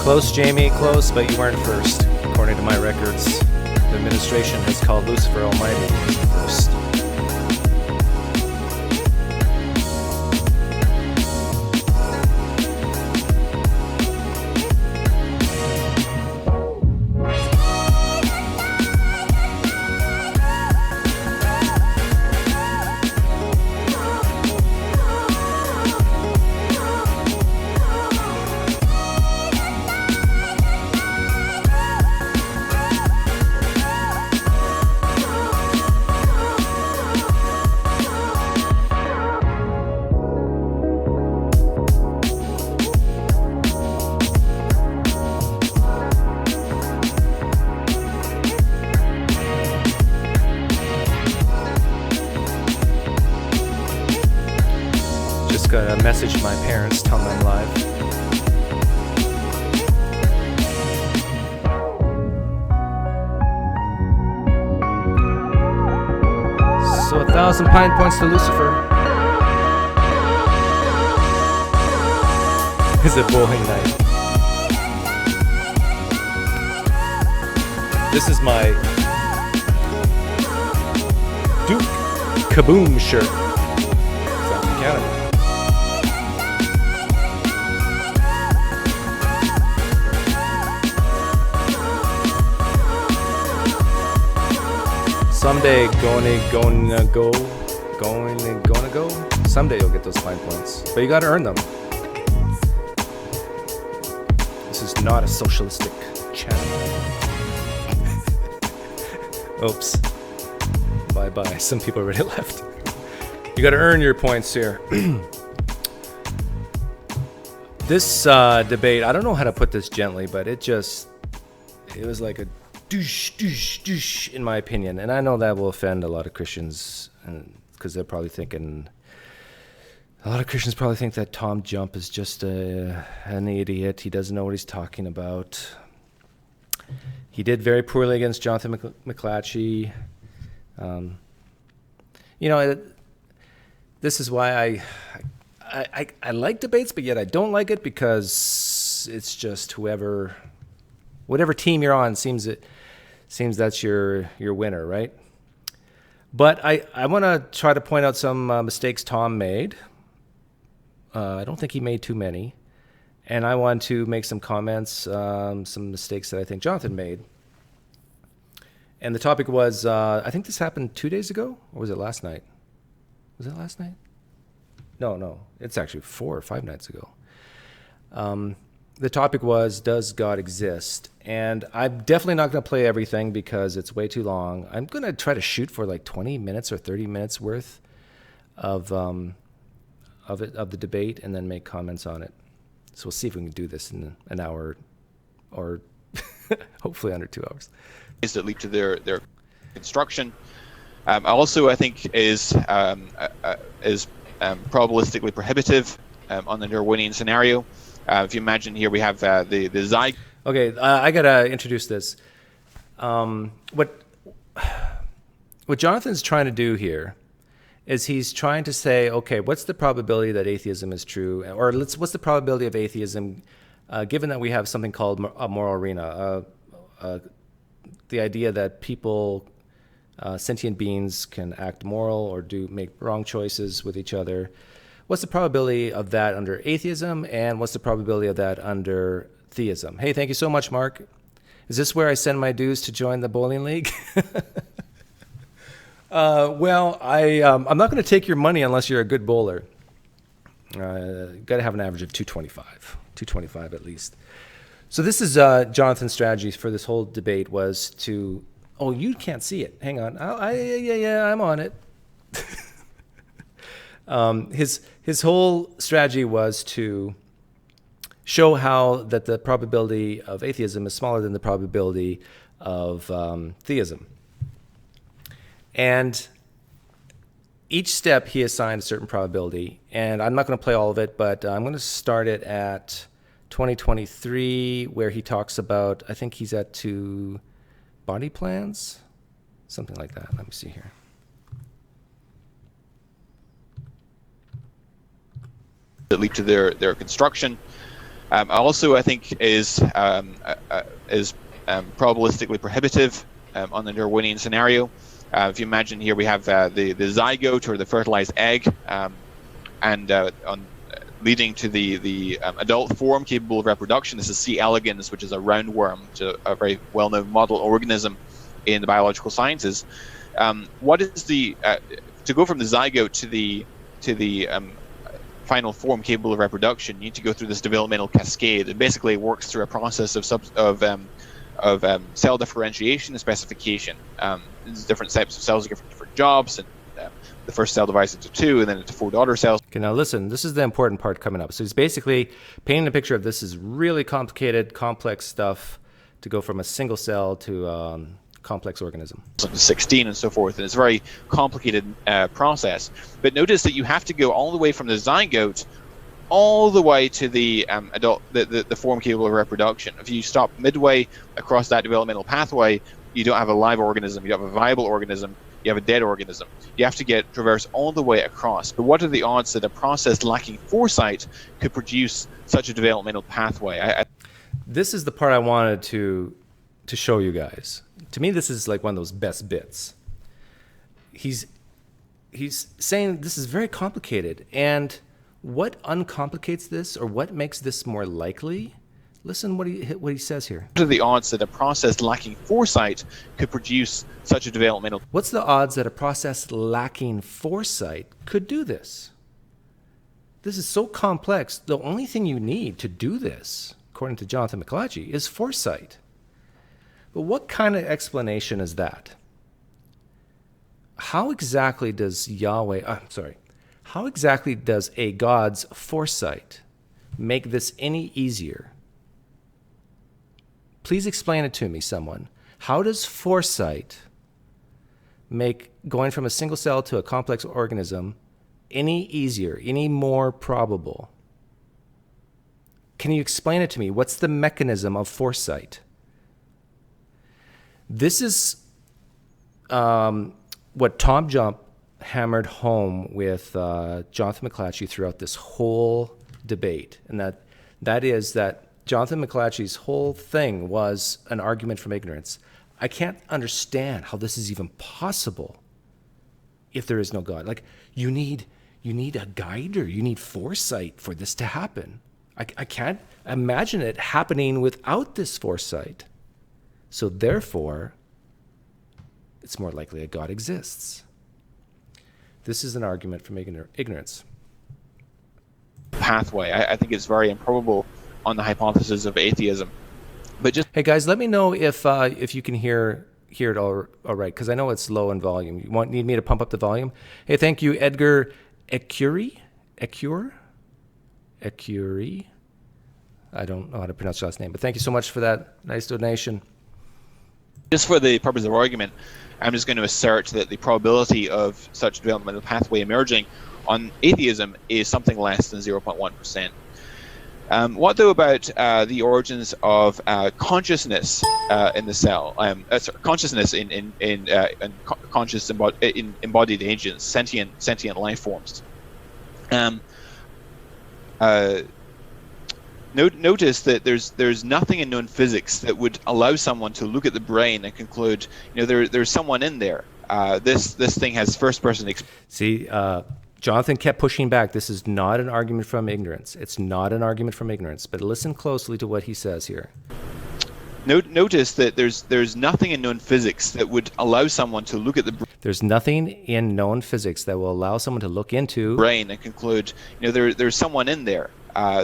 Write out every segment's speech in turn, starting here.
Close, Jamie, close, but you weren't first. According to my records, the administration has called Lucifer Almighty first. Got a message to my parents telling them I'm live. So 1,000 pine points to Lucifer. It's a bowling night. This is my Duke Kaboom shirt. South Canada. Someday gonna go. Someday you'll get those fine points, but you got to earn them. This is not a socialistic channel. Oops. Bye. Some people already left. You got to earn your points here. This debate, I don't know how to put this gently, but it was like a douche, in my opinion. And I know that will offend a lot of Christians, because they're probably thinking, a lot of Christians probably think that Tom Jump is just an idiot. He doesn't know what he's talking about. He did very poorly against Jonathan McLatchie. This is why I like debates, but yet I don't like it, because it's just whatever team you're on seems that's your winner, right? But I want to try to point out some mistakes Tom made. I don't think he made too many. And I want to make some comments, some mistakes that I think Jonathan made. And the topic was, I think this happened 2 days ago, or was it last night? Was it last night? No, it's actually 4 or 5 nights ago. The topic was, does God exist? And I'm definitely not going to play everything because it's way too long. I'm going to try to shoot for like 20 minutes or 30 minutes worth of the debate, and then make comments on it. So we'll see if we can do this in an hour, or hopefully under 2 hours. That lead to their construction. Also, I think is probabilistically prohibitive on the Darwinian scenario. If you imagine here, we have the zygote. Okay, I gotta introduce this. What Jonathan's trying to do here is he's trying to say, okay, what's the probability that atheism is true, or what's the probability of atheism, given that we have something called a moral arena, the idea that people, sentient beings, can act moral or make wrong choices with each other. What's the probability of that under atheism, and what's the probability of that under theism? Hey, thank you so much, Mark. Is this where I send my dues to join the bowling league? Well, I'm not going to take your money unless you're a good bowler. Got to have an average of 225 at least. So this is Jonathan's strategy for this whole debate was to, oh, you can't see it. Hang on. Yeah, I'm on it. His whole strategy was to show how that the probability of atheism is smaller than the probability of theism. And each step he assigned a certain probability, and I'm not going to play all of it, but I'm going to start it at 2023, where he talks about, I think he's at 2 body plans, something like that. Let me see here. That lead to their construction. Also, I think is probabilistically prohibitive on the Darwinian scenario. If you imagine here, we have the zygote or the fertilized egg, leading to the adult form capable of reproduction. This is C. elegans, which is a roundworm, which is a very well-known model organism in the biological sciences. What is the to go from the zygote to the final form capable of reproduction? You need to go through this developmental cascade. It basically works through a process of cell differentiation and specification. There's different types of cells for different jobs, and the first cell divides into 2, and then into 4 daughter cells. Okay, now listen, this is the important part coming up. So he's basically painting a picture of this is really complicated, complex stuff to go from a single cell to complex organism. 16 and so forth, and it's a very complicated process. But notice that you have to go all the way from the zygote all the way to the adult, the form capable of reproduction. If you stop midway across that developmental pathway, you don't have a live organism, you have a viable organism, you have a dead organism. You have to traverse all the way across. But what are the odds that a process lacking foresight could produce such a developmental pathway? This is the part I wanted to show you guys. To me, this is like one of those best bits. He's saying this is very complicated, and what uncomplicates this, or what makes this more likely? Listen what he says here. What are the odds that a process lacking foresight could produce such a developmental? What's the odds that a process lacking foresight could do this? This is so complex. The only thing you need to do this, according to Jonathan McLatchie, is foresight. But what kind of explanation is that? How exactly does how exactly does a God's foresight make this any easier? Please explain it to me, someone. How does foresight make going from a single cell to a complex organism any easier, any more probable? Can you explain it to me? What's the mechanism of foresight? This is what Tom Jump hammered home with Jonathan McLatchie throughout this whole debate, and that is that Jonathan McLatchie's whole thing was an argument from ignorance. I can't understand how this is even possible if there is no God. Like, you need a guide, or you need foresight for this to happen. I can't imagine it happening without this foresight. So therefore, it's more likely that God exists. This is an argument from ignorance. Pathway. I think it's very improbable on the hypothesis of atheism. But just hey guys, let me know if you can hear it all right, because I know it's low in volume. You need me to pump up the volume? Hey, thank you, Edgar Ecure. I don't know how to pronounce your last name, but thank you so much for that nice donation. Just for the purpose of argument, I'm just going to assert that the probability of such developmental pathway emerging on atheism is something less than 0.1%. What though about the origins of consciousness in the cell? Consciousness in conscious embodied agents, sentient life forms. Notice that there's nothing in known physics that would allow someone to look at the brain and conclude, there's someone in there. This thing has first-person. See, Jonathan kept pushing back. This is not an argument from ignorance. It's not an argument from ignorance. But listen closely to what he says here. Notice that there's nothing in known physics that would allow someone to look at the There's nothing in known physics that will allow someone to look into brain and conclude, there's someone in there.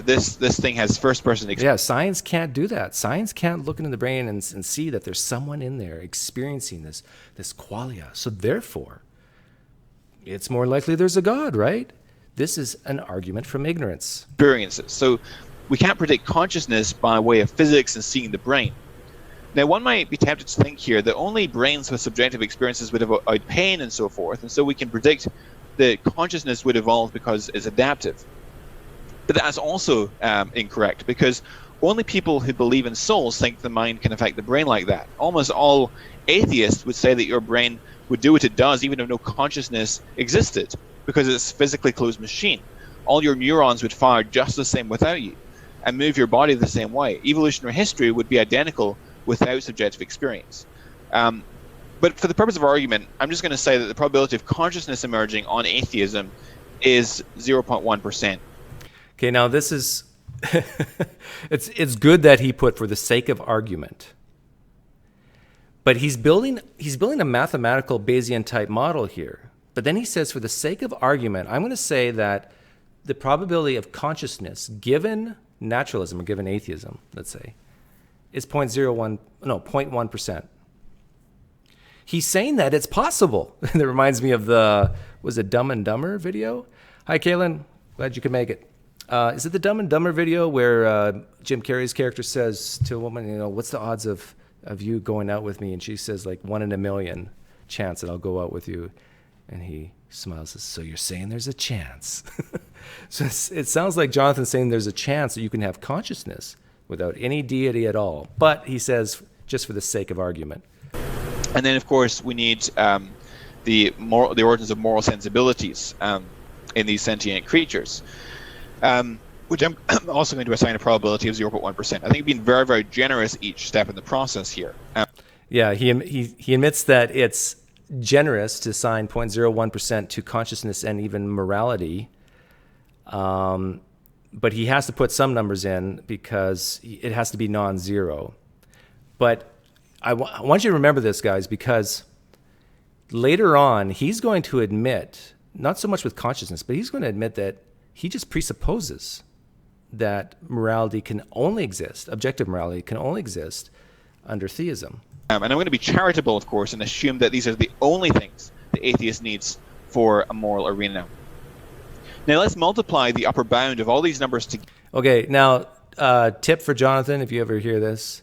This thing has first-person. Yeah, science can't do that. Science can't look into the brain and see that there's someone in there experiencing this qualia. So therefore, it's more likely there's a God, right? This is an argument from ignorance. Experiences. So we can't predict consciousness by way of physics and seeing the brain. Now, one might be tempted to think here that only brains with subjective experiences would avoid pain and so forth, and so we can predict that consciousness would evolve because it's adaptive. But that's also incorrect, because only people who believe in souls think the mind can affect the brain like that. Almost all atheists would say that your brain would do what it does even if no consciousness existed, because it's a physically closed machine. All your neurons would fire just the same without you. and move your body the same way. Evolutionary history would be identical without subjective experience. But for the purpose of argument, I'm just going to say that the probability of consciousness emerging on atheism is 0.1%. Okay, now this is it's good that he put for the sake of argument. But he's building a mathematical Bayesian type model here. But then he says, for the sake of argument, I'm going to say that the probability of consciousness given naturalism or given atheism, let's say, is 0.1%. He's saying that it's possible. That reminds me of was it Dumb and Dumber video? Hi, Kaylin. Glad you could make it. Is it the Dumb and Dumber video where Jim Carrey's character says to a woman, what's the odds of you going out with me? And she says, like, 1 in a million chance that I'll go out with you. And he smiles and says, so you're saying there's a chance. So it sounds like Jonathan's saying there's a chance that you can have consciousness without any deity at all. But he says, just for the sake of argument. And then, of course, we need the origins of moral sensibilities in these sentient creatures, which I'm also going to assign a probability of 0.1%. I think being very, very generous each step in the process here. Yeah, he admits that it's generous to assign 0.01% to consciousness and even morality, but he has to put some numbers in because it has to be non-zero. But I want you to remember this, guys, because later on he's going to admit, not so much with consciousness, but he's going to admit that he just presupposes that morality can only exist, objective morality can only exist under theism. And I'm going to be charitable, of course, and assume that these are the only things the atheist needs for a moral arena. Now let's multiply the upper bound of all these numbers together. Okay, now tip for Jonathan, if you ever hear this.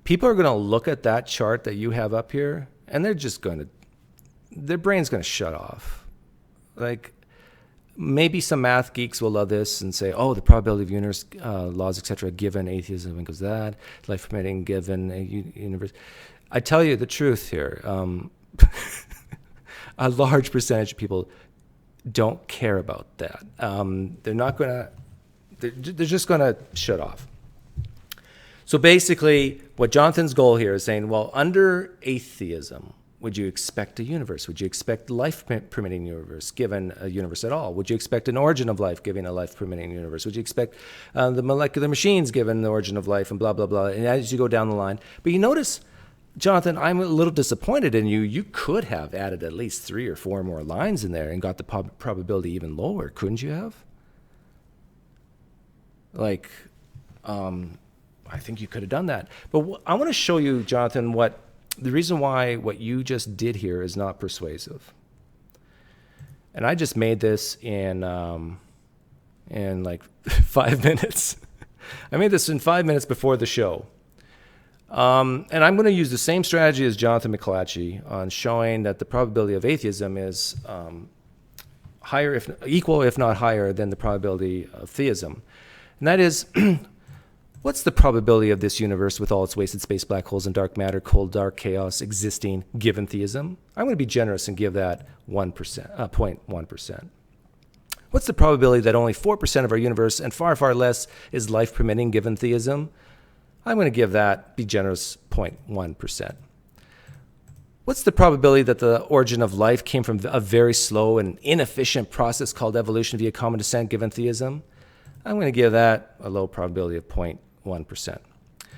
People are going to look at that chart that you have up here, and their brain's going to shut off. Like, maybe some math geeks will love this and say, oh, the probability of universe, laws, etc., given atheism, and goes that, life permitting, given a universe. I tell you the truth here. A large percentage of people don't care about that. They're just going to shut off. So basically, what Jonathan's goal here is saying, well, under atheism, would you expect a universe? Would you expect life-permitting universe, given a universe at all? Would you expect an origin of life, given a life-permitting universe? Would you expect the molecular machines, given the origin of life, and blah, blah, blah, and as you go down the line. But you notice, Jonathan, I'm a little disappointed in you. You could have added at least 3 or 4 more lines in there and got the probability even lower, couldn't you have? Like, I think you could have done that. But I want to show you, Jonathan, the reason why what you just did here is not persuasive. And I just made this in like 5 minutes. I made this in 5 minutes before the show. And I'm going to use the same strategy as Jonathan McLatchie on showing that the probability of atheism is equal, if not higher, than the probability of theism. And that is, what's the probability of this universe with all its wasted space, black holes, and dark matter, cold, dark chaos existing given theism? I'm going to be generous and give that 0.1%. What's the probability that only 4% of our universe and far, far less is life permitting given theism? I'm going to be generous, 0.1%. What's the probability that the origin of life came from a very slow and inefficient process called evolution via common descent given theism? I'm going to give that a low probability of 0.1%.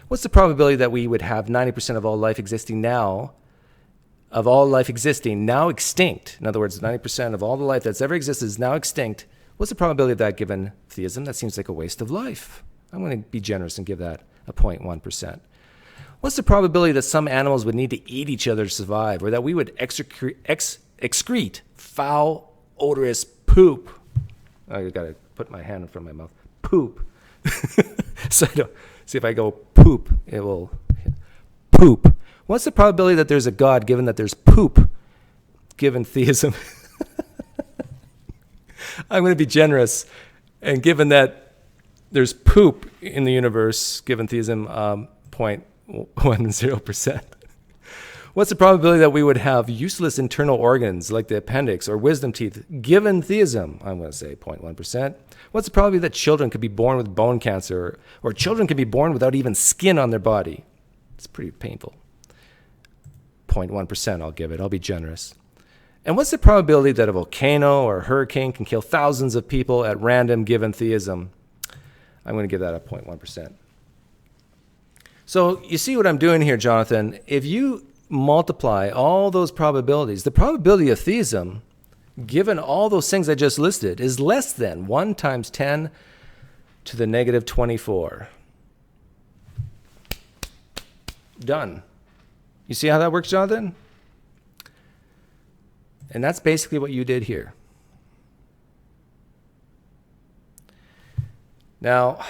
What's the probability that we would have 90% of all life existing now extinct? In other words, 90% of all the life that's ever existed is now extinct. What's the probability of that given theism? That seems like a waste of life. I'm going to be generous and give that a 0.1%. What's the probability that some animals would need to eat each other to survive, or that we would excrete foul, odorous poop? I got to put my hand in front of my mouth. Poop. So see if I go poop, it will poop. What's the probability that there's a God given that there's poop given theism? I'm going to be generous, and given that there's poop in the universe given theism, 0.10%. What's the probability that we would have useless internal organs like the appendix or wisdom teeth given theism? I'm going to say 0.1%. What's the probability that children could be born with bone cancer or children could be born without even skin on their body? It's pretty painful. 0.1% I'll give it. I'll be generous. And what's the probability that a volcano or a hurricane can kill thousands of people at random given theism? I'm going to give that a 0.1%. So you see what I'm doing here, Jonathan? If you multiply all those probabilities, the probability of theism, given all those things I just listed, is less than 1 times 10 to the negative 24. Done. You see how that works, Jonathan? And that's basically what you did here. Now,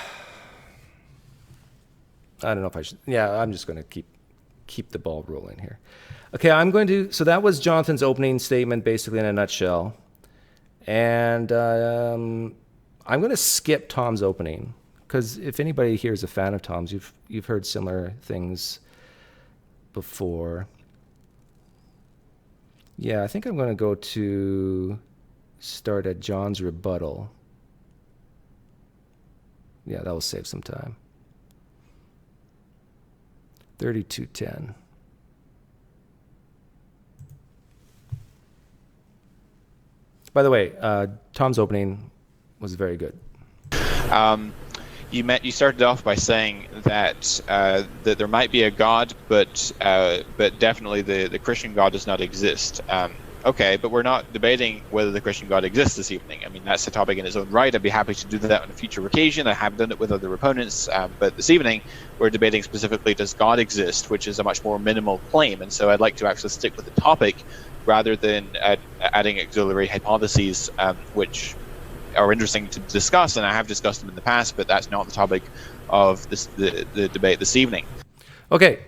I don't know if I should. Yeah, I'm just going to keep the ball rolling here. Okay, so that was Jonathan's opening statement, basically in a nutshell. And I'm going to skip Tom's opening, because if anybody here is a fan of Tom's, you've heard similar things before. Yeah, I think I'm going to go to start at John's rebuttal. Yeah, that will save some time. 32:10. By the way, Tom's opening was very good. You started off by saying that that there might be a God, but definitely the Christian God does not exist. Okay, but we're not debating whether the Christian God exists this evening. I mean, that's a topic in its own right. I'd be happy to do that on a future occasion. I have done it with other opponents, but this evening we're debating specifically, does God exist, which is a much more minimal claim. And so I'd like to actually stick with the topic rather than adding auxiliary hypotheses, which are interesting to discuss, and I have discussed them in the past, but that's not the topic of the debate this evening. Okay,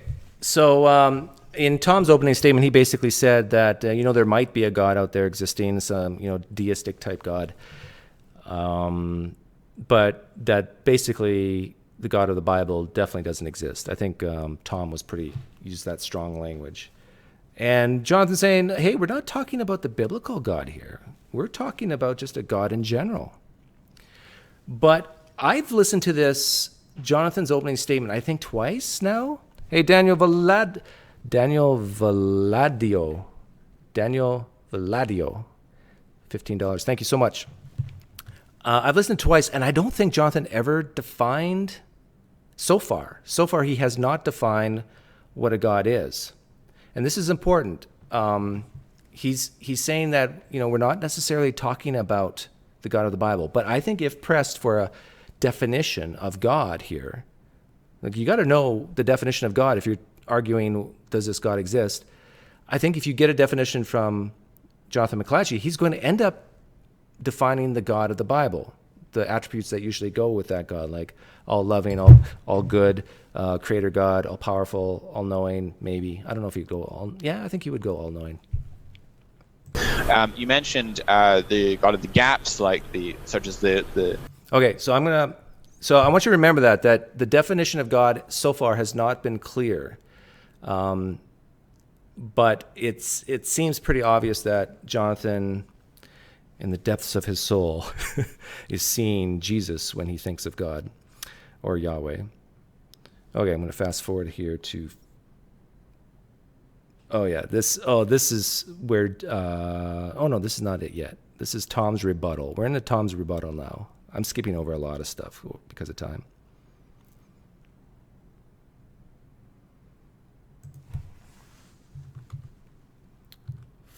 so in Tom's opening statement, he basically said that there might be a God out there existing, some deistic type God, but that basically the God of the Bible definitely doesn't exist. I think Tom used that strong language, and Jonathan's saying, hey, we're not talking about the biblical God here. We're talking about just a God in general. But I've listened to Jonathan's opening statement, I think twice now. Hey, Daniel Valadio, $15. Thank you so much. I've listened twice, and I don't think Jonathan ever defined, so far he has not defined what a God is. And this is important. He's saying that we're not necessarily talking about the God of the Bible, but I think if pressed for a definition of God here, like you got to know the definition of God if you're arguing does this God exist. I think if you get a definition from Jonathan McLatchie, he's going to end up defining the God of the Bible, the attributes that usually go with that God, like all loving, all good, creator God, all powerful, all knowing. Maybe I don't know if he'd go all. Yeah, I think he would go all knowing. You mentioned the God of the gaps, such as the. Okay, so I want you to remember that the definition of God so far has not been clear, but it seems pretty obvious that Jonathan, in the depths of his soul, is seeing Jesus when he thinks of God or Yahweh. Okay, I'm going to fast forward here to. Oh yeah, this is where. No, this is not it yet. This is Tom's rebuttal. We're into Tom's rebuttal now. I'm skipping over a lot of stuff because of time.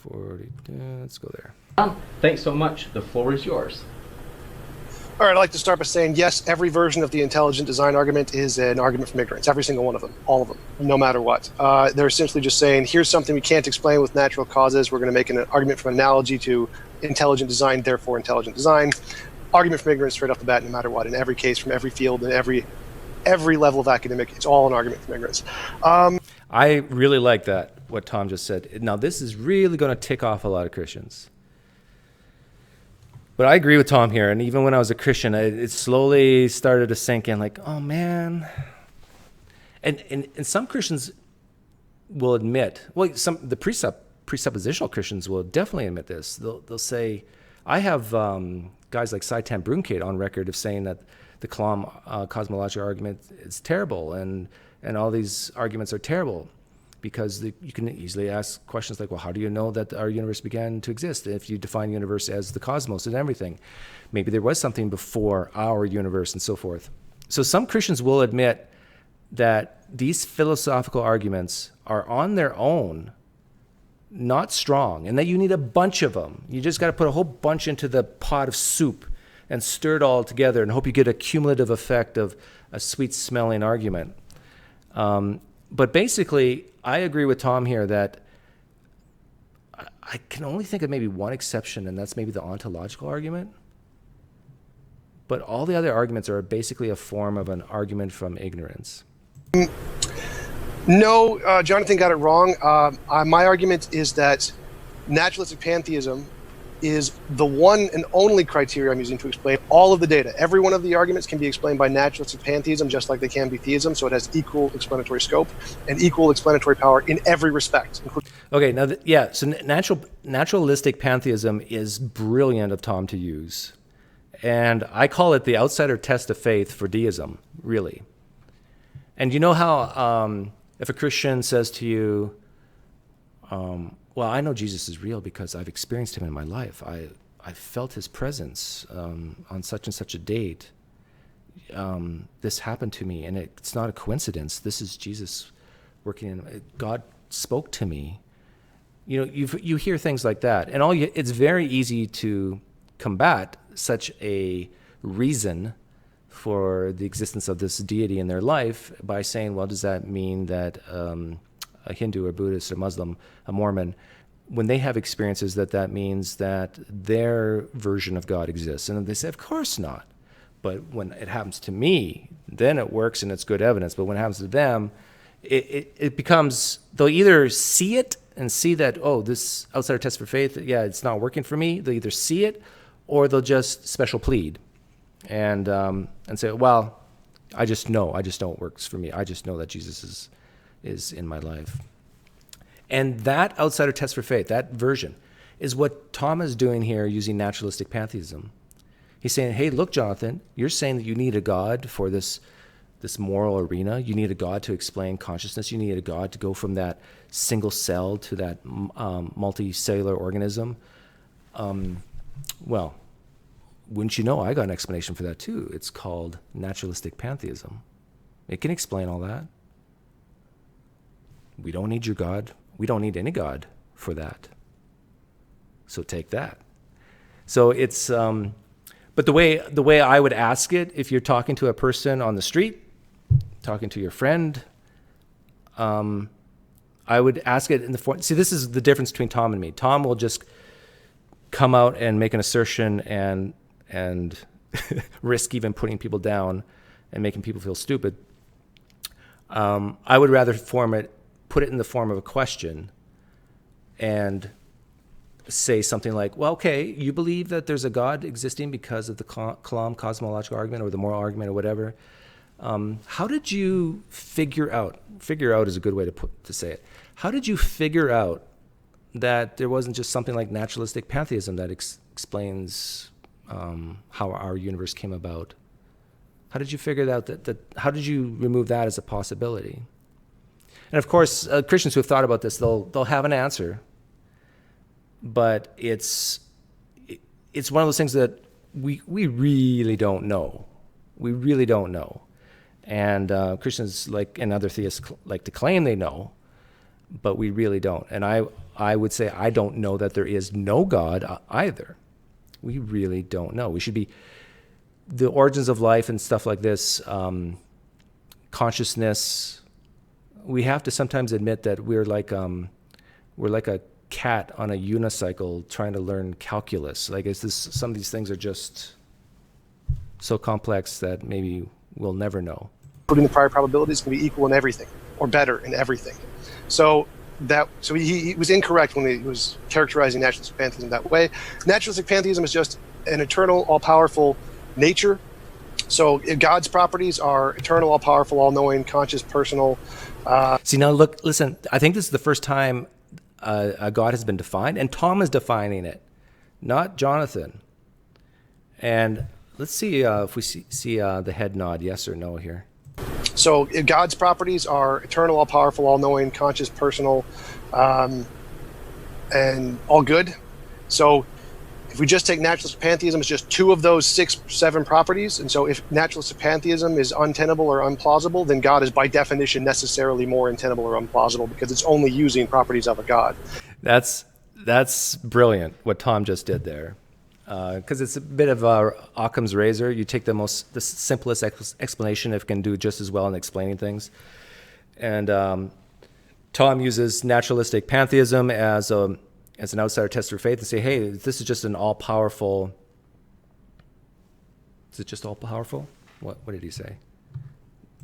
Let's go there. Thanks so much. The floor is yours. All right, I'd like to start by saying, yes, every version of the intelligent design argument is an argument from ignorance. Every single one of them, all of them, no matter what. They're essentially just saying, here's something we can't explain with natural causes. We're going to make an argument from analogy to intelligent design, therefore intelligent design. Argument from ignorance straight off the bat, no matter what. In every case, from every field, in every level of academic, it's all an argument from ignorance. I really like that, what Tom just said. Now, this is really going to tick off a lot of Christians. But I agree with Tom here, and even when I was a Christian, it slowly started to sink in, like, oh man. And some Christians will admit, well, the presuppositional Christians will definitely admit this. They'll say, I have guys like Saitan Brunkeit on record of saying that the Kalam cosmological argument is terrible, and all these arguments are terrible, because you can easily ask questions like, well, how do you know that our universe began to exist if you define universe as the cosmos and everything? Maybe there was something before our universe and so forth. So some Christians will admit that these philosophical arguments are on their own not strong, and that you need a bunch of them. You just got to put a whole bunch into the pot of soup and stir it all together and hope you get a cumulative effect of a sweet-smelling argument. But basically, I agree with Tom here that I can only think of maybe one exception, and that's maybe the ontological argument. But all the other arguments are basically a form of an argument from ignorance. No, Jonathan got it wrong. My argument is that naturalistic pantheism is the one and only criteria I'm using to explain all of the data. Every one of the arguments can be explained by naturalistic pantheism, just like they can be theism, so it has equal explanatory scope and equal explanatory power in every respect. Okay, now, so naturalistic pantheism is brilliant of Tom to use. And I call it the outsider test of faith for deism, really. And you know how if a Christian says to you, well, I know Jesus is real because I've experienced him in my life. I felt his presence on such and such a date. This happened to me, and it's not a coincidence. This is Jesus working in. God spoke to me. You know, you hear things like that, and it's very easy to combat such a reason for the existence of this deity in their life by saying, well, does that mean that a Hindu or Buddhist or Muslim, a Mormon, when they have experiences, that means that their version of God exists? And they say, of course not. But when it happens to me, then it works and it's good evidence. But when it happens to them, it becomes, they'll either see it and see that, oh, this outsider test for faith, yeah, it's not working for me. They'll either see it, or they'll just special plead and say, well, I just know it works for me. I just know that Jesus is in my life. And that outsider test for faith, that version, is what Tom is doing here using naturalistic pantheism. He's saying, hey, look, Jonathan, you're saying that you need a God for this moral arena. You need a God to explain consciousness. You need a God to go from that single cell to that multicellular organism. Well, wouldn't you know, I got an explanation for that too. It's called naturalistic pantheism. It can explain all that. We don't need your God. We don't need any God for that. So take that. So it's, but the way I would ask it, if you're talking to a person on the street, talking to your friend, I would ask it in the form. See, this is the difference between Tom and me. Tom will just come out and make an assertion and risk even putting people down and making people feel stupid. I would rather put it in the form of a question and say something like, well, okay, you believe that there's a God existing because of the Kalam cosmological argument or the moral argument or whatever. How did you figure out is a good way to say it. How did you figure out that there wasn't just something like naturalistic pantheism that explains how our universe came about? How did you figure out that how did you remove that as a possibility? And of course, Christians who have thought about this, they'll have an answer, but it's one of those things that we really don't know. We really don't know. And Christians and other theists like to claim they know, but we really don't. And I would say I don't know that there is no God either. We really don't know. We should be, the origins of life and stuff like this, consciousness, we have to sometimes admit that we're like a cat on a unicycle trying to learn calculus. Like, some of these things are just so complex that maybe we'll never know. Including the prior probabilities can be equal in everything, or better in everything. So he was incorrect when he was characterizing naturalistic pantheism that way. Naturalistic pantheism is just an eternal, all-powerful nature So God's properties are eternal, all-powerful, all-knowing, conscious, personal. See, now look, listen, I think this is the first time a God has been defined, and Tom is defining it, not Jonathan. And let's see if we see the head nod, yes or no here. So God's properties are eternal, all-powerful, all-knowing, conscious, personal, and all good. So if we just take naturalistic pantheism, it's just two of those 6, 7 properties. And so if naturalistic pantheism is untenable or unplausible, then God is by definition necessarily more untenable or unplausible because it's only using properties of a God. That's brilliant what Tom just did there. Because it's a bit of Occam's razor. You take the simplest explanation if it can do just as well in explaining things. And Tom uses naturalistic pantheism as an outsider test for faith and say, hey, this is just an all-powerful... Is it just all-powerful? What did he say?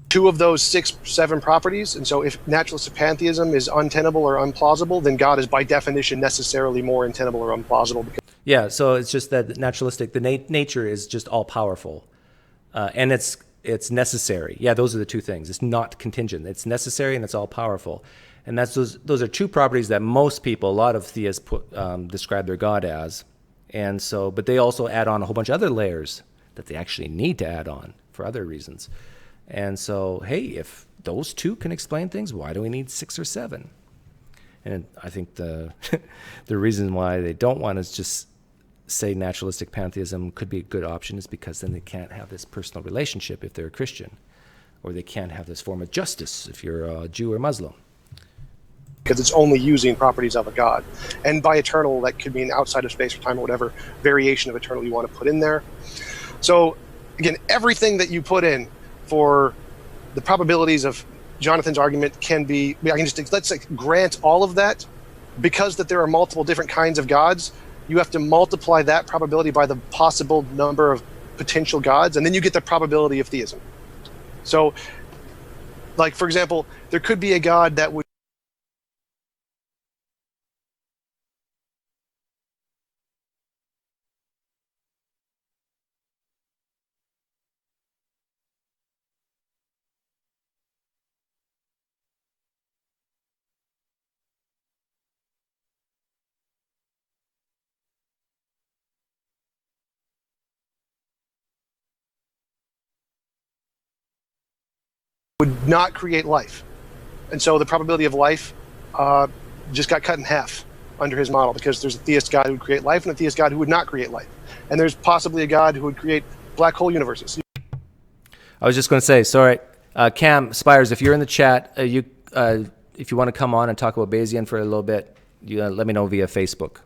Two of those 6, 7 properties. And so if naturalistic pantheism is untenable or unplausible, then God is by definition necessarily more untenable or unplausible. Yeah, so it's just that naturalistic, the nature is just all-powerful. And it's necessary. Yeah, those are the two things. It's not contingent. It's necessary and it's all-powerful. And those are two properties that most people, a lot of theists describe their God as. And so, but they also add on a whole bunch of other layers that they actually need to add on for other reasons. And so, hey, if those two can explain things, why do we need 6 or 7? And I think the reason why they don't want to just say naturalistic pantheism could be a good option is because then they can't have this personal relationship if they're a Christian, or they can't have this form of justice if you're a Jew or Muslim. Because it's only using properties of a God. And by eternal, that could mean outside of space or time or whatever variation of eternal you want to put in there. So, again, everything that you put in for the probabilities of Jonathan's argument can be, I can just, let's say, grant all of that, because that there are multiple different kinds of gods, you have to multiply that probability by the possible number of potential gods, and then you get the probability of theism. So, like, for example, there could be a God that would not create life. And so the probability of life just got cut in half under his model, because there's a theist God who would create life and a theist God who would not create life. And there's possibly a God who would create black hole universes. I was just going to say, sorry, Cam Spires, if you're in the chat, if you want to come on and talk about Bayesian for a little bit, you let me know via Facebook.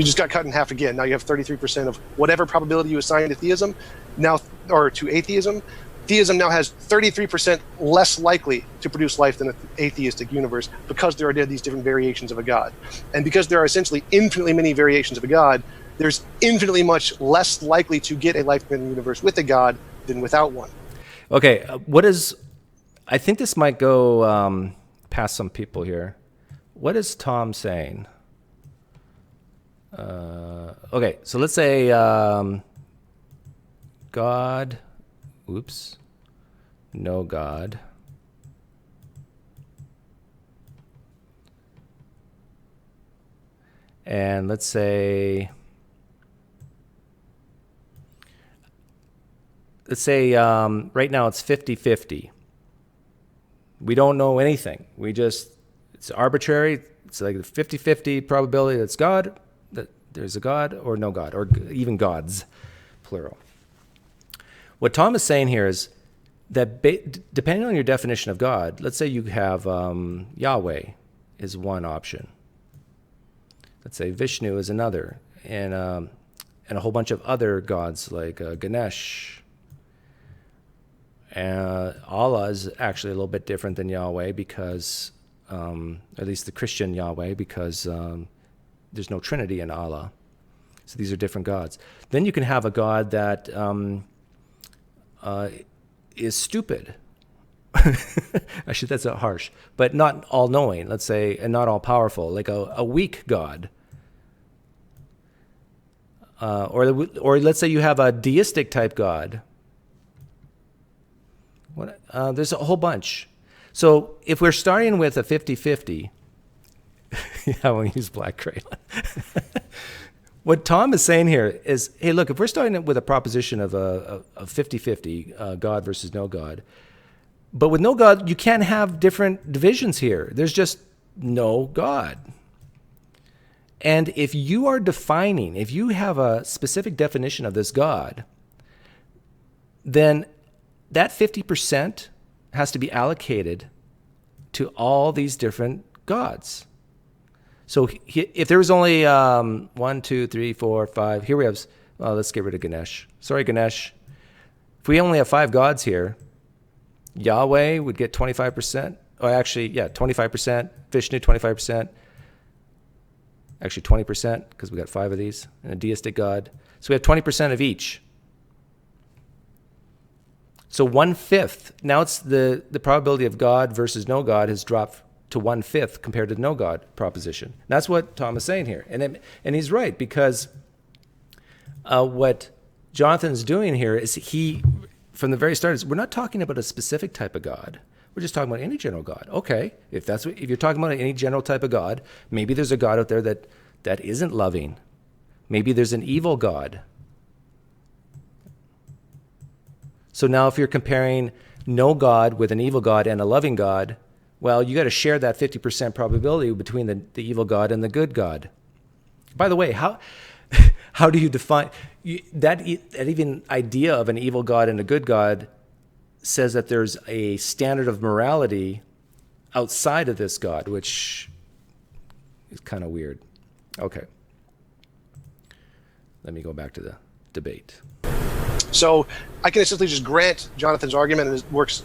You just got cut in half again. Now you have 33% of whatever probability you assign to theism, now, or to atheism. Theism now has 33% less likely to produce life than an atheistic universe, because there are these different variations of a God. And because there are essentially infinitely many variations of a God, there's infinitely much less likely to get a life-giving universe with a God than without one. Okay, I think this might go past some people here. What is Tom saying? Okay, so let's say God, oops, no God. And let's say right now it's 50-50. We don't know anything. It's arbitrary. It's like a 50-50 probability that there's a God or no God, or even gods, plural. What Tom is saying here is that depending on your definition of God, let's say you have Yahweh is one option. Let's say Vishnu is another, and a whole bunch of other gods like Ganesh. Allah is actually a little bit different than Yahweh, because, at least the Christian Yahweh, because there's no Trinity in Allah. So these are different gods. Then you can have a God that is stupid. Actually, that's not harsh, but not all-knowing, let's say, and not all-powerful, like a weak God. Or let's say you have a deistic type God, There's a whole bunch. So if we're starting with a 50-50, yeah, I won't use black crayon. What Tom is saying here is, hey, look, if we're starting with a proposition of a 50-50, God versus no God, but with no God, you can't have different divisions here. There's just no God. And if you are defining, if you have a specific definition of this God, then that 50% has to be allocated to all these different gods. So if there was only 1, 2, 3, 4, 5, here we have, well, let's get rid of Ganesh. Sorry, Ganesh. If we only have 5 gods here, Yahweh would get 25%. Or actually, yeah, 25%. Vishnu, 25%. Actually, 20%, because we got 5 of these. And a deistic god. So we have 20% of each. So 1/5. Now it's the probability of God versus no God has dropped to 1/5 compared to the no God proposition. And that's what Tom is saying here. And he's right, because what Jonathan's doing here is from the very start, we're not talking about a specific type of God. We're just talking about any general God. Okay, if you're talking about any general type of God, maybe there's a God out there that isn't loving. Maybe there's an evil God. So now if you're comparing no God with an evil God and a loving God, well, you got to share that 50% probability between the evil God and the good God. By the way, how do you define that even idea of an evil God and a good God says that there's a standard of morality outside of this God, which is kind of weird. Okay. Let me go back to the debate. So I can essentially just grant Jonathan's argument, and it works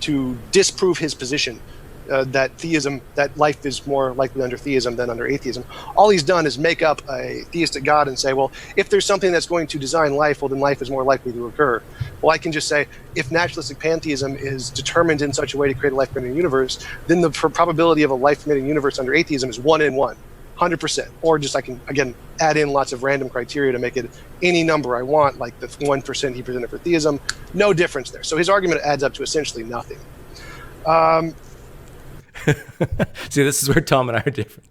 to disprove his position that life is more likely under theism than under atheism. All he's done is make up a theistic God and say, well, if there's something that's going to design life, well, then life is more likely to occur. Well, I can just say, if naturalistic pantheism is determined in such a way to create a life-permitting universe, then the probability of a life-permitting universe under atheism is 1 in 1. 100%. Or just I can, again, add in lots of random criteria to make it any number I want, like the 1% he presented for theism. No difference there. So his argument adds up to essentially nothing. See, this is where Tom and I are different.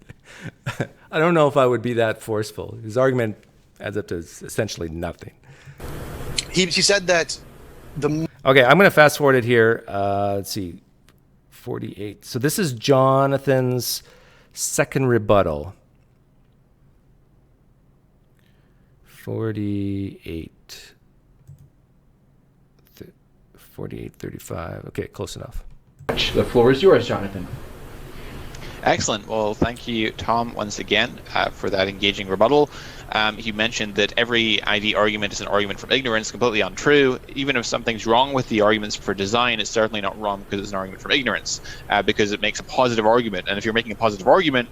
I don't know if I would be that forceful. His argument adds up to essentially nothing. He said that Okay, I'm going to fast forward it here. Let's see, 48. So this is Jonathan's second rebuttal. 48, 35. Okay, close enough. The floor is yours, Jonathan. Excellent. Well, thank you, Tom, once again for that engaging rebuttal. You mentioned that every ID argument is an argument from ignorance. Completely untrue. Even if something's wrong with the arguments for design, it's certainly not wrong because it's an argument from ignorance, because it makes a positive argument. And if you're making a positive argument,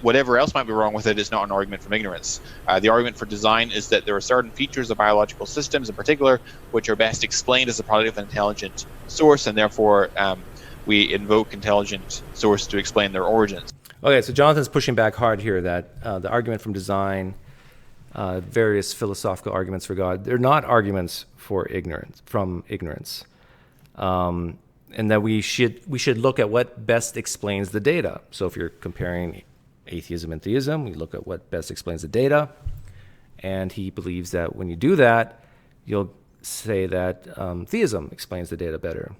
whatever else might be wrong with it is not an argument from ignorance. The argument for design is that there are certain features of biological systems in particular which are best explained as a product of an intelligent source, and therefore we invoke intelligent source to explain their origins. Okay, so Jonathan's pushing back hard here that the argument from design, various philosophical arguments for God, they're not arguments for ignorance, and that we should look at what best explains the data. So if you're comparing atheism and theism, we look at what best explains the data, and he believes that when you do that, you'll say that theism explains the data better.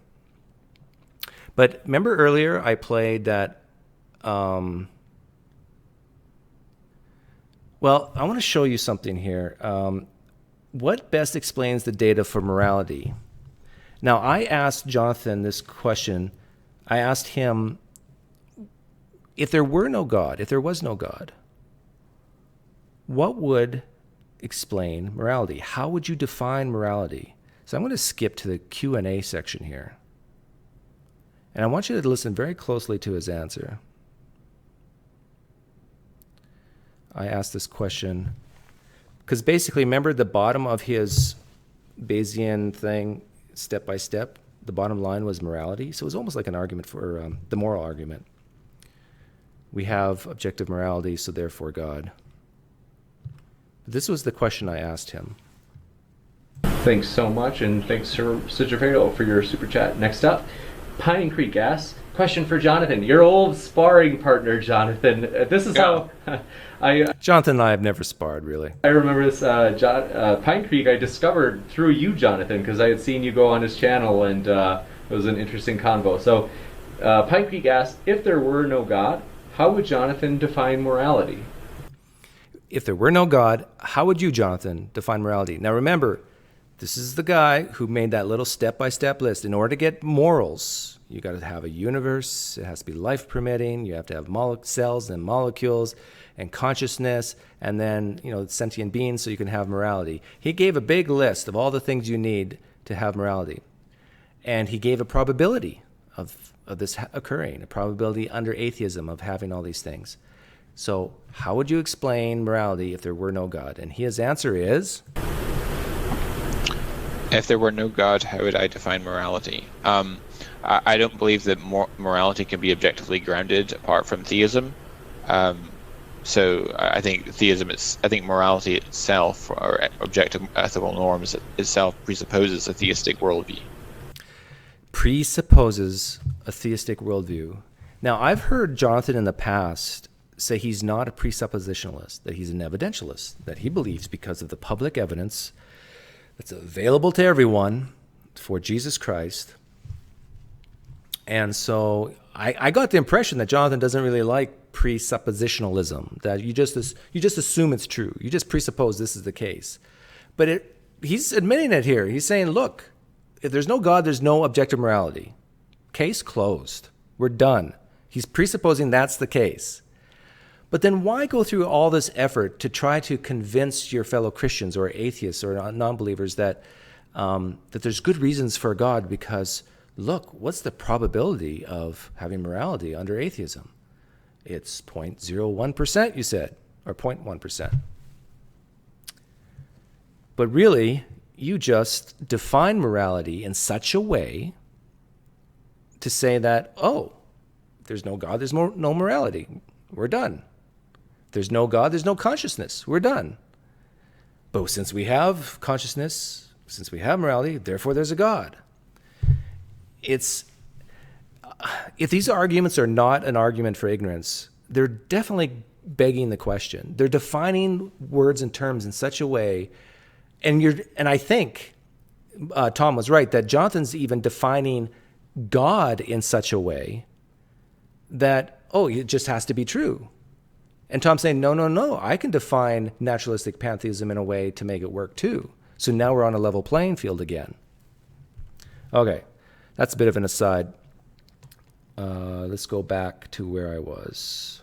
But remember earlier I played that, well, I want to show you something here. What best explains the data for morality? Now, I asked Jonathan this question. I asked him, if there was no God, what would explain morality? How would you define morality? So I'm going to skip to the Q&A section here. And I want you to listen very closely to his answer. I asked this question because basically, remember the bottom of his Bayesian thing, step by step, the bottom line was morality. So it was almost like an argument for the moral argument. We have objective morality, so therefore God. This was the question I asked him. Thanks so much, and thanks, Sir Sigifredo, for your super chat. Next up, PineCreek asks, question for Jonathan, your old sparring partner, Jonathan. This is how Jonathan and I have never sparred, really. I remember this. PineCreek I discovered through you, Jonathan, because I had seen you go on his channel, and it was an interesting convo. So PineCreek asks, if there were no God, how would Jonathan define morality? If there were no God, how would you, Jonathan, define morality? Now remember, this is the guy who made that little step-by-step list. In order to get morals, you got to have a universe. It has to be life-permitting. You have to have cells and molecules and consciousness, and then sentient beings, so you can have morality. He gave a big list of all the things you need to have morality, and he gave a probability of this occurring, a probability under atheism of having all these things. So how would you explain morality if there were no God? And his answer is... If there were no God, how would I define morality? I don't believe that morality can be objectively grounded apart from theism. So I think morality itself, or objective ethical norms itself, presupposes a theistic worldview. Presupposes a theistic worldview. Now, I've heard Jonathan in the past say he's not a presuppositionalist, that he's an evidentialist, that he believes because of the public evidence that's available to everyone for Jesus Christ. And so I got the impression that Jonathan doesn't really like presuppositionalism, that you just assume it's true. You just presuppose this is the case. But he's admitting it here. He's saying, look, if there's no God, there's no objective morality. Case closed. We're done. He's presupposing that's the case. But then why go through all this effort to try to convince your fellow Christians or atheists or non-believers that there's good reasons for God? Because look, what's the probability of having morality under atheism? It's 0.01%, you said, or 0.1%. But really, you just define morality in such a way to say that, oh, there's no God, there's no morality. We're done. There's no God, there's no consciousness. We're done. But since we have consciousness, since we have morality, therefore there's a God. If these arguments are not an argument for ignorance, they're definitely begging the question. They're defining words and terms in such a way, and I think Tom was right that Jonathan's even defining God in such a way that, oh, it just has to be true. And Tom's saying, no, I can define naturalistic pantheism in a way to make it work too. So now we're on a level playing field again. Okay, that's a bit of an aside. Let's go back to where I was.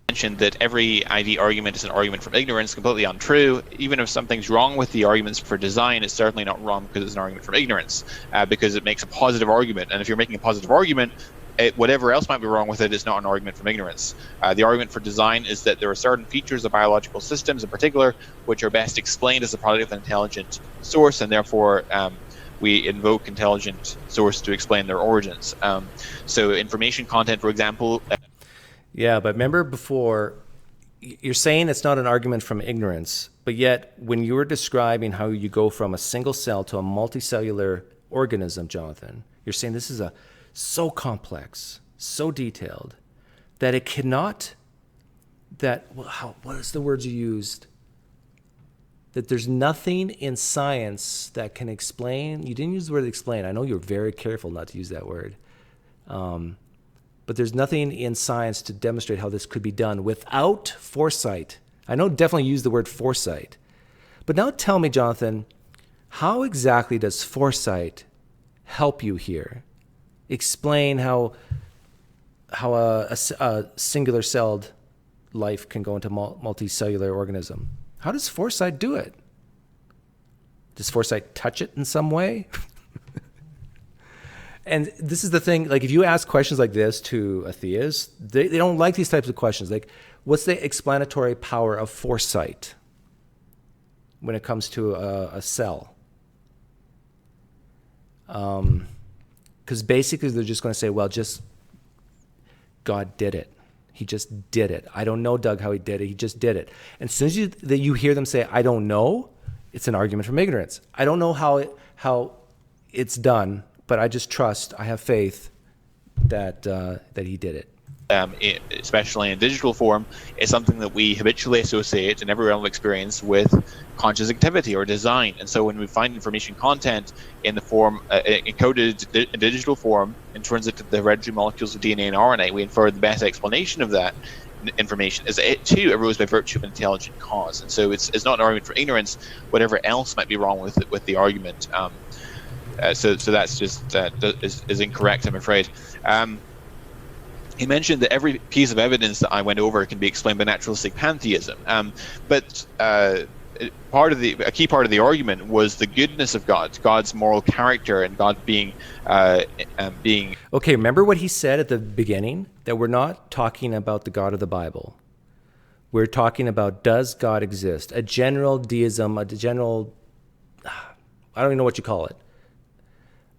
Mentioned that every ID argument is an argument from ignorance, completely untrue. Even if something's wrong with the arguments for design, it's certainly not wrong because it's an argument from ignorance, because it makes a positive argument. And if you're making a positive argument, whatever else might be wrong with it is not an argument from ignorance. The argument for design is that there are certain features of biological systems in particular which are best explained as a product of an intelligent source, and therefore we invoke intelligent source to explain their origins. So information content, for example... Yeah, but remember before, you're saying it's not an argument from ignorance, but yet when you were describing how you go from a single cell to a multicellular organism, Jonathan, you're saying this is so complex, so detailed, that it cannot, what is the words you used? That there's nothing in science that can explain, you didn't use the word explain, I know you're very careful not to use that word, but there's nothing in science to demonstrate how this could be done without foresight. I know definitely use the word foresight. But now tell me, Jonathan, how exactly does foresight help you here? Explain how a singular-celled life can go into multicellular organism. How does foresight do it? Does foresight touch it in some way? And this is the thing, like if you ask questions like this to a theist, they don't like these types of questions. Like, what's the explanatory power of foresight when it comes to a cell? Because basically they're just going to say, well, just God did it. He just did it. I don't know, Doug, how he did it. He just did it. And as soon as you hear them say, I don't know, it's an argument from ignorance. I don't know how it's done, but I just trust, I have faith that he did it. Especially in digital form, is something that we habitually associate in every realm of experience with conscious activity or design. And so when we find information content in the form, encoded in digital form, intrinsic to the hereditary molecules of DNA and RNA, we infer the best explanation of that information is it too arose by virtue of an intelligent cause. And so it's not an argument for ignorance, whatever else might be wrong with the argument. So that's just is incorrect, I'm afraid. He mentioned that every piece of evidence that I went over can be explained by naturalistic pantheism, but a key part of the argument was the goodness of God, God's moral character, and God being. Okay, remember what he said at the beginning? That we're not talking about the God of the Bible. We're talking about, does God exist? A general deism, a general, I don't even know what you call it.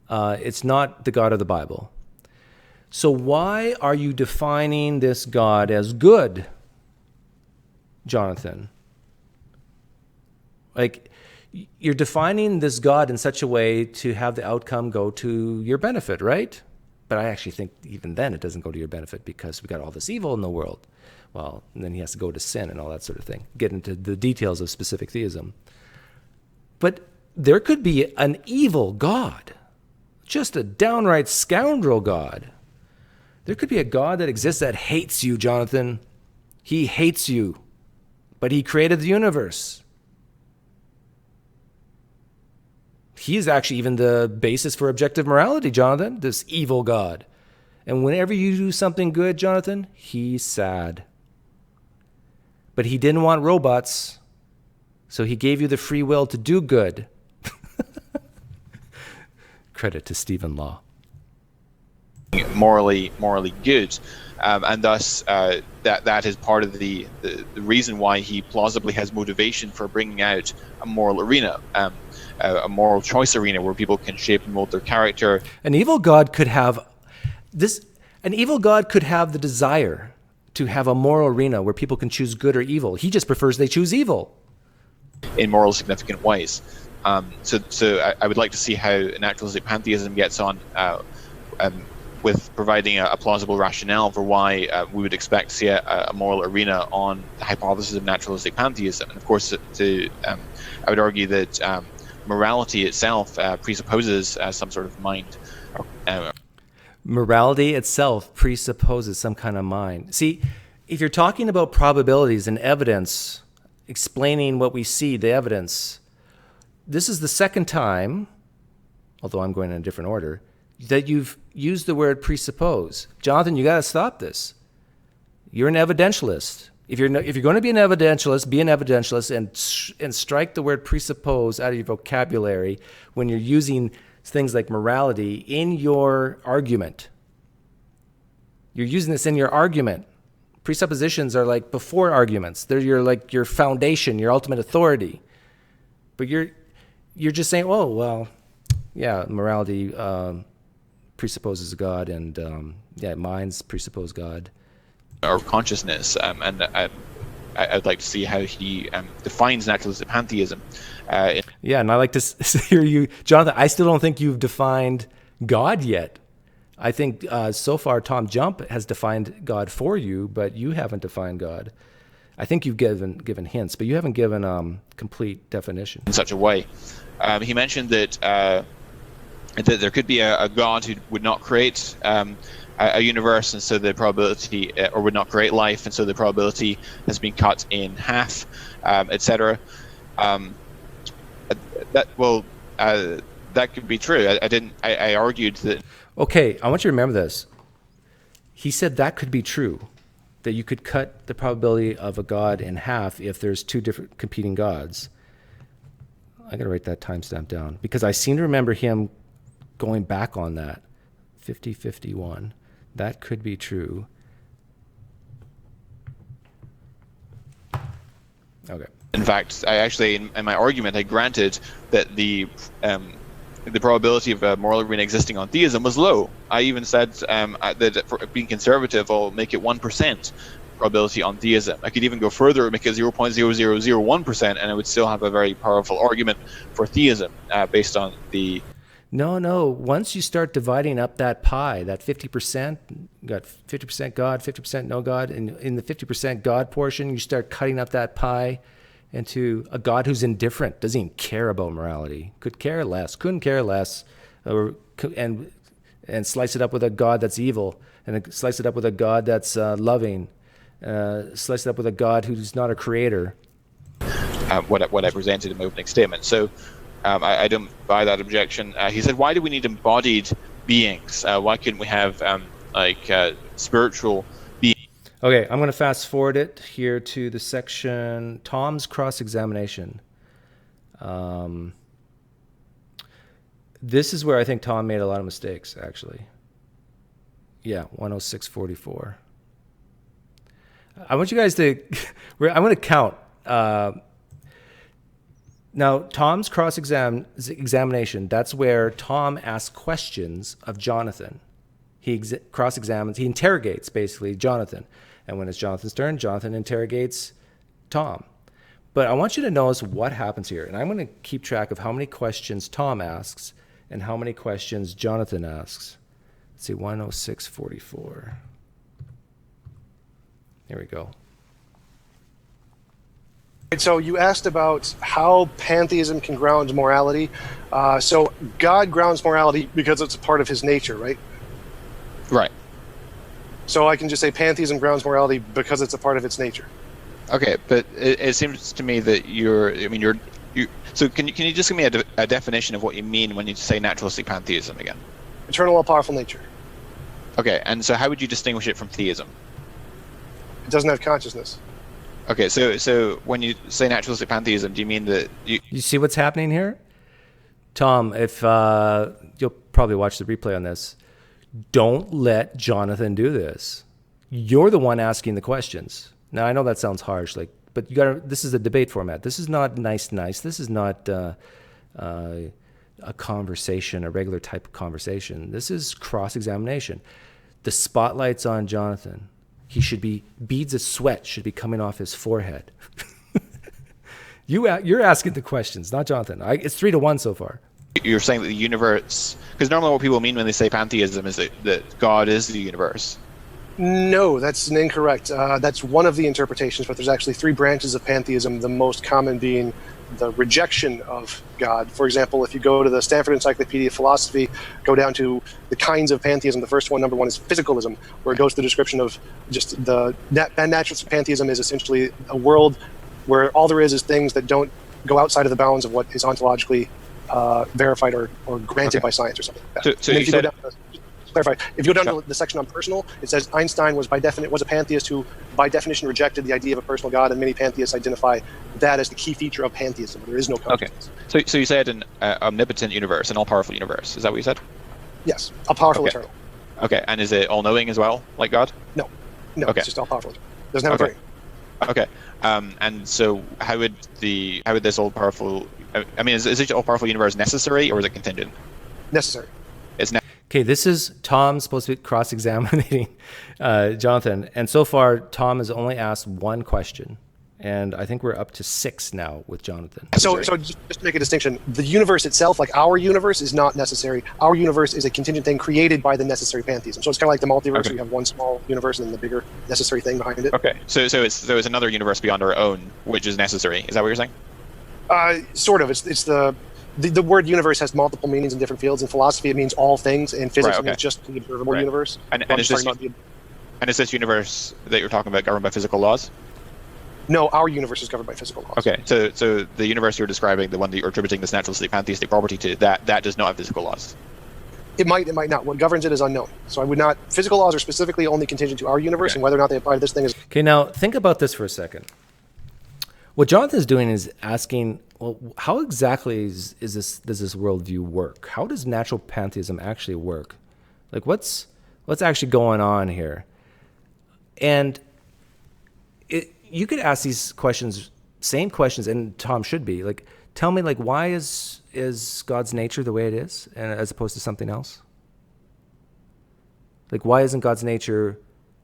It's not the God of the Bible. So why are you defining this God as good, Jonathan? Like, you're defining this God in such a way to have the outcome go to your benefit, right? But I actually think even then it doesn't go to your benefit because we got all this evil in the world. Well, and then he has to go to sin and all that sort of thing, get into the details of specific theism. But there could be an evil God, just a downright scoundrel God. There could be a God that exists that hates you, Jonathan. He hates you, but he created the universe. He is actually even the basis for objective morality, Jonathan, this evil God. And whenever you do something good, Jonathan, he's sad. But he didn't want robots, so he gave you the free will to do good. Credit to Stephen Law. Morally good, and thus that is part of the reason why he plausibly has motivation for bringing out a moral arena, a moral choice arena where people can shape and mold their character. An evil God could have the desire to have a moral arena where people can choose good or evil. He just prefers they choose evil in moral significant ways. So I would like to see how naturalistic pantheism gets on with providing a plausible rationale for why we would expect to see a moral arena on the hypothesis of naturalistic pantheism. And of course, I would argue that morality itself presupposes some sort of mind. Morality itself presupposes some kind of mind. See, if you're talking about probabilities and evidence, explaining what we see, the evidence, this is the second time, although I'm going in a different order, that you've used the word presuppose. Jonathan, you got to stop this. You're an evidentialist. If you're going to be an evidentialist, be an evidentialist and strike the word presuppose out of your vocabulary when you're using things like morality in your argument. You're using this in your argument. Presuppositions are like before arguments. They're your foundation, your ultimate authority. But you're just saying, oh, well, yeah, morality presupposes God, and minds presuppose God. Or consciousness, and I'd like to see how he defines naturalistic pantheism. Yeah, and I like to hear you, Jonathan. I still don't think you've defined God yet. I think so far Tom Jump has defined God for you, but you haven't defined God. I think you've given hints, but you haven't given complete definition. In such a way. He mentioned that there could be a God who would not create a universe, and so the probability, or would not create life, and so the probability has been cut in half, etc. That could be true. I argued that. Okay, I want you to remember this. He said that could be true, that you could cut the probability of a God in half if there's two different competing gods. I got to write that timestamp down because I seem to remember him going back on that. 50-51. That could be true. Okay. In fact, I actually, in my argument, I granted that the the probability of a moral agreement existing on theism was low. I even said that for being conservative, I'll make it 1% probability on theism. I could even go further and make it 0.0001%, and I would still have a very powerful argument for theism based on the... No. Once you start dividing up that pie, that 50%, you got 50% God, 50% no God, and in the 50% God portion, you start cutting up that pie into a God who's indifferent, doesn't even care about morality, couldn't care less, and slice it up with a God that's evil, and slice it up with a God that's loving, slice it up with a God who's not a creator. What I presented in my opening statement. So I don't buy that objection. He said, why do we need embodied beings? Why couldn't we have spiritual beings? Okay, I'm going to fast forward it here to the section Tom's cross-examination. This is where I think Tom made a lot of mistakes, actually. Yeah, 106.44. I want you guys to... I'm going to count. Now, Tom's cross-examination, that's where Tom asks questions of Jonathan. He cross-examines, he interrogates, basically, Jonathan. And when it's Jonathan's turn, Jonathan interrogates Tom. But I want you to notice what happens here. And I'm going to keep track of how many questions Tom asks and how many questions Jonathan asks. Let's see, 106.44. Here we go. So you asked about how pantheism can ground morality. So God grounds morality because it's a part of his nature, right? Right. So I can just say pantheism grounds morality because it's a part of its nature. Okay, but it seems to me that so can you just give me a definition of what you mean when you say naturalistic pantheism again? Eternal, all-powerful nature. Okay, and so how would you distinguish it from theism? It doesn't have consciousness. Okay, so when you say naturalistic pantheism, do you mean that you see what's happening here? Tom, if you'll probably watch the replay on this, don't let Jonathan do this. You're the one asking the questions. Now, I know that sounds harsh, but you gotta. This is a debate format. This is not nice. This is not a conversation, a regular type of conversation. This is cross-examination. The spotlight's on Jonathan. Beads of sweat should be coming off his forehead. You're asking the questions, not Jonathan. It's 3-1 so far. You're saying that the universe, because normally what people mean when they say pantheism is that God is the universe. No, that's incorrect. That's one of the interpretations, but there's actually 3 branches of pantheism, the most common being the rejection of God. For example, if you go to the Stanford Encyclopedia of Philosophy, go down to the kinds of pantheism. The first one, number 1, is physicalism, where it goes to the description of just naturalistic pantheism is essentially a world where all there is things that don't go outside of the bounds of what is ontologically verified or granted by science or something like that. So you said... Clarify. If you go down to the section on personal, it says Einstein was a pantheist who, by definition, rejected the idea of a personal God, and many pantheists identify that as the key feature of pantheism. There is no consciousness. Okay. So you said an omnipotent universe, an all-powerful universe. Is that what you said? Yes. All-powerful, eternal. Okay. And is it all-knowing as well, like God? No. Okay. It's just all-powerful. Doesn't have a brain. Okay. And so how would this all-powerful... I mean, is this all-powerful universe necessary, or is it contingent? Necessary. It's Okay, this is Tom supposed to be cross-examining Jonathan, and so far Tom has only asked 1 question, and I think we're up to 6 now with Jonathan. So just to make a distinction, the universe itself, like our universe, is not necessary. Our universe is a contingent thing created by the necessary pantheism. So it's kind of like the multiverse. Where you have one small universe and then the bigger necessary thing behind it. Okay, so it's another universe beyond our own, which is necessary. Is that what you're saying? Sort of. It's the word universe has multiple meanings in different fields. In philosophy, it means all things. In physics, it means just the observable universe. And is this universe that you're talking about governed by physical laws? No, our universe is governed by physical laws. Okay, so the universe you're describing, the one that you're attributing this naturalistic pantheistic property to, that does not have physical laws. It might not. What governs it is unknown. So I would not. Physical laws are specifically only contingent to our universe, and whether or not they apply to this thing is. Okay, now think about this for a second. What Jonathan's doing is asking, well, how exactly does this worldview work? How does natural pantheism actually work? Like, what's actually going on here? And you could ask these questions, same questions, and Tom should be like, tell me, like, why is God's nature the way it is, and as opposed to something else? Like, why isn't God's nature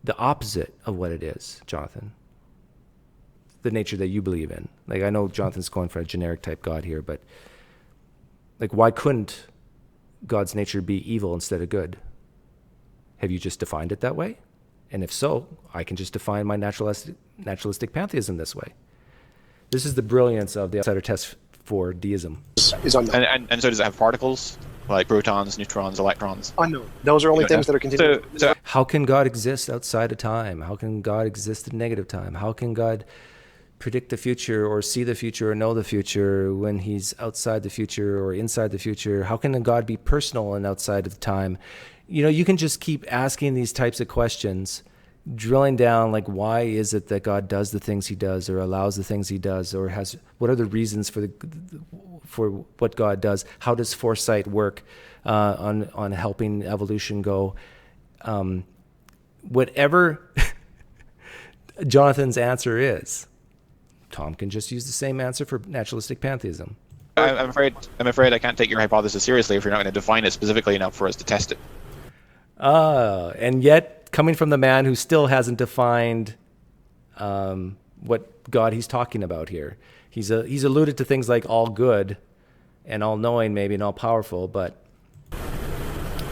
the opposite of what it is, Jonathan? The nature that you believe in. Like, I know Jonathan's going for a generic type God here, but like, why couldn't God's nature be evil instead of good? Have you just defined it that way? And if so, I can just define my naturalistic pantheism this way. This is the brilliance of the outsider test for deism. Is unknown. And so does it have particles like protons, neutrons, electrons? Unknown. Those are only things that are continuing. So How can God exist outside of time? How can God exist in negative time? How can God predict the future or see the future or know the future when he's outside the future or inside the future? How can a God be personal and outside of time? You know, you can just keep asking these types of questions, drilling down, like, why is it that God does the things he does or allows the things he does, or what are the reasons for what God does? How does foresight work on helping evolution go? Whatever Jonathan's answer is, Tom can just use the same answer for naturalistic pantheism. I'm afraid I can't take your hypothesis seriously if you're not going to define it specifically enough for us to test it. And yet, coming from the man who still hasn't defined what God he's talking about here, he's alluded to things like all good and all knowing, maybe, and all powerful, but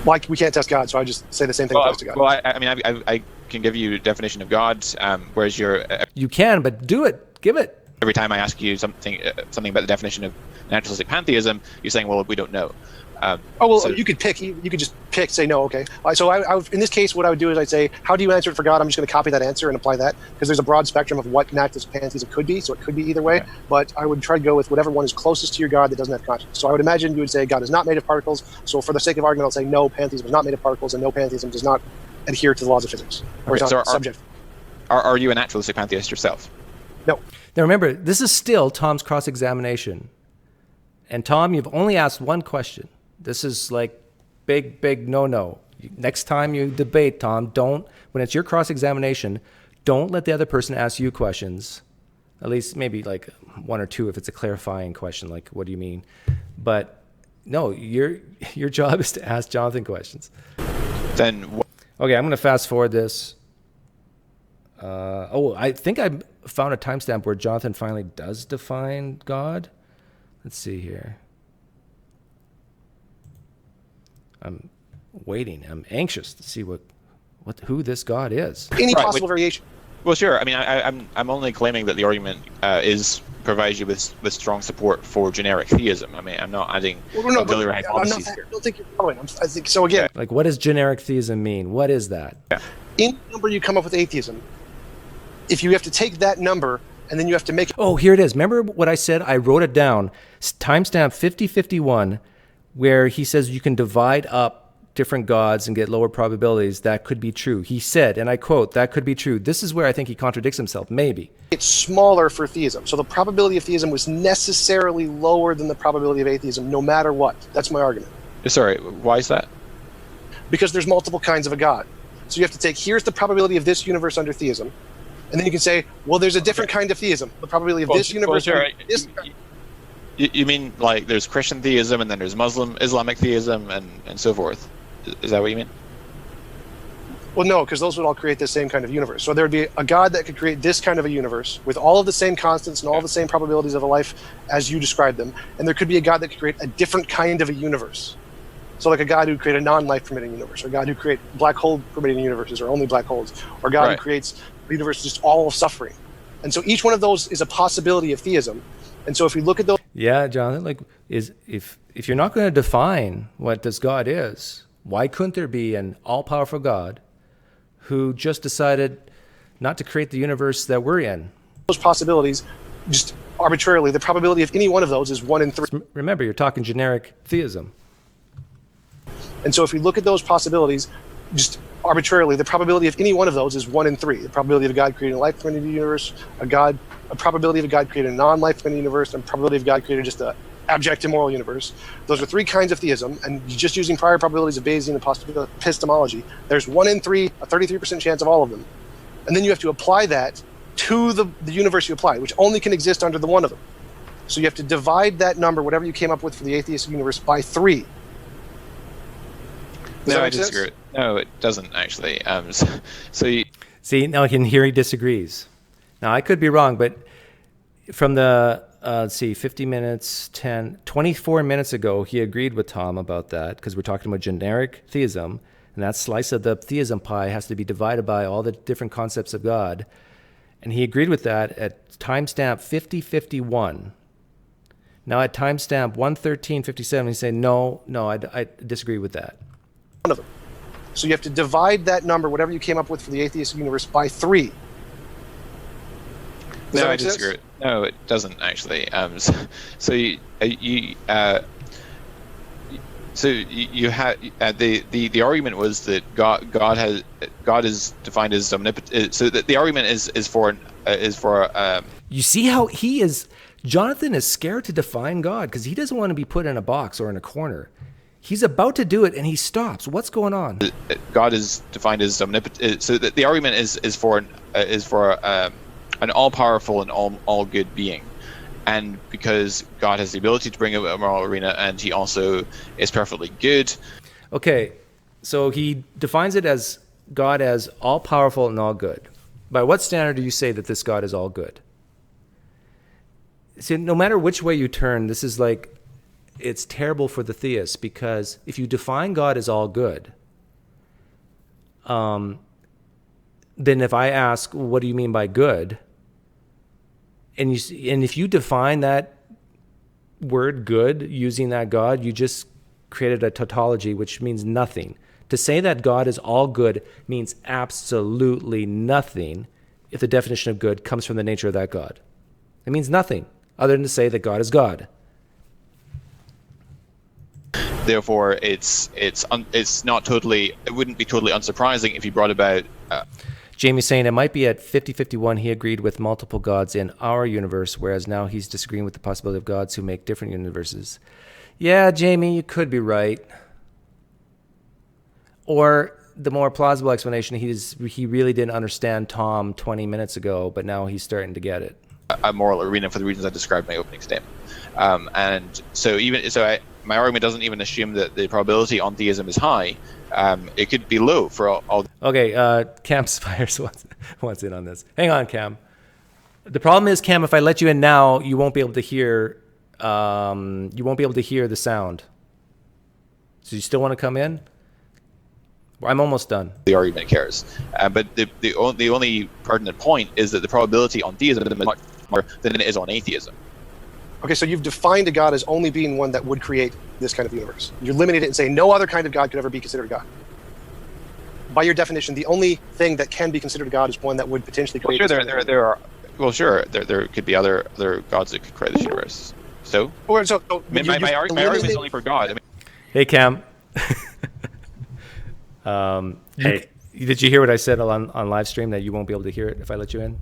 Like, we can't test God, so I just say the same thing applies to God. Well, I can give you a definition of God, whereas you can, but do it, give it. every time I ask you something about the definition of naturalistic pantheism, you're saying, well, we don't know. You could pick. You could just pick. Say no. Okay. So I in this case, what I would do is I'd say, how do you answer it for God? I'm just going to copy that answer and apply that, because there's a broad spectrum of what naturalistic pantheism could be. So it could be either way. Okay. But I would try to go with whatever one is closest to your God that doesn't have consciousness. So I would imagine you would say God is not made of particles. So for the sake of argument, I'll say no, pantheism is not made of particles, and no, pantheism does not adhere to the laws of physics. Or okay, is not subject. Are you a naturalistic pantheist yourself? No. Now remember, this is still Tom's cross-examination. And Tom, you've only asked one question. This is like big no-no. Next time you debate, Tom, when it's your cross-examination, don't let the other person ask you questions. At least maybe like one or two if it's a clarifying question, like, what do you mean? But no, your job is to ask Jonathan questions. Then okay, I'm going to fast forward this. I think I found a timestamp where Jonathan finally does define God. Let's see here. I'm waiting. I'm anxious to see who this God is. Any possible variation. Well, sure. I mean, I'm only claiming that the argument provides you with strong support for generic theism. I mean, I'm not adding auxiliary hypotheses here. I don't think you're following. I think so. Again, like, what does generic theism mean? What is that? Yeah. In the number you come up with atheism, if you have to take that number and then you have to make it. Oh, here it is. Remember what I said? I wrote it down. Timestamp 5051, where he says you can divide up different gods and get lower probabilities. That could be true. He said, and I quote, that could be true. This is where I think he contradicts himself, maybe. It's smaller for theism. So the probability of theism was necessarily lower than the probability of atheism, no matter what. That's my argument. Sorry, why is that? Because there's multiple kinds of a God. So you have to take, here's the probability of this universe under theism, and then you can say, well, there's a different kind of theism. The probability of this universe under this. You mean like there's Christian theism and then there's Islamic theism and so forth? Is that what you mean? Well, no, because those would all create the same kind of universe. So there would be a God that could create this kind of a universe with all of the same constants and all the same probabilities of a life as you described them. And there could be a God that could create a different kind of a universe. So like a God who created a non-life permitting universe, or a God who create black hole permitting universes, or only black holes, or a God who creates a universe just all of suffering. And so each one of those is a possibility of theism. And so if we look at those... Yeah, Jonathan, like, if you're not going to define what this God is, why couldn't there be an all-powerful God who just decided not to create the universe that we're in? Those possibilities, just arbitrarily, the probability of any one of those is 1 in 3. Remember, you're talking generic theism. And so if we look at those possibilities, just arbitrarily, the probability of any one of those is 1 in 3. The probability of a God creating a life-permitting universe, a probability of a God creating a non-life-permitting universe, and probability of God creating just a abject immoral universe. Those are 3 kinds of theism, and just using prior probabilities of Bayesian epistemology, there's 1 in 3, a 33% chance of all of them. And then you have to apply that to the universe you apply, which only can exist under the one of them. So you have to divide that number, whatever you came up with for the atheistic universe, by 3. No, I disagree. No, it doesn't actually. See, now I can hear he disagrees. Now, I could be wrong, but from the, let's see, 50 minutes, 24 minutes ago, he agreed with Tom about that, because we're talking about generic theism, and that slice of the theism pie has to be divided by all the different concepts of God. And he agreed with that at timestamp 5051. Now, at timestamp 11357, he's saying, no, I disagree with that. One of them. So you have to divide that number, whatever you came up with for the atheistic universe, by 3. No, I disagree. No, it doesn't actually. So you have the argument was that God is defined as omnipotent. So the argument is for. You see how Jonathan is scared to define God because he doesn't want to be put in a box or in a corner. He's about to do it and he stops. What's going on? God is defined as omnipotent. So the argument is for an all-powerful and all-good being. And because God has the ability to bring about a moral arena, and he also is perfectly good. Okay, so he defines it as God as all-powerful and all-good. By what standard do you say that this God is all-good? See, no matter which way you turn, this is like, it's terrible for the theist, because if you define God as all-good, then if I ask, what do you mean by good? And if you define that word good using that God, you just created a tautology, which means nothing. To say that God is all good means absolutely nothing if the definition of good comes from the nature of that God. It means nothing other than to say that God is God. Therefore, it's not totally. It wouldn't be totally unsurprising if you brought about. Jamie's saying it might be at 50-51 he agreed with multiple gods in our universe, whereas now he's disagreeing with the possibility of gods who make different universes. Yeah, Jamie, you could be right. Or the more plausible explanation, he really didn't understand Tom 20 minutes ago, but now he's starting to get it. A moral arena for the reasons I described in my opening statement. And so my argument doesn't even assume that the probability on theism is high. It could be low for all. Okay, Cam Spires wants in on this. Hang on, Cam. The problem is, Cam, if I let you in now, you won't be able to hear. You won't be able to hear the sound. So you still want to come in? I'm almost done. The argument cares, but the only pertinent point is that the probability on theism is much more than it is on atheism. Okay, so you've defined a God as only being one that would create this kind of universe. You're limiting it and saying no other kind of God could ever be considered a God. By your definition, the only thing that can be considered a God is one that would potentially create. Well, sure, there are. Well, sure, there could be other gods that could create this universe. So, my argument is only for God. I mean, hey, Cam. Hey, did you hear what I said on live stream that you won't be able to hear it if I let you in?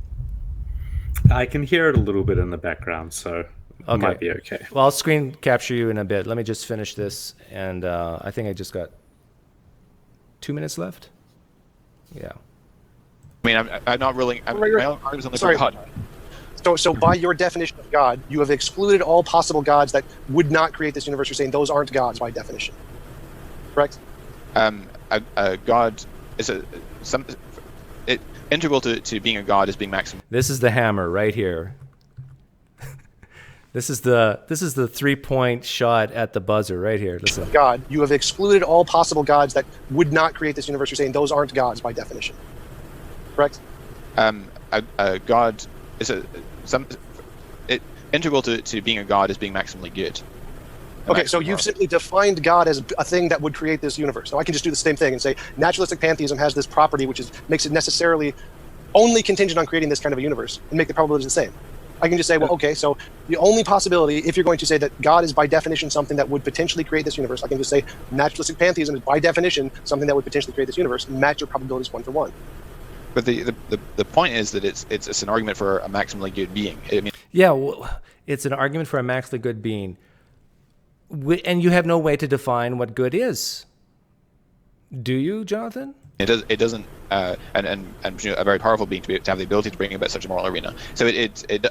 I can hear it a little bit in the background, so it might be okay. Well, I'll screen capture you in a bit. Let me just finish this, and I think I just got 2 minutes left. Yeah. I mean, I'm not really. Sorry. So by your definition of God, you have excluded all possible gods that would not create this universe. You're saying those aren't gods by definition, correct? A god is integral to being a god is being maximum. This is the hammer right here. This is the 3-point shot at the buzzer right here. Listen. God, you have excluded all possible gods that would not create this universe. You're saying those aren't gods by definition, correct? A god is integral to being a god is being maximally good. Okay, so you've simply defined God as a thing that would create this universe. Now I can just do the same thing and say naturalistic pantheism has this property which makes it necessarily only contingent on creating this kind of a universe and make the probabilities the same. I can just say, well, okay, so the only possibility, if you're going to say that God is by definition something that would potentially create this universe, I can just say naturalistic pantheism is by definition something that would potentially create this universe and match your probabilities 1 for 1. But the point is that it's an argument for a maximally good being. I mean, yeah, well, it's an argument for a maximally good being. And you have no way to define what good is. Do you, Jonathan? It doesn't, and a very powerful being to have the ability to bring about such a moral arena. So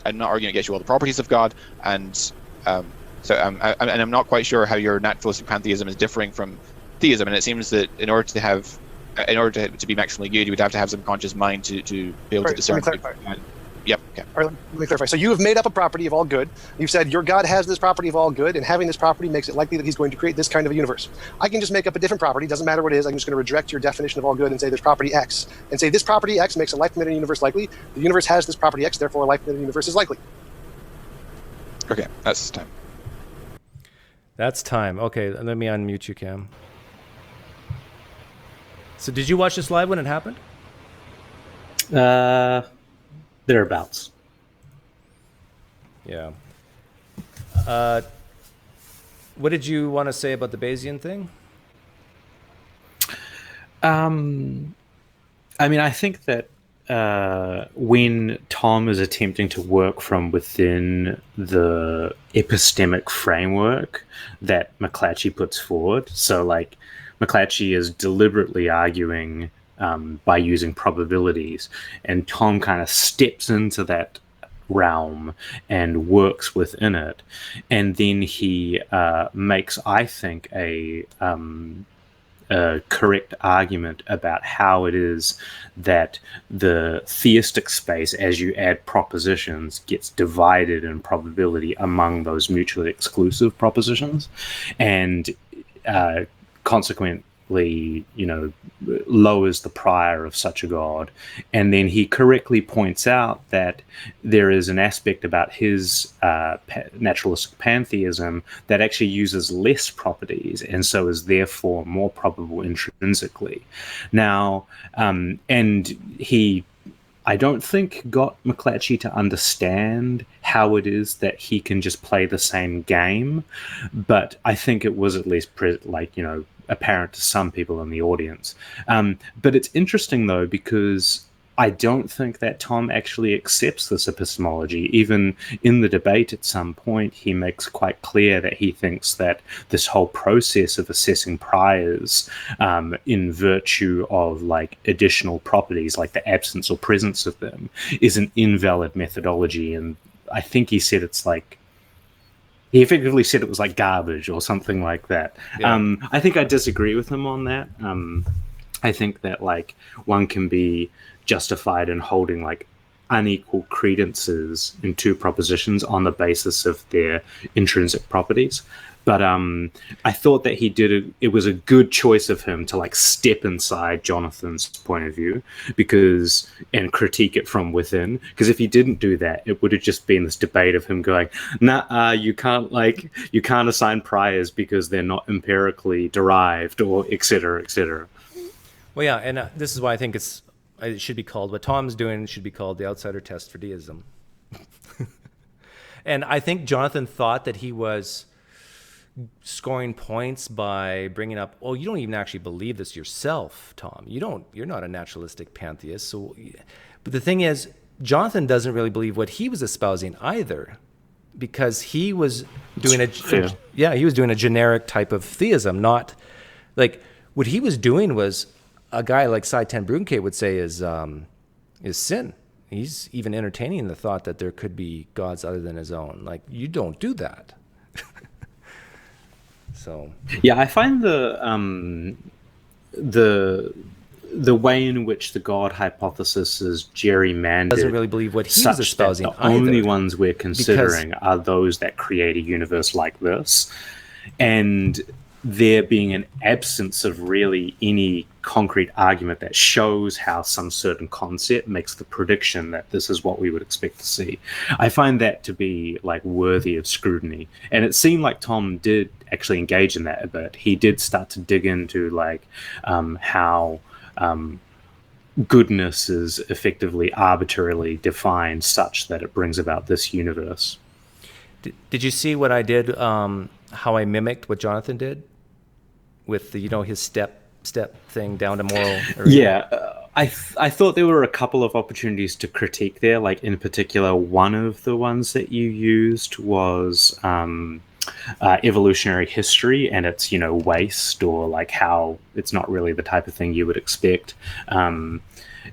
I'm not arguing against you all the properties of God, and I'm not quite sure how your naturalistic pantheism is differing from theism. And it seems that in order to be maximally good, you would have to have some conscious mind to be able to discern. Yep. Okay. All right, let me clarify. So you have made up a property of all good. You've said your God has this property of all good, and having this property makes it likely that he's going to create this kind of a universe. I can just make up a different property. Doesn't matter what it is. I'm just going to reject your definition of all good and say there's property X, and say this property X makes a life-permitted universe likely. The universe has this property X, therefore a life-permitted universe is likely. Okay, that's time. That's time. Okay, let me unmute you, Cam. So did you watch this live when it happened? Thereabouts. Yeah. What did you want to say about the Bayesian thing? I mean, I think that when Tom is attempting to work from within the epistemic framework that McLatchie puts forward, so like McLatchie is deliberately arguing by using probabilities, and Tom kind of steps into that realm and works within it, and then he makes, I think, a correct argument about how it is that the theistic space, as you add propositions, gets divided in probability among those mutually exclusive propositions, and consequently, lowers the prior of such a God. And then he correctly points out that there is an aspect about his naturalistic pantheism that actually uses less properties and so is therefore more probable intrinsically. Now, and he, I don't think, got McLatchie to understand how it is that he can just play the same game, but I think it was at least apparent to some people in the audience. But it's interesting, though, because I don't think that Tom actually accepts this epistemology. Even in the debate at some point, he makes quite clear that he thinks that this whole process of assessing priors in virtue of like additional properties, like the absence or presence of them, is an invalid methodology. And I think he said it's like, he effectively said it was like garbage or something like that. Yeah. I think I disagree with him on that. I think that like one can be justified in holding like unequal credences in two propositions on the basis of their intrinsic properties. But I thought that it was a good choice of him to like step inside Jonathan's point of view and critique it from within. Because if he didn't do that, it would have just been this debate of him going, you can't assign priors because they're not empirically derived, or et cetera, et cetera. Well, yeah, and this is why I think it should be called, what Tom's doing should be called the outsider test for deism. And I think Jonathan thought that he was scoring points by bringing up, oh, you don't even actually believe this yourself, Tom. You're not a naturalistic pantheist. So, but the thing is, Jonathan doesn't really believe what he was espousing either, because he was doing he was doing a generic type of theism, not like what he was doing was a guy like Sai Ten Brunke would say is sin. He's even entertaining the thought that there could be gods other than his own. Like, you don't do that. So yeah, I find the way in which the God hypothesis is gerrymandered doesn't really believe what he was espousing. The only ones we're considering are those that create a universe like this, and there being an absence of really any concrete argument that shows how some certain concept makes the prediction that this is what we would expect to see. I find that to be like worthy of scrutiny. And it seemed like Tom did actually engage in that a bit. He did start to dig into like how goodness is effectively arbitrarily defined such that it brings about this universe. Did you see what I did, how I mimicked what Jonathan did with the, his step thing down to moral? Yeah, I thought there were a couple of opportunities to critique there. Like in particular, one of the ones that you used was evolutionary history and its waste, or like how it's not really the type of thing you would expect.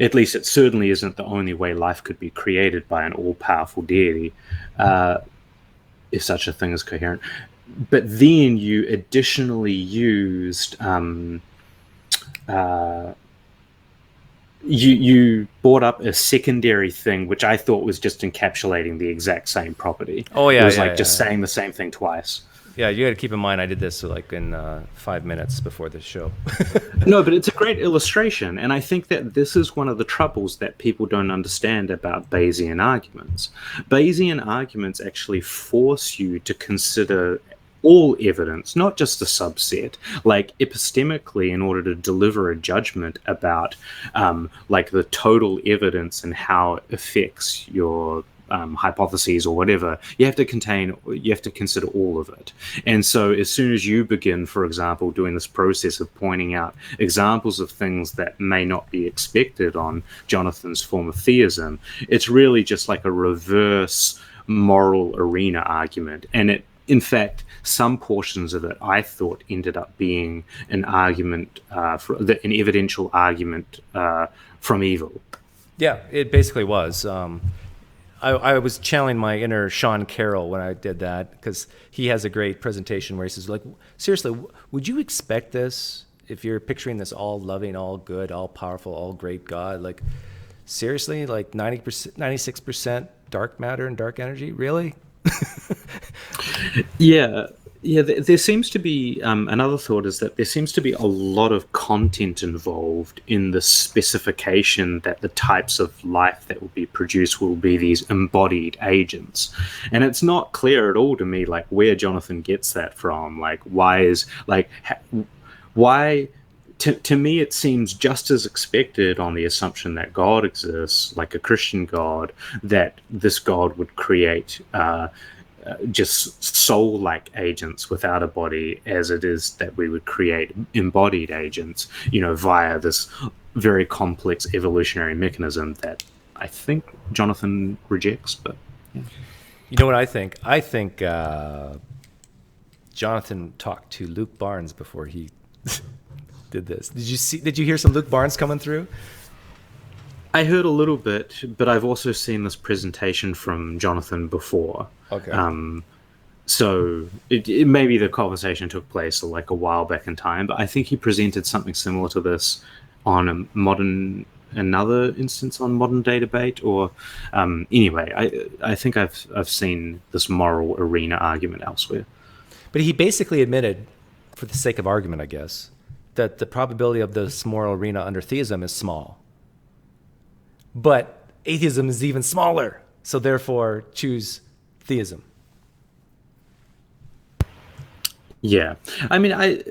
At least it certainly isn't the only way life could be created by an all-powerful deity, if such a thing is coherent. But then you additionally used you brought up a secondary thing, which I thought was just encapsulating the exact same property. Oh yeah, it was just saying the same thing twice. Yeah, you got to keep in mind I did this like in 5 minutes before the show. No, but it's a great illustration, and I think that this is one of the troubles that people don't understand about Bayesian arguments. Bayesian arguments actually force you to consider all evidence, not just a subset. Like epistemically, in order to deliver a judgment about like the total evidence and how it affects your hypotheses or whatever, you have to consider all of it. And so as soon as you begin, for example, doing this process of pointing out examples of things that may not be expected on Jonathan's form of theism, it's really just like a reverse moral arena argument. And it, in fact, some portions of it I thought ended up being an argument, an evidential argument from evil. Yeah, it basically was. I was channeling my inner Sean Carroll when I did that, because he has a great presentation where he says, like, seriously, would you expect this if you're picturing this all loving, all good, all powerful, all great God? Like, seriously, like 90%, 96% dark matter and dark energy? Really? Yeah. There seems to be another thought is that there seems to be a lot of content involved in the specification that the types of life that will be produced will be these embodied agents, and it's not clear at all to me like where Jonathan gets that from. Like, why? To me, it seems just as expected on the assumption that God exists, like a Christian God, that this God would create just soul-like agents without a body, as it is that we would create embodied agents, via this very complex evolutionary mechanism that I think Jonathan rejects. But yeah. You know what I think? I think Jonathan talked to Luke Barnes before he did this. Did you hear some Luke Barnes coming through? I heard a little bit, but I've also seen this presentation from Jonathan before. Okay. So it maybe the conversation took place like a while back in time, but I think he presented something similar to this on another instance on Modern Day Debate, or anyway, I think I've seen this moral arena argument elsewhere. But he basically admitted, for the sake of argument, I guess, that the probability of this moral arena under theism is small. But atheism is even smaller, so therefore choose theism. Yeah. I mean,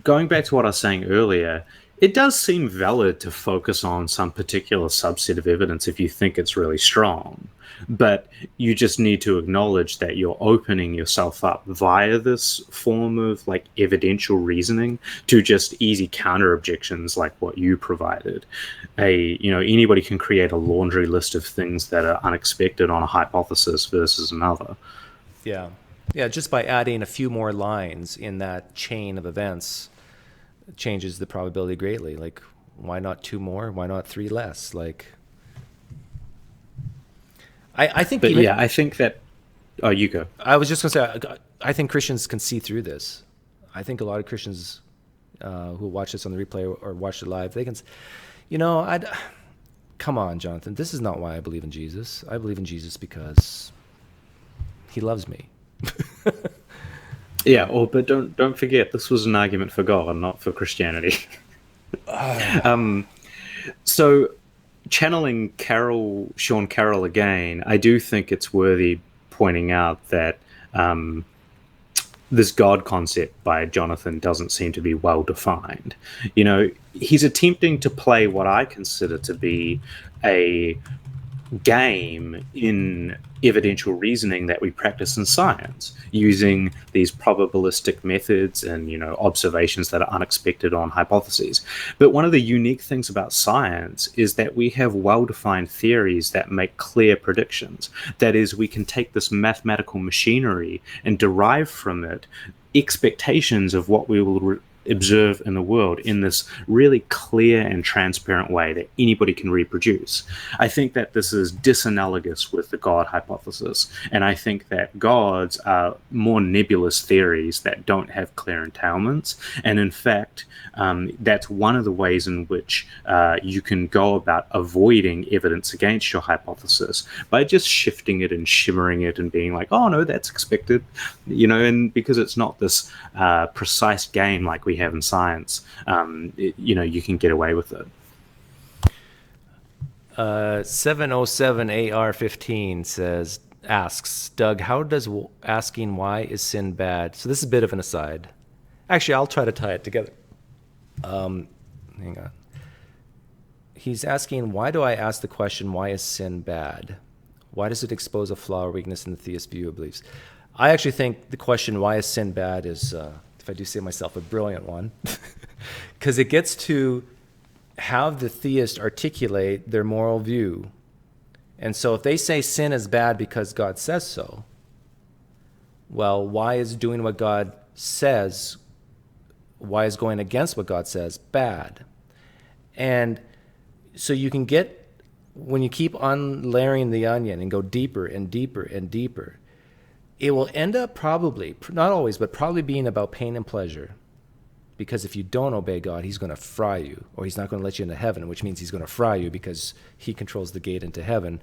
going back to what I was saying earlier, it does seem valid to focus on some particular subset of evidence if you think it's really strong. But you just need to acknowledge that you're opening yourself up via this form of like evidential reasoning to just easy counter objections like what you provided. Anybody can create a laundry list of things that are unexpected on a hypothesis versus another. Yeah. Yeah, just by adding a few more lines in that chain of events changes the probability greatly. Like, why not 2 more? Why not 3 less? Like, I think. But I think that. Oh, you go. I was just going to say, I think Christians can see through this. I think a lot of Christians who watch this on the replay or watch it live, they can, come on, Jonathan. This is not why I believe in Jesus. I believe in Jesus because he loves me. Yeah, but don't forget, this was an argument for God, not for Christianity. So, channeling Sean Carroll again, I do think it's worthy pointing out that this God concept by Jonathan doesn't seem to be well defined. He's attempting to play what I consider to be a game in evidential reasoning that we practice in science, using these probabilistic methods and, observations that are unexpected on hypotheses. But one of the unique things about science is that we have well-defined theories that make clear predictions. That is, we can take this mathematical machinery and derive from it expectations of what we will observe in the world in this really clear and transparent way that anybody can reproduce. I think that this is disanalogous with the God hypothesis, and I think that gods are more nebulous theories that don't have clear entailments, and in fact that's one of the ways in which you can go about avoiding evidence against your hypothesis by just shifting it and shimmering it and being like, oh no, that's expected, and because it's not this precise game like we have in science, you can get away with it. 707AR15 asks, Doug, how does asking why is sin bad? So this is a bit of an aside. Actually, I'll try to tie it together. Hang on. He's asking, why do I ask the question, why is sin bad? Why does it expose a flaw or weakness in the theist view of beliefs? I actually think the question, why is sin bad, is, if I do say myself, a brilliant one, because it gets to have the theist articulate their moral view. And so if they say sin is bad because God says so, well, why is doing what God says, why is going against what God says bad? And so you can get, when you keep on layering the onion and go deeper and deeper and deeper, it will end up probably, not always, but probably being about pain and pleasure. Because if you don't obey God, he's going to fry you, or he's not going to let you into heaven, which means he's going to fry you because he controls the gate into heaven,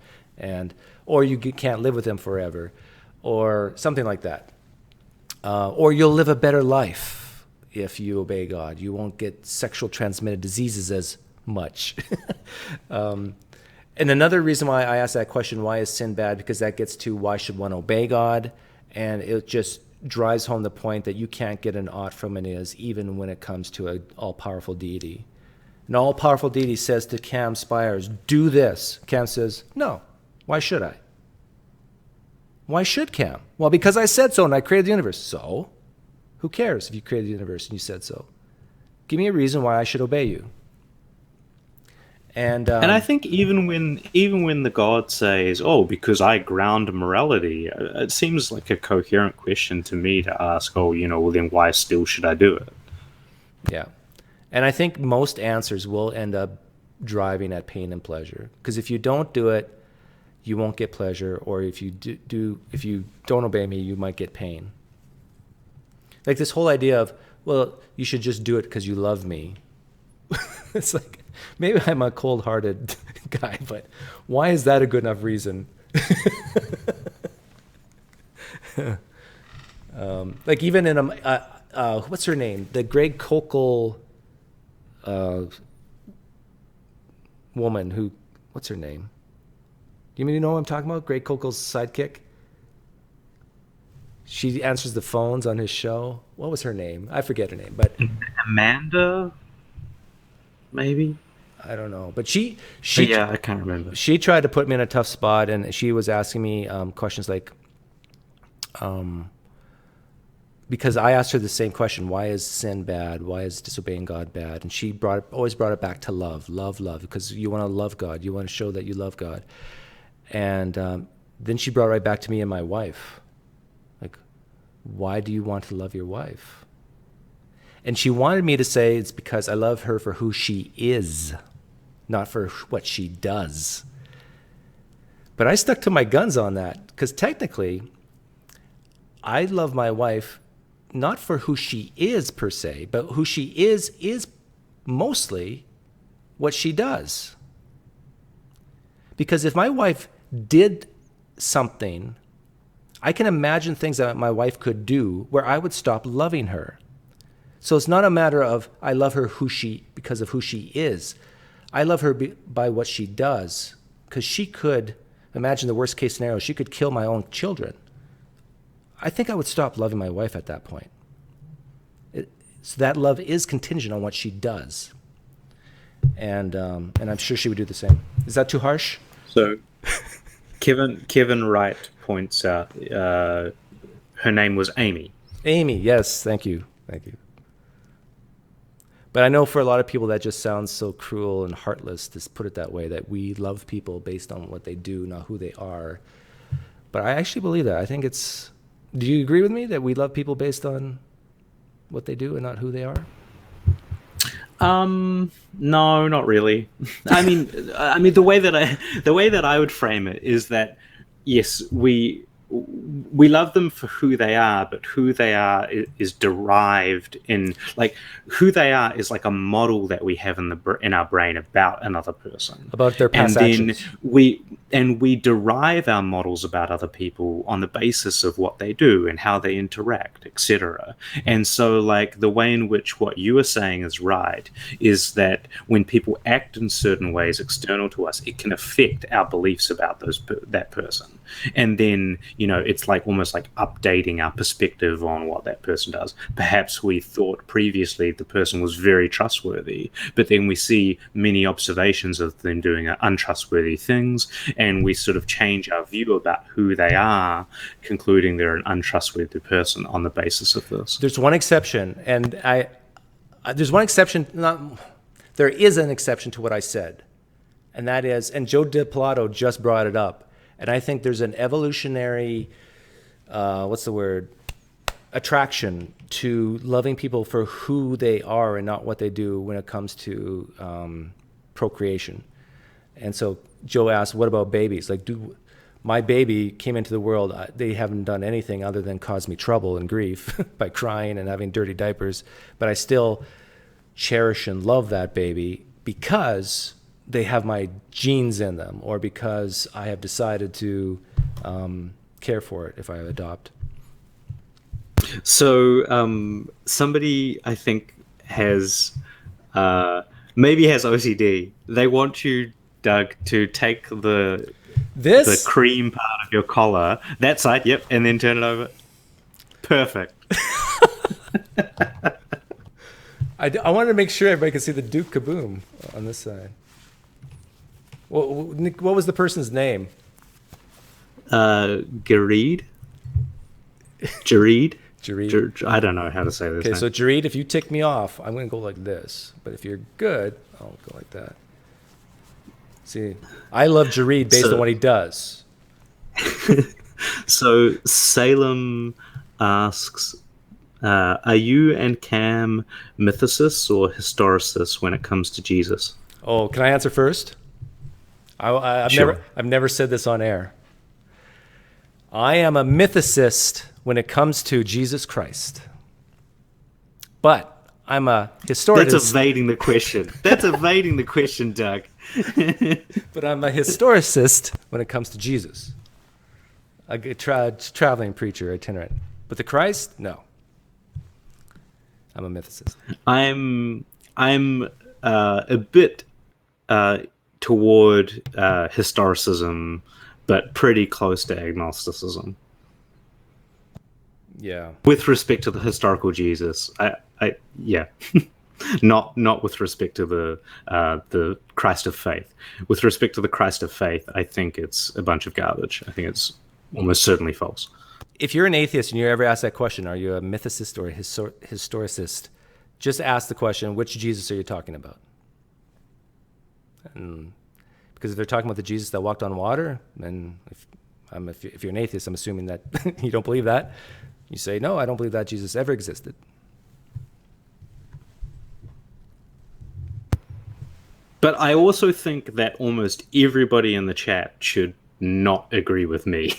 or you can't live with him forever, or something like that. Or you'll live a better life if you obey God. You won't get sexual transmitted diseases as much. And another reason why I asked that question, why is sin bad, because that gets to why should one obey God, and it just drives home the point that you can't get an ought from an is, even when it comes to an all-powerful deity. An all-powerful deity says to Cam Spires, do this. Cam says, no. Why should I? Why should Cam? Well, because I said so and I created the universe. So? Who cares if you created the universe and you said so? Give me a reason why I should obey you. And I think even when the God says, "Oh, because I ground morality," it seems like a coherent question to me to ask. Oh, well, then why still should I do it? Yeah, and I think most answers will end up driving at pain and pleasure. Because if you don't do it, you won't get pleasure, or if you if you don't obey me, you might get pain. Like this whole idea of, well, you should just do it because you love me. It's like, maybe I'm a cold-hearted guy, but why is that a good enough reason? Like even in what's her name? The Greg Kokel woman who, what's her name? Do you know what I'm talking about? Greg Kokel's sidekick? She answers the phones on his show. What was her name? I forget her name, but Amanda, maybe. I don't know, but she yeah, I can't remember. She tried to put me in a tough spot, and she was asking me questions like, because I asked her the same question: why is sin bad? Why is disobeying God bad? And she always brought it back to love, because you want to love God, you want to show that you love God, and then she brought it right back to me and my wife, like, why do you want to love your wife? And she wanted me to say it's because I love her for who she is, not for what she does. But I stuck to my guns on that, because technically, I love my wife not for who she is per se, but who she is mostly what she does. Because if my wife did something, I can imagine things that my wife could do where I would stop loving her. So it's not a matter of I love her because of who she is. I love her by what she does, because she could, imagine the worst case scenario, she could kill my own children. I think I would stop loving my wife at that point. So that love is contingent on what she does. And I'm sure she would do the same. Is that too harsh? So Kevin Wright points out her name was Amy. Amy, yes, thank you. But I know for a lot of people that just sounds so cruel and heartless to put it that way, that we love people based on what they do, not who they are. But I actually believe that. I think it's... Do you agree with me that we love people based on what they do and not who they are? No, not really. I mean, the way that I would frame it is that, yes, we love them for who they are, but who they are is derived in, like, who they are is like a model that we have in our brain about another person, about their past actions. We derive our models about other people on the basis of what they do and how they interact, etc. And so, like, the way in which what you are saying is right is that when people act in certain ways external to us, it can affect our beliefs about that person. And then, it's like almost like updating our perspective on what that person does. Perhaps we thought previously the person was very trustworthy, but then we see many observations of them doing untrustworthy things, and we sort of change our view about who they are, concluding they're an untrustworthy person on the basis of this. There's one exception, and there's one exception. There is an exception to what I said, and that is, and Joe DiPilato just brought it up, and I think there's an evolutionary, attraction to loving people for who they are and not what they do when it comes to procreation. And so Joe asked, what about babies? Like, my baby came into the world, they haven't done anything other than cause me trouble and grief by crying and having dirty diapers, but I still cherish and love that baby because they have my genes in them, or because I have decided to care for it if I adopt. So somebody, I think, maybe has OCD. They want you, Doug, to take the cream part of your collar, that side, yep, and then turn it over. Perfect. I wanted to make sure everybody could see the Duke Kaboom on this side. Well, Nick, what was the person's name? Jareed. I don't know how to say this. Okay, so Jareed, if you tick me off, I'm going to go like this. But if you're good, I'll go like that. See, I love Jareed based on what he does. So Salem asks, are you and Cam mythicists or historicists when it comes to Jesus? Oh, can I answer first? I've never said this on air. I am a mythicist when it comes to Jesus Christ, but I'm a historicist. That's evading the question. Doug. But I'm a historicist when it comes to Jesus, a traveling preacher, itinerant. But the Christ, no. I'm a mythicist. I'm a bit toward historicism, but pretty close to agnosticism. Yeah. With respect to the historical Jesus, yeah. Not with respect to the Christ of faith. With respect to the Christ of faith, I think it's a bunch of garbage. I think it's almost certainly false. If you're an atheist and you ever ask that question, are you a mythicist or a historicist? Just ask the question, which Jesus are you talking about? And because if they're talking about the Jesus that walked on water, then if you're an atheist, I'm assuming that you don't believe that. You say, no, I don't believe that Jesus ever existed. But I also think that almost everybody in the chat should not agree with me.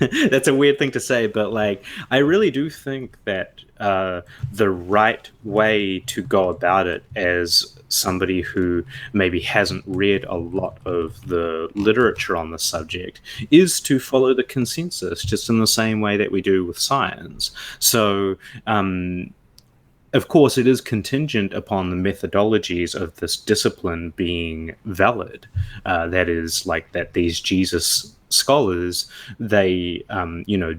That's a weird thing to say, but like, I really do think that the right way to go about it as somebody who maybe hasn't read a lot of the literature on the subject is to follow the consensus, just in the same way that we do with science. So, of course, it is contingent upon the methodologies of this discipline being valid. That is, like, that these Jesus scholars, they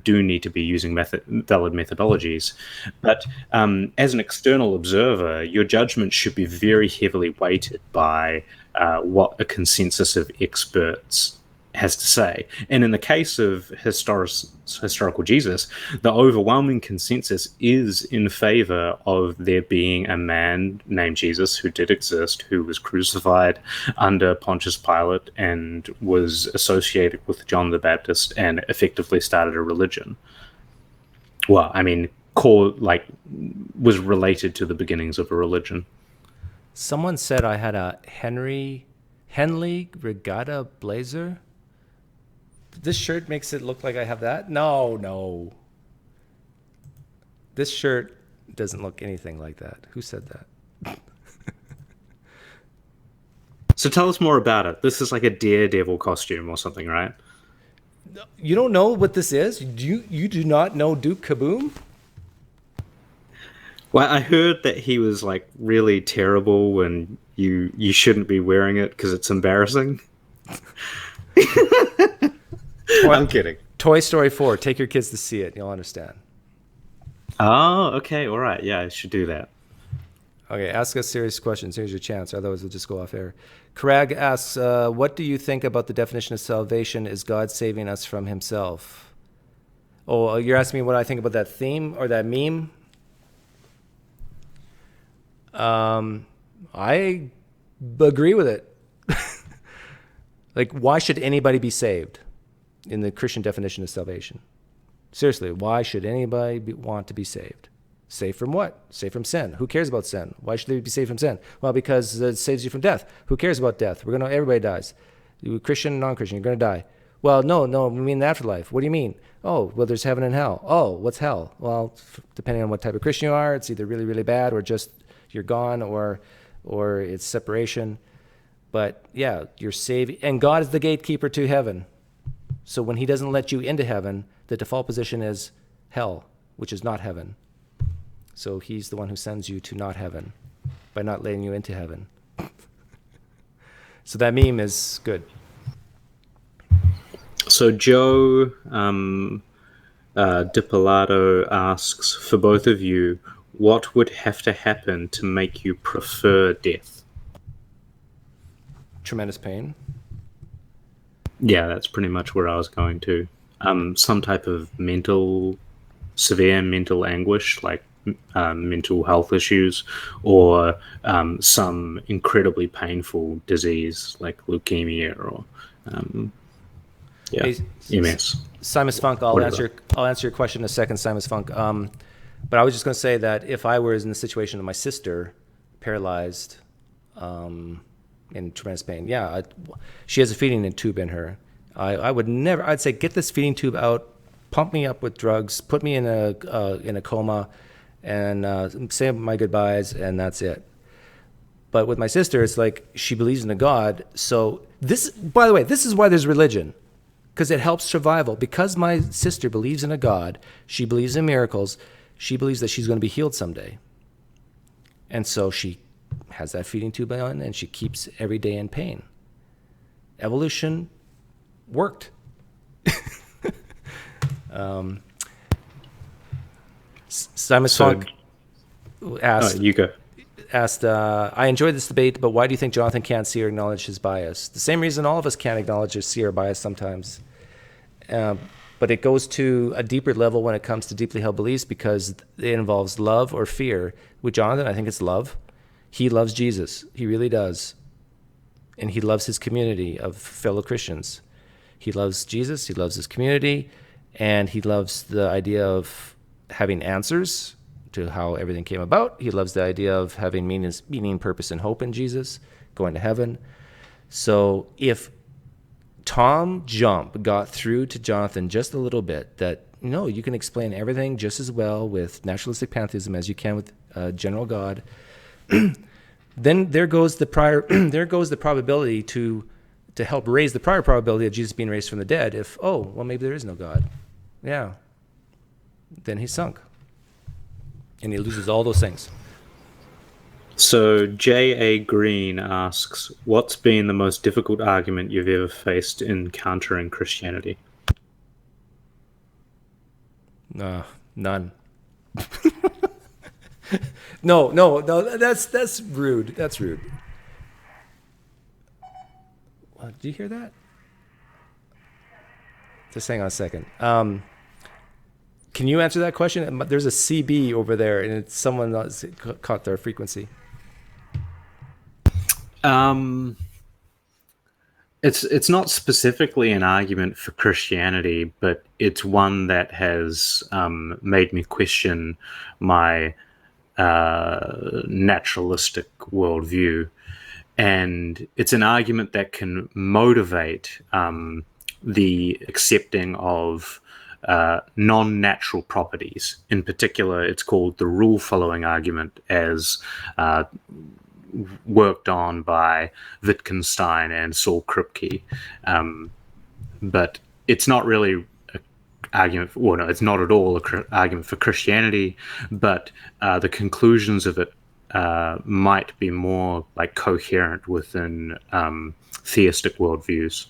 do need to be using valid methodologies. But as an external observer, your judgment should be very heavily weighted by what a consensus of experts has to say. And in the case of historical Jesus, the overwhelming consensus is in favor of there being a man named Jesus who did exist, who was crucified under Pontius Pilate and was associated with John the Baptist and effectively started a religion. Well, I mean, was related to the beginnings of a religion. Someone said I had a Henley regatta blazer. This shirt makes it look like I have that? No. This shirt doesn't look anything like that. Who said that? So tell us more about it. This is like a daredevil costume or something, right? You don't know what this is? You do not know Duke Kaboom? Well, I heard that he was like really terrible and you shouldn't be wearing it because it's embarrassing. I'm kidding. Toy Story 4. Take your kids to see it. You'll understand. Oh, okay. All right. Yeah, I should do that. Okay, ask us serious questions. Here's your chance. Otherwise, we'll just go off air. Craig asks, what do you think about the definition of salvation? Is God saving us from himself? Oh, you're asking me what I think about that theme or that meme? I agree with it. Like, why should anybody be saved in the Christian definition of salvation? Seriously, why should anybody want to be saved? Saved from what? Saved from sin. Who cares about sin? Why should they be saved from sin? Well, because it saves you from death. Who cares about death? Everybody dies. You Christian, non-Christian, you're going to die. Well, no, we mean the afterlife. What do you mean? Oh, well, there's heaven and hell. Oh, what's hell? Well, depending on what type of Christian you are, it's either really, really bad or just you're gone or it's separation. But yeah, you're saved. And God is the gatekeeper to heaven. So when he doesn't let you into heaven, the default position is hell, which is not heaven. So he's the one who sends you to not heaven by not letting you into heaven. So that meme is good. So Joe DiPilato asks, for both of you, what would have to happen to make you prefer death? Tremendous pain. Yeah, that's pretty much where I was going to. Some type of severe mental anguish, like mental health issues, or some incredibly painful disease like leukemia or MS. Simon Funk, I'll answer your question in a second, Simon Funk. But I was just going to say that if I were in the situation of my sister, paralyzed, in tremendous pain, she has a feeding tube in her. I would never. I'd say get this feeding tube out, pump me up with drugs, put me in a coma, and say my goodbyes, and that's it. But with my sister, it's like she believes in a God. So this, by the way, this is why there's religion, because it helps survival. Because my sister believes in a God, she believes in miracles. She believes that she's going to be healed someday, and so she has that feeding tube on, and she keeps every day in pain. Evolution worked. Simon Funk asked, I enjoyed this debate, but why do you think Jonathan can't see or acknowledge his bias? The same reason all of us can't acknowledge or see our bias sometimes. But it goes to a deeper level when it comes to deeply held beliefs because it involves love or fear. With Jonathan, I think it's love. He loves Jesus. He really does. And he loves his community of fellow Christians. He loves Jesus. He loves his community. And he loves the idea of having answers to how everything came about. He loves the idea of having meaning, purpose, and hope in Jesus, going to heaven. So if Tom Jump got through to Jonathan just a little bit that, no, you can explain everything just as well with naturalistic pantheism as you can with general God, then there goes the probability to help raise the prior probability of Jesus being raised from the dead. If, maybe there is no God. Yeah. Then he's sunk. And he loses all those things. So J.A. Green asks, what's been the most difficult argument you've ever faced in countering Christianity? None. No, that's rude. That's rude. Did you hear that? Just hang on a second. Can you answer that question? There's a CB over there, and it's someone else caught their frequency. It's not specifically an argument for Christianity, but it's one that has made me question my naturalistic worldview, and it's an argument that can motivate the accepting of non-natural properties. In particular, it's called the rule-following argument, as worked on by Wittgenstein and Saul Kripke. But it's not really an argument, well, no, it's not at all an argument for Christianity, but the conclusions of it might be more like coherent within theistic worldviews.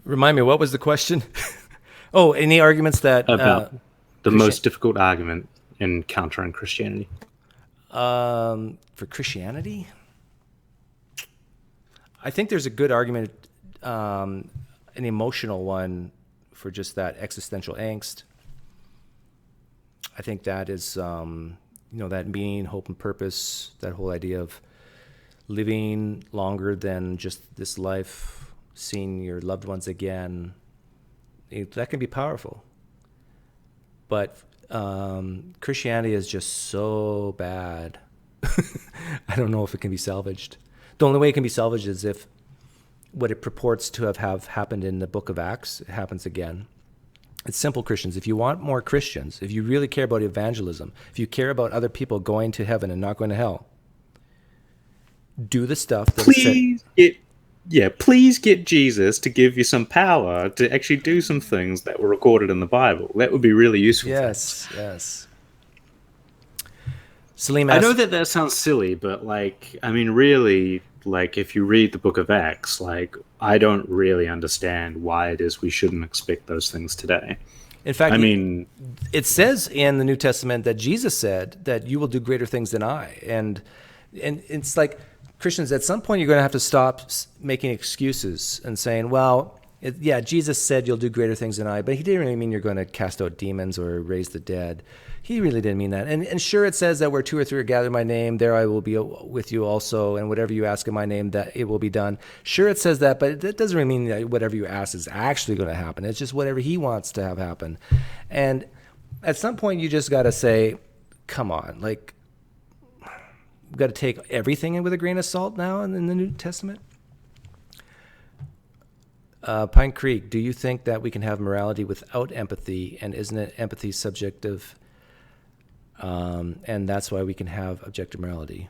Remind me, what was the question? Oh, any arguments that... About the most difficult argument in countering Christianity. For Christianity? I think there's a good argument, an emotional one, for just that existential angst. I think that is, that meaning, hope, and purpose, that whole idea of living longer than just this life, seeing your loved ones again, that can be powerful. But Christianity is just so bad. I don't know if it can be salvaged. The only way it can be salvaged is if what it purports to have happened in the book of Acts, it happens again. It's simple, Christians. If you want more Christians, if you really care about evangelism, if you care about other people going to heaven and not going to hell, do the stuff that please get Jesus to give you some power to actually do some things that were recorded in the Bible. That would be really useful. Yes. Salim, I know that sounds silly, but really, if you read the book of Acts, I don't really understand why it is we shouldn't expect those things today. In fact, it says in the New Testament that Jesus said that you will do greater things than I. And it's like, Christians, at some point you're going to have to stop making excuses and saying, well, Jesus said you'll do greater things than I, but he didn't really mean you're going to cast out demons or raise the dead. He really didn't mean that. And sure, it says that where 2 or 3 are gathered in my name, there I will be with you also, and whatever you ask in my name, that it will be done. Sure, it says that, but that doesn't really mean that whatever you ask is actually going to happen. It's just whatever he wants to have happen. And at some point you just got to say, come on, we've got to take everything in with a grain of salt now in the New Testament. PineCreek, do you think that we can have morality without empathy, and isn't it empathy subjective? And that's why we can have objective morality.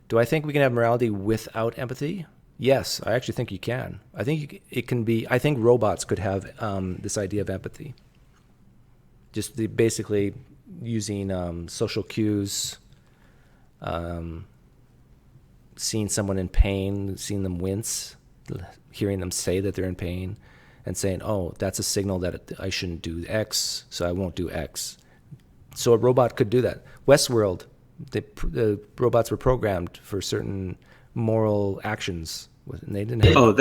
Do I think we can have morality without empathy? Yes, I actually think you can. I think it can be. I think robots could have this idea of empathy. Just basically using social cues. Seeing someone in pain, seeing them wince, hearing them say that they're in pain, and saying, oh, that's a signal that I shouldn't do X, so I won't do X. So a robot could do that. Westworld, the robots were programmed for certain moral actions, and they didn't have... Oh,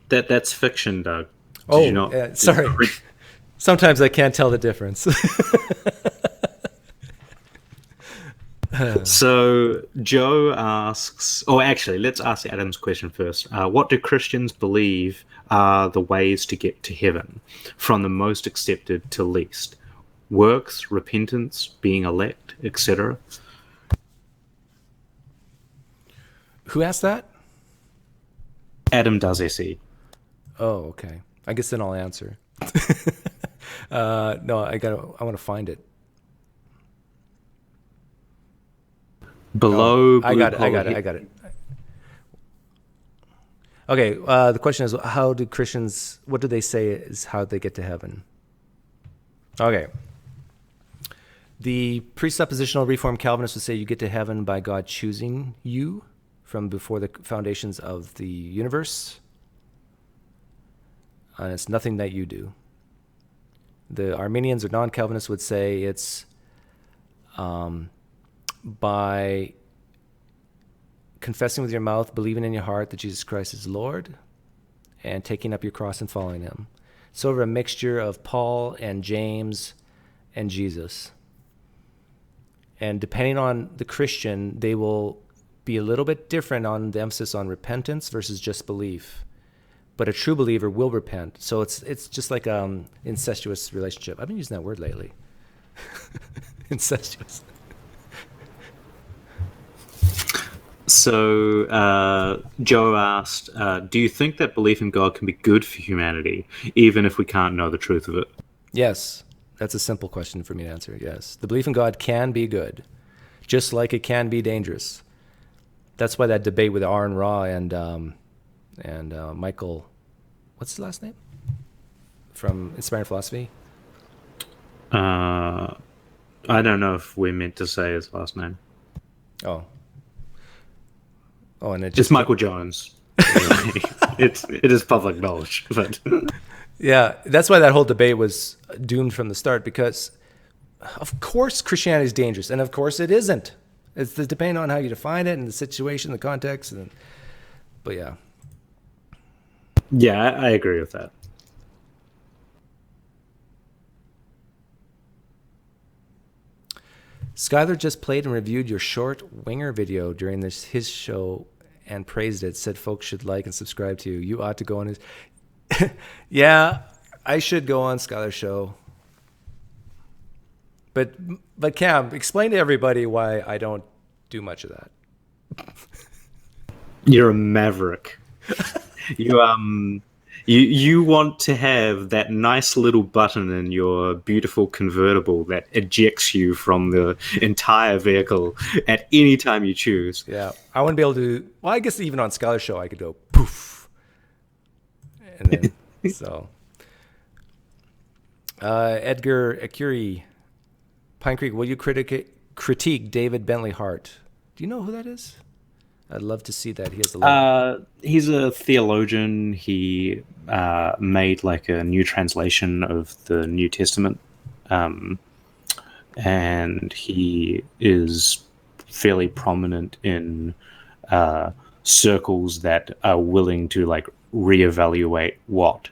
that's fiction, Doug. Did you not... sorry. Sometimes I can't tell the difference. So Joe asks, actually, let's ask Adam's question first. What do Christians believe are the ways to get to heaven, from the most accepted to least? Works, repentance, being elect, etc. Who asked that? Adam does SE. Oh, okay. I guess then I'll answer. No, I want to find it. Below. I got it. Okay, the question is, what do they say is how they get to heaven? Okay. The presuppositional Reformed Calvinists would say you get to heaven by God choosing you from before the foundations of the universe. And it's nothing that you do. The Arminians or non-Calvinists would say it's by confessing with your mouth, believing in your heart that Jesus Christ is Lord, and taking up your cross and following him. Sort of a mixture of Paul and James and Jesus. And depending on the Christian, they will be a little bit different on the emphasis on repentance versus just belief. But a true believer will repent. So it's just like incestuous relationship. I've been using that word lately. Incestuous. So Joe asked, do you think that belief in God can be good for humanity, even if we can't know the truth of it? Yes. That's a simple question for me to answer. Yes. The belief in God can be good, just like it can be dangerous. That's why that debate with Aaron Ra and Michael, what's his last name? From Inspiring Philosophy? I don't know if we're meant to say his last name. Oh, and it's Michael Jones. It is public knowledge, but yeah, that's why that whole debate was doomed from the start, because of course Christianity is dangerous, and of course it isn't. It's depending on how you define it and the situation, the context, but yeah. Yeah, I agree with that. Skylar just played and reviewed your short Winger video during his show and praised it. Said folks should like and subscribe to you. You ought to go on his... Yeah, I should go on Skylar's show. But Cam, explain to everybody why I don't do much of that. You're a maverick. You want to have that nice little button in your beautiful convertible that ejects you from the entire vehicle at any time you choose. Yeah, I want to be able to... Well, I guess even on Skylar's show, I could go poof. And then, so... Edgar Akuri, PineCreek, will you critique David Bentley Hart? Do you know who that is? I'd love to see that. He has he's a theologian. He made like a new translation of the New Testament, and he is fairly prominent in circles that are willing to like reevaluate what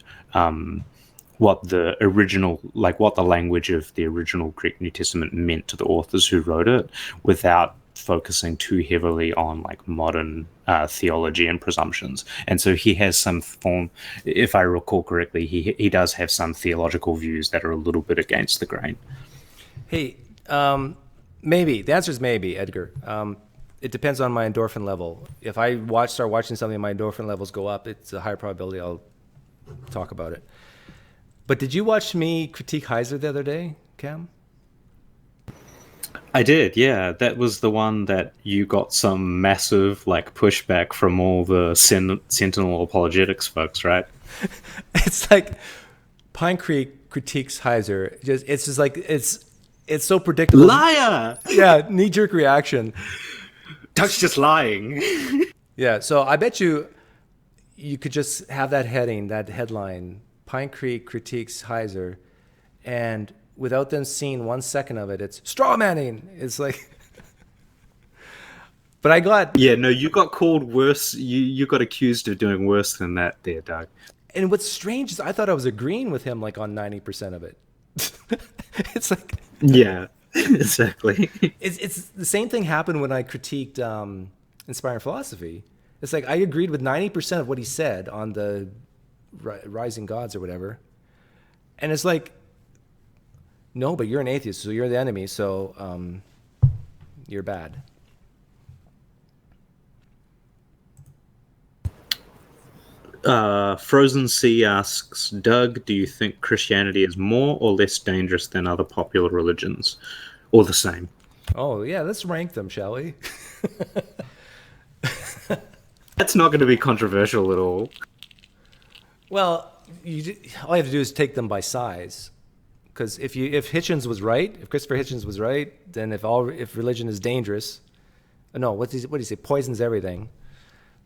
the original, like what the language of the original Greek New Testament meant to the authors who wrote it, without focusing too heavily on like modern theology and presumptions. And so he has some form, if I recall correctly, he does have some theological views that are a little bit against the grain. Hey, maybe. The answer is maybe, Edgar. It depends on my endorphin level. If I start watching something and my endorphin levels go up, it's a higher probability I'll talk about it. But did you watch me critique Heiser the other day, Cam? I did, yeah. That was the one that you got some massive like pushback from all the Sentinel apologetics folks, right? It's like PineCreek critiques Heiser. It's just like it's so predictable. Liar! Yeah, knee-jerk reaction. Doug's just lying. Yeah, so I bet you could just have that headline, PineCreek critiques Heiser, and without them seeing 1 second of it, it's straw manning. It's like, but I got... Yeah, no, you got called worse. You got accused of doing worse than that there, Doug. And what's strange is I thought I was agreeing with him like on 90% of it. It's like... Yeah, exactly. It's the same thing happened when I critiqued Inspiring Philosophy. It's like I agreed with 90% of what he said on the Rising Gods or whatever. And it's like, no, but you're an atheist, so you're the enemy, so you're bad. Frozen Sea asks, Doug, do you think Christianity is more or less dangerous than other popular religions? Or the same? Oh, yeah, let's rank them, shall we? That's not going to be controversial at all. Well, all you have to do is take them by size. Because if Hitchens was right, if Christopher Hitchens was right, then if religion is dangerous, no, what do you say? Poisons everything.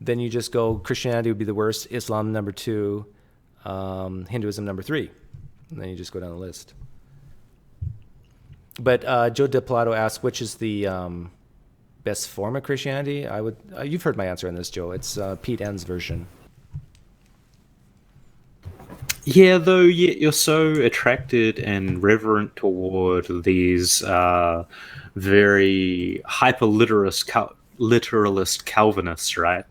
Then you just go Christianity would be the worst, Islam number 2, Hinduism number 3, and then you just go down the list. But Joe De Plato asks, which is the best form of Christianity. I would. You've heard my answer on this, Joe. It's Pete N's version. Yeah, though you're so attracted and reverent toward these very hyper-literalist Calvinists, right?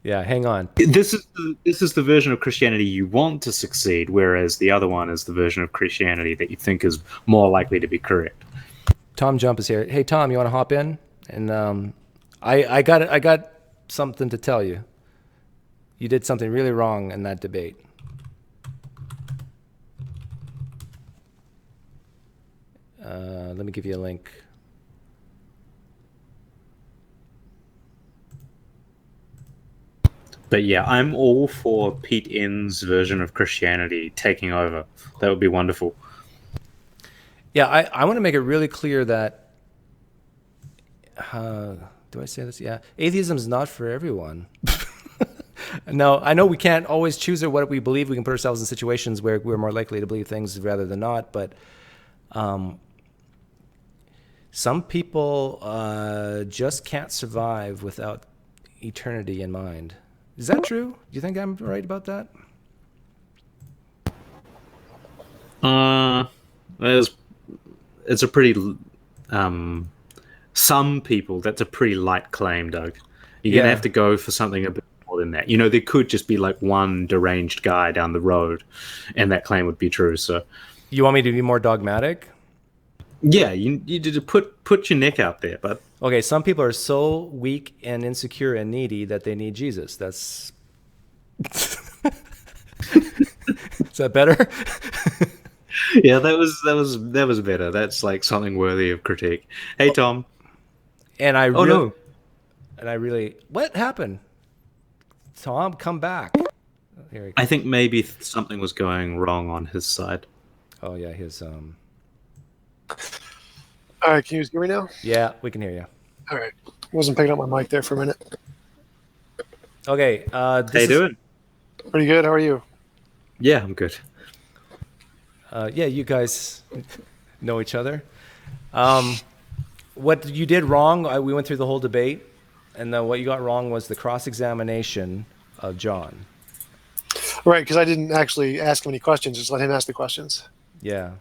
Yeah, hang on. This is the version of Christianity you want to succeed, whereas the other one is the version of Christianity that you think is more likely to be correct. Tom Jump is here. Hey, Tom, you want to hop in? And I got something to tell you. You did something really wrong in that debate. Let me give you a link. But yeah, I'm all for Pete N's version of Christianity taking over. That would be wonderful. Yeah, I want to make it really clear that, do I say this? Yeah, atheism is not for everyone. No, I know we can't always choose what we believe. We can put ourselves in situations where we're more likely to believe things rather than not. But some people just can't survive without eternity in mind. Is that true? Do you think I'm right about that? It's a pretty some people. That's a pretty light claim, Doug. You're gonna have to go for something a bit more than that. You know, there could just be like one deranged guy down the road, and that claim would be true. So, you want me to be more dogmatic? Yeah, you did put your neck out there, but okay. Some people are so weak and insecure and needy that they need Jesus. That's is that better? Yeah, that was better. That's like something worthy of critique. Hey, Tom. And I really, what happened? Tom, come back. Here he I think maybe something was going wrong on his side. Oh yeah, his All right, can you hear me now? Yeah, we can hear you. All right. Wasn't picking up my mic there for a minute. Okay. How you doing? Pretty good. How are you? Yeah, I'm good. Yeah, you guys know each other. What you did wrong, we went through the whole debate, and what you got wrong was the cross-examination of John. Right, because I didn't actually ask him any questions, just let him ask the questions. Yeah.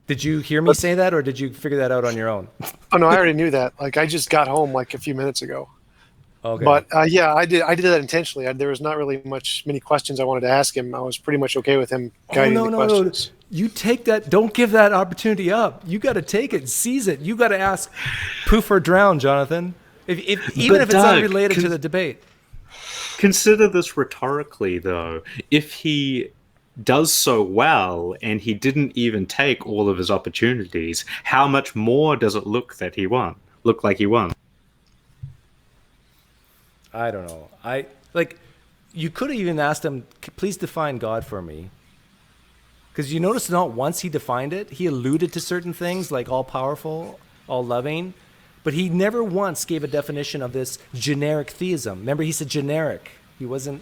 Did you hear me say that, or did you figure that out on your own? Oh, no, I already knew that. Like, I just got home like a few minutes ago. Okay. But, yeah, I did that intentionally. There was not really many questions I wanted to ask him. I was pretty much okay with him guiding the questions. No. You take that. Don't give that opportunity up. You got to take it, seize it. You got to ask poof or drown, Jonathan. Even if it's unrelated to the debate. Consider this rhetorically, though. If he does so well and he didn't even take all of his opportunities, how much more does it look like he won? I don't know. You could have even asked him, please define God for me. Because you notice not once he defined it, he alluded to certain things like all-powerful, all-loving, but he never once gave a definition of this generic theism. Remember, he said generic. He wasn't,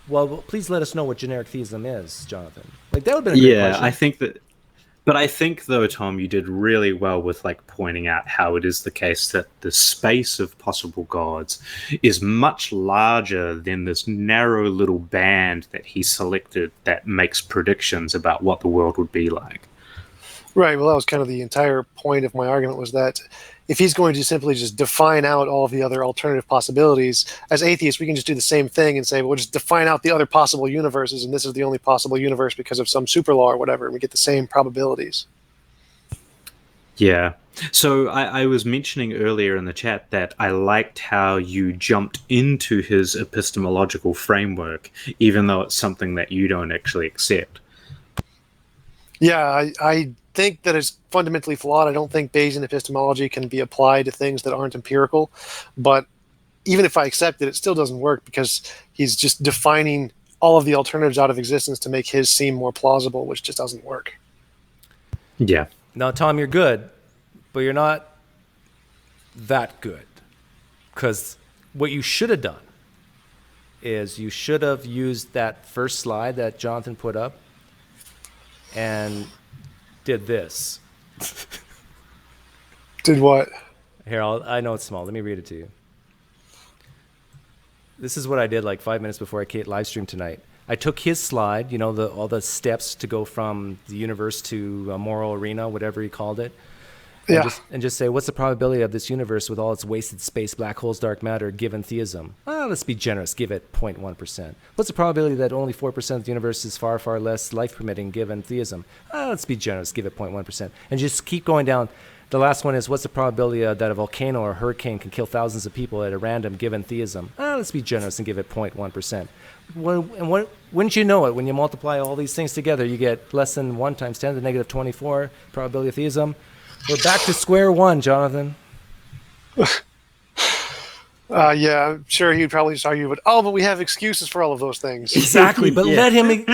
well, please let us know what generic theism is, Jonathan. Like, that would have been a great question. I think though, Tom, you did really well with like pointing out how it is the case that the space of possible gods is much larger than this narrow little band that he selected that makes predictions about what the world would be like. Right. Well, that was kind of the entire point of my argument, was that if he's going to simply just define out all of the other alternative possibilities, as atheists, we can just do the same thing and say, well, just define out the other possible universes, and this is the only possible universe because of some super law or whatever, and we get the same probabilities. Yeah. So I was mentioning earlier in the chat that I liked how you jumped into his epistemological framework, even though it's something that you don't actually accept. Yeah, I think that it's fundamentally flawed. I don't think Bayesian epistemology can be applied to things that aren't empirical. But even if I accept it, it still doesn't work because he's just defining all of the alternatives out of existence to make his seem more plausible, which just doesn't work. Yeah. Now, Tom, you're good, but you're not that good. Because what you should have done is you should have used that first slide that Jonathan put up and did this. Did what? Here, I know it's small. Let me read it to you. This is what I did like 5 minutes before I live streamed tonight. I took his slide, all the steps to go from the universe to a moral arena, whatever he called it. And just say, what's the probability of this universe with all its wasted space, black holes, dark matter, given theism? Let's be generous, give it 0.1%. What's the probability that only 4% of the universe is far, far less life-permitting, given theism? Let's be generous, give it 0.1%. And just keep going down. The last one is, what's the probability that a volcano or a hurricane can kill thousands of people at a random, given theism? Let's be generous and give it 0.1%. Wouldn't you know it, when you multiply all these things together, you get less than 1 times 10 to the negative 24 probability of theism. We're back to square one, Jonathan. Yeah, I'm sure he'd probably just argue, but we have excuses for all of those things. Exactly, but let him...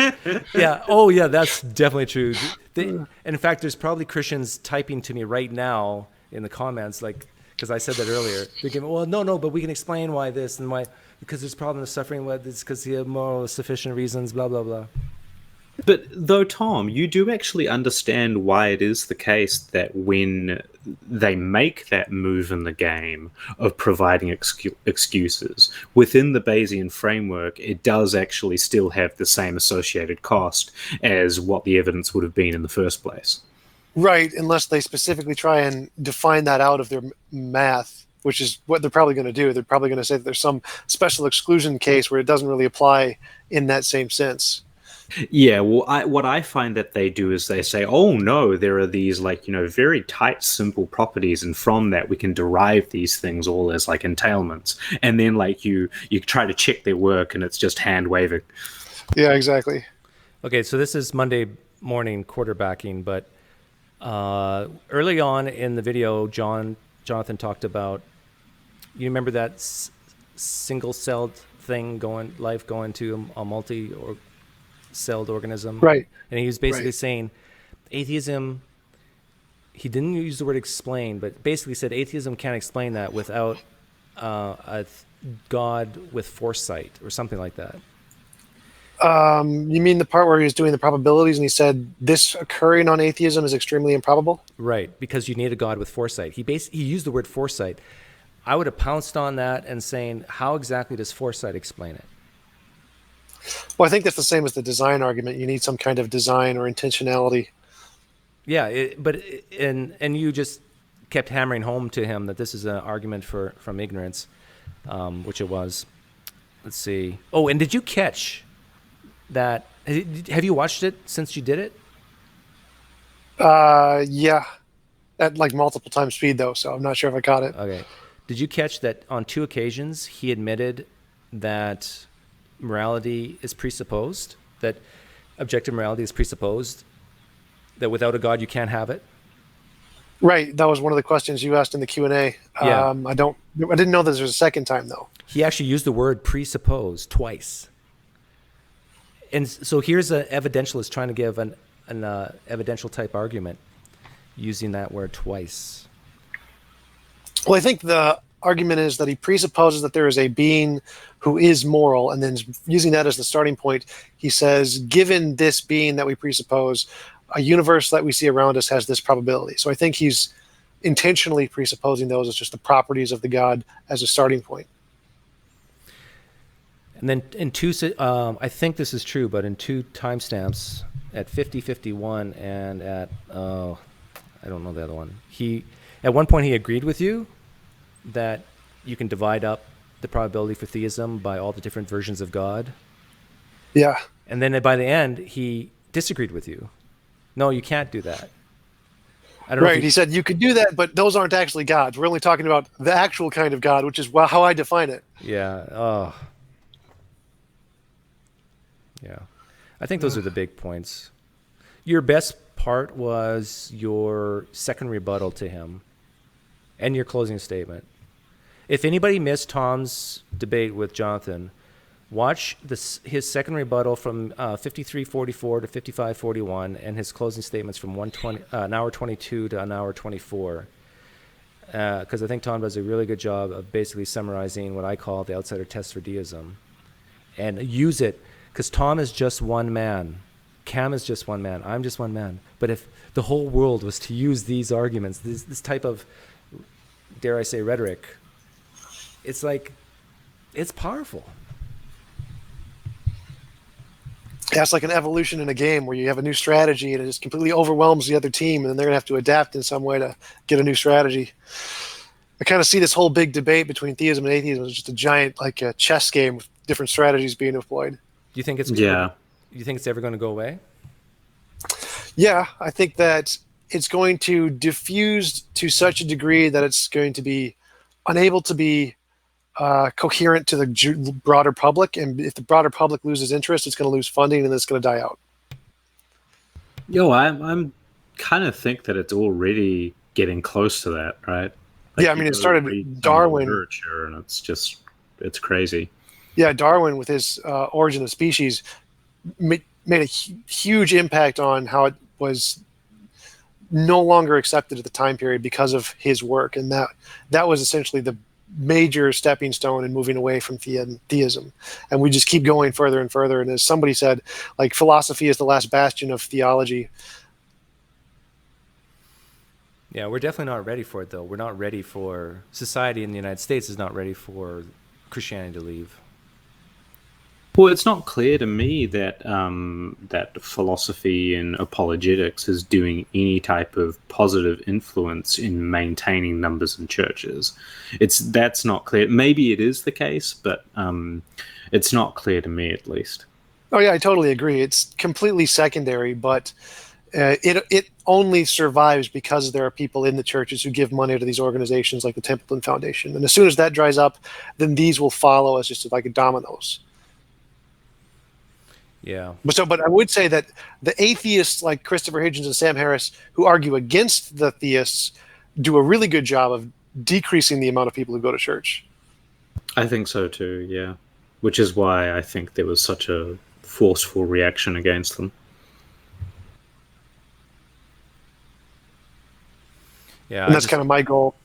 Yeah, that's definitely true. In fact, there's probably Christians typing to me right now in the comments, because I said that earlier. They're giving, no, but we can explain why this and why, because there's problem of suffering, why it's because he had moral sufficient reasons, blah, blah, blah. But though, Tom, you do actually understand why it is the case that when they make that move in the game of providing excuses within the Bayesian framework, it does actually still have the same associated cost as what the evidence would have been in the first place. Right, unless they specifically try and define that out of their math, which is what they're probably going to do. They're probably going to say that there's some special exclusion case where it doesn't really apply in that same sense. Yeah, well, what I find that they do is they say, oh no, there are these very tight, simple properties, and from that we can derive these things all as entailments. And then you try to check their work and it's just hand waving. Yeah, exactly. Okay, so this is Monday morning quarterbacking, but early on in the video, Jonathan talked about, you remember that single-celled thing going to a multi-celled organism? Right. And he was basically saying atheism, he didn't use the word explain, but basically said atheism can't explain that without a God with foresight or something like that. You mean the part where he was doing the probabilities and he said this occurring on atheism is extremely improbable? Right, because you need a God with foresight. He used the word foresight. I would have pounced on that and saying, how exactly does foresight explain it? Well, I think that's the same as the design argument. You need some kind of design or intentionality. Yeah, and you just kept hammering home to him that this is an argument from ignorance, which it was. Let's see. Oh, and did you catch that? Have you watched it since you did it? Yeah, at multiple times speed though, so I'm not sure if I caught it. Okay. Did you catch that on 2 occasions he admitted that morality is presupposed, that objective morality is presupposed, that without a God you can't have it? Right. That was one of the questions you asked in the Q&A. Yeah. I didn't know that there was a second time though. He actually used the word presuppose twice. And so here's an evidentialist trying to give an evidential type argument using that word twice. Well, I think the argument is that he presupposes that there is a being who is moral, and then using that as the starting point, he says, given this being that we presuppose, a universe that we see around us has this probability. So I think he's intentionally presupposing those as just the properties of the God as a starting point. And then in I think this is true, but in 2 timestamps, at 50:51 and at, I don't know the other one, at one point he agreed with you that you can divide up the probability for theism by all the different versions of God. Yeah. And then by the end, he disagreed with you. No, you can't do that. I don't know. Right. He said you could do that, but those aren't actually gods. We're only talking about the actual kind of God, which is how I define it. Yeah. Oh. Yeah. I think those are the big points. Your best part was your second rebuttal to him and your closing statement. If anybody missed Tom's debate with Jonathan, watch his second rebuttal from 53:44 to 55:41 and his closing statements from an hour 22 to an hour 24. Because I think Tom does a really good job of basically summarizing what I call the outsider test for deism. And use it, because Tom is just one man. Cam is just one man. I'm just one man. But if the whole world was to use these arguments, this type of dare I say, rhetoric, it's like, it's powerful. Yeah, it's like an evolution in a game where you have a new strategy and it just completely overwhelms the other team, and then they're going to have to adapt in some way to get a new strategy. I kind of see this whole big debate between theism and atheism as just a giant, like a chess game with different strategies being employed. Do you think it's ever going to go away? Yeah, I think that it's going to diffuse to such a degree that it's going to be unable to be coherent to the broader public, and if the broader public loses interest, it's going to lose funding and it's going to die out. I'm kind of think that it's already getting close to that, right? Like, yeah, I mean, it started with Darwin, and it's crazy. Yeah, Darwin with his Origin of Species made a huge impact on how it was no longer accepted at the time period because of his work, and that was essentially the major stepping stone in moving away from theism. And we just keep going further and further. And as somebody said, like, philosophy is the last bastion of theology. Yeah, we're definitely not ready for it, though. We're not ready for society in the United States is not ready for Christianity to leave. Well, it's not clear to me that that philosophy and apologetics is doing any type of positive influence in maintaining numbers in churches. That's not clear. Maybe it is the case, but it's not clear to me, at least. Oh yeah, I totally agree. It's completely secondary, but it only survives because there are people in the churches who give money to these organizations like the Templeton Foundation. And as soon as that dries up, then these will follow as just like dominoes. Yeah. But I would say that the atheists like Christopher Hitchens and Sam Harris, who argue against the theists, do a really good job of decreasing the amount of people who go to church. I think so too, yeah. Which is why I think there was such a forceful reaction against them. Yeah. And that's kind of my goal.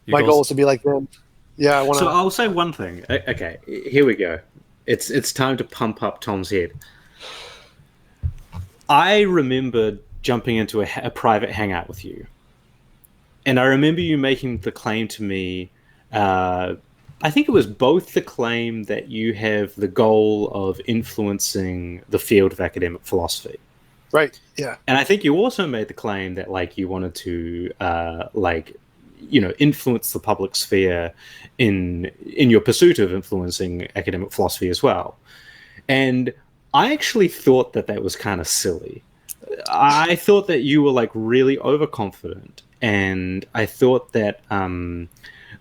My goal is to be like them. Yeah, I want to. So I'll say one thing. Okay, here we go. It's time to pump up Tom's head. I remember jumping into a private hangout with you. And I remember you making the claim to me, I think it was both the claim that you have the goal of influencing the field of academic philosophy. Right, yeah. And I think you also made the claim that, like, you wanted to, influence the public sphere in your pursuit of influencing academic philosophy as well. And I actually thought that was kind of silly. I thought that you were, like, really overconfident, and I thought that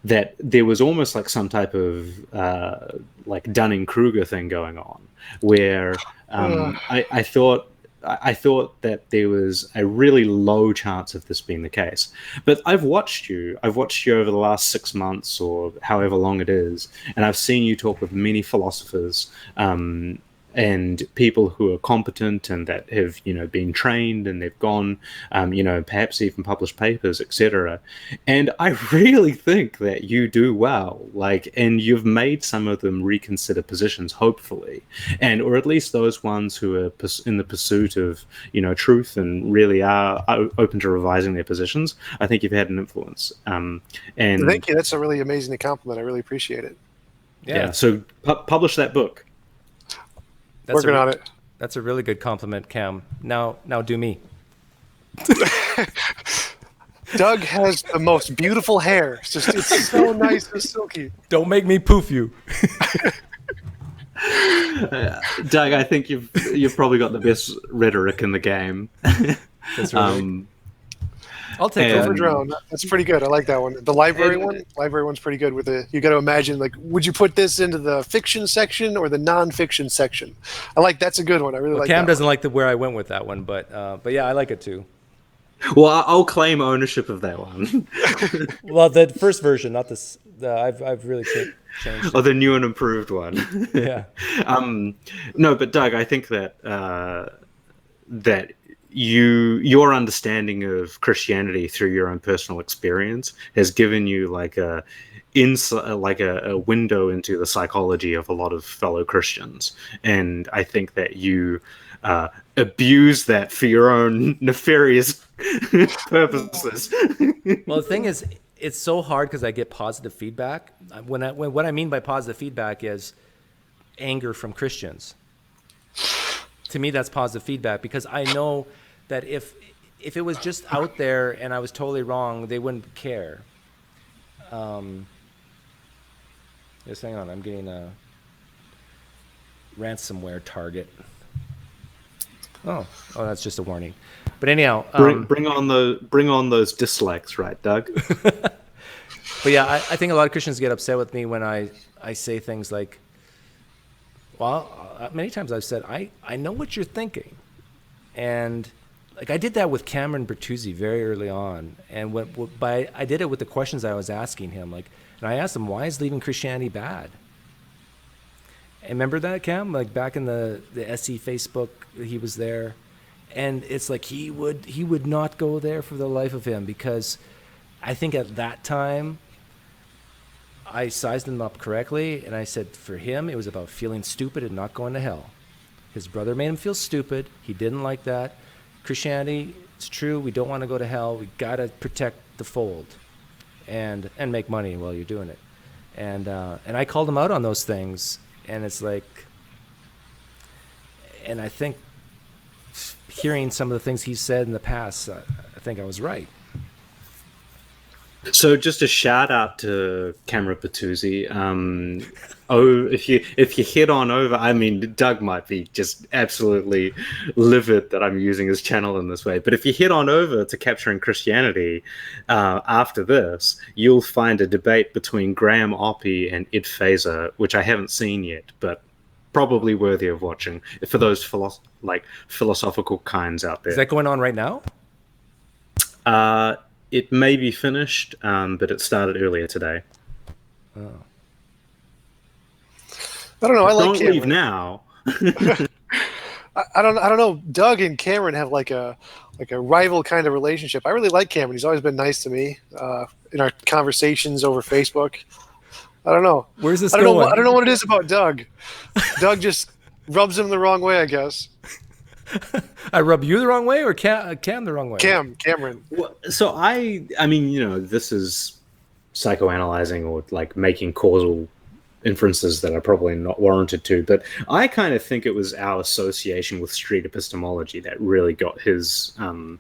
that there was almost like some type of like Dunning-Kruger thing going on, where I thought that there was a really low chance of this being the case. But I've watched you over the last 6 months or however long it is, and I've seen you talk with many philosophers and people who are competent and that have, been trained, and they've gone, perhaps even published papers, etc. And I really think that you do well, and you've made some of them reconsider positions, hopefully, or at least those ones who are in the pursuit of, truth and really are open to revising their positions. I think you've had an influence. And thank you. That's a really amazing compliment. I really appreciate it. Yeah. So publish that book. Working on it. That's a really good compliment, Cam. Now do me. Doug has the most beautiful hair. It's so nice and silky. Don't make me poof you. Doug, I think you've probably got the best rhetoric in the game. That's right. I'll take Over Drone. That's pretty good. I like that one. The library one's pretty good. You got to imagine, like, would you put this into the fiction section or the non-fiction section? That's a good one. I really like. Cam that doesn't like where I went with that one, but yeah, I like it too. Well, I'll claim ownership of that one. Well, the first version, not this. I've really changed. Oh, the new and improved one. Yeah. No, but Doug, I think that that your understanding of Christianity through your own personal experience has given you a window into the psychology of a lot of fellow Christians, and I think that you abuse that for your own nefarious purposes. Well, the thing is, it's so hard because I get positive feedback. What I mean by positive feedback is anger from Christians. To me, that's positive feedback, because I know that if it was just out there and I was totally wrong, they wouldn't care. Just hang on, I'm getting a ransomware target. Oh, that's just a warning. But anyhow, bring on those dislikes, right, Doug? But yeah, I think a lot of Christians get upset with me when I say things like, well, many times I've said, I know what you're thinking. And like I did that with Cameron Bertuzzi very early on. And I did it with the questions I was asking him. Like, and I asked him, why is leaving Christianity bad? And remember that, Cam? Like back in the SE Facebook, he was there. And it's like he would not go there for the life of him, because I think at that time I sized him up correctly, and I said for him it was about feeling stupid and not going to hell. His brother made him feel stupid. He didn't like that. Christianity, it's true, we don't want to go to hell. We got to protect the fold and make money while you're doing it. And I called him out on those things, and it's like, and I think hearing some of the things he said in the past, I think I was right. So just a shout out to Cameron Bertuzzi. If you head on over, I mean, Doug might be just absolutely livid that I'm using his channel in this way, but if you head on over to Capturing Christianity after this, you'll find a debate between Graham Oppy and Ed Fazer, which I haven't seen yet, but probably worthy of watching for those philosophical kinds out there. Is that going on right now? It may be finished, but it started earlier today. Oh. I don't know. I like Don't Cameron. leave now. I don't know. Doug and Cameron have like a rival kind of relationship. I really like Cameron. He's always been nice to me in our conversations over Facebook. I don't know. Where's this going? going? I don't know what it is about Doug. Doug just rubs him the wrong way, I guess. I rub you the wrong way, or Cam the wrong way? Cameron. So I mean, this is psychoanalyzing or like making causal inferences that are probably not warranted to, but I kind of think it was our association with street epistemology that really got his ire.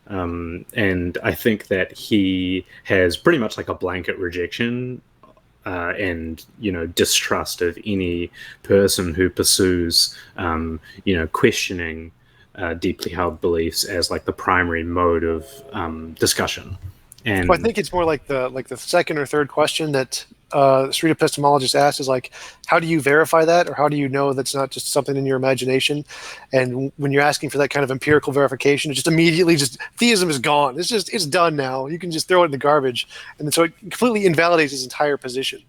And I think that he has pretty much like a blanket rejection and distrust of any person who pursues questioning deeply held beliefs as like the primary mode of discussion. And Well, I think it's more like the second or third question that street epistemologist asked is like, how do you verify that, or how do you know that's not just something in your imagination? And when you're asking for that kind of empirical verification, it just immediately theism is gone. It's done now. You can just throw it in the garbage, and so it completely invalidates his entire position.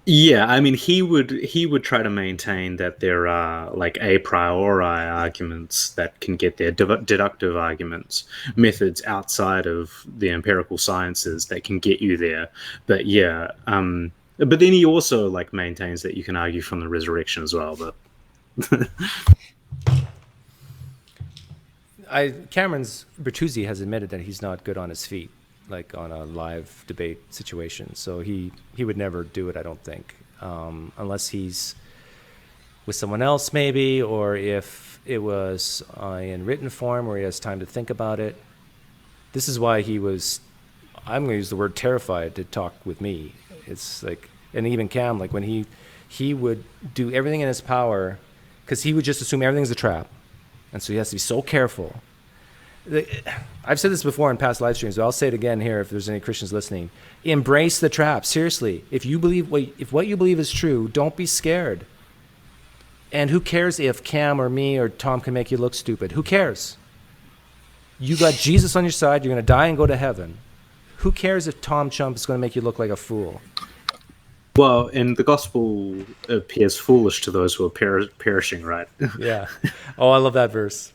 yeah, I mean, he would try to maintain that there are like a priori arguments that can get there, deductive arguments, methods outside of the empirical sciences that can get you there. But yeah, but then he also like maintains that you can argue from the resurrection as well. But Cameron's Bertuzzi has admitted that he's not good on his feet, like on a live debate situation. So he would never do it, I don't think, unless he's with someone else maybe, or if it was in written form where he has time to think about it. This is why he was, I'm going to use the word terrified to talk with me. It's like, and even Cam, like when he would do everything in his power, because he would just assume everything's a trap. And so he has to be so careful. I've said this before in past live streams, but I'll say it again here if there's any Christians listening. Embrace the trap. Seriously. If what you believe is true, don't be scared. And who cares if Cam or me or Tom can make you look stupid? Who cares? You got Jesus on your side. You're going to die and go to heaven. Who cares if Tom Chump is going to make you look like a fool? well, and the gospel appears foolish to those who are perishing, right? Yeah. Oh, I love that verse.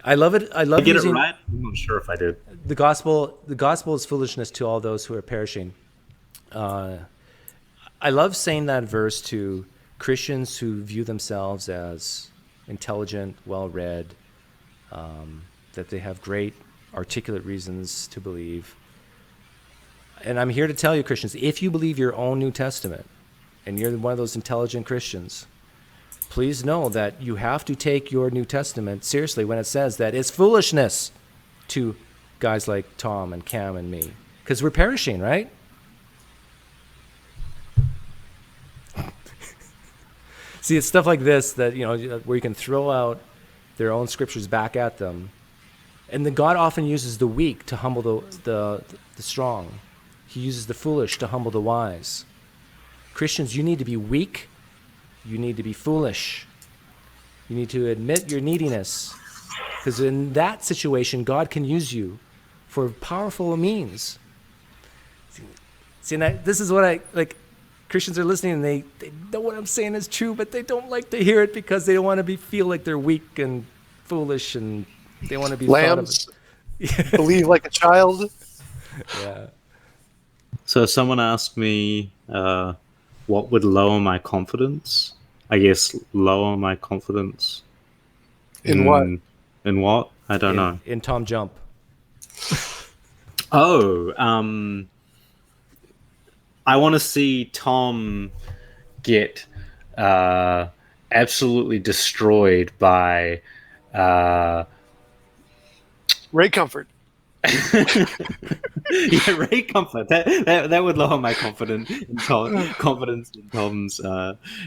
I love it. I love Did I get using it right? I'm not sure if I did. the gospel. The gospel is foolishness to all those who are perishing. I love saying that verse to Christians who view themselves as intelligent, well-read, that they have great articulate reasons to believe. And I'm here to tell you, Christians, if you believe your own New Testament, and you're one of those intelligent Christians, please know that you have to take your New Testament seriously when it says that it's foolishness to guys like Tom and Cam and me, because we're perishing, right? See, it's stuff like this that, where you can throw out their own scriptures back at them. And then God often uses the weak to humble the strong. He uses the foolish to humble the wise. Christians, you need to be weak. You need to be foolish. You need to admit your neediness. Because in that situation, God can use you for powerful means. See, this is what Christians are listening and they know what I'm saying is true, but they don't like to hear it because they don't want to feel like they're weak and foolish, and they want to be lambs. Believe like a child. Yeah. So someone asked me what would lower my confidence. I guess lower my confidence. In what? In what? I don't know. In Tom Jump. Oh, I want to see Tom get absolutely destroyed by Ray Comfort. Yeah, Ray Comfort. That would lower my confidence in Tom's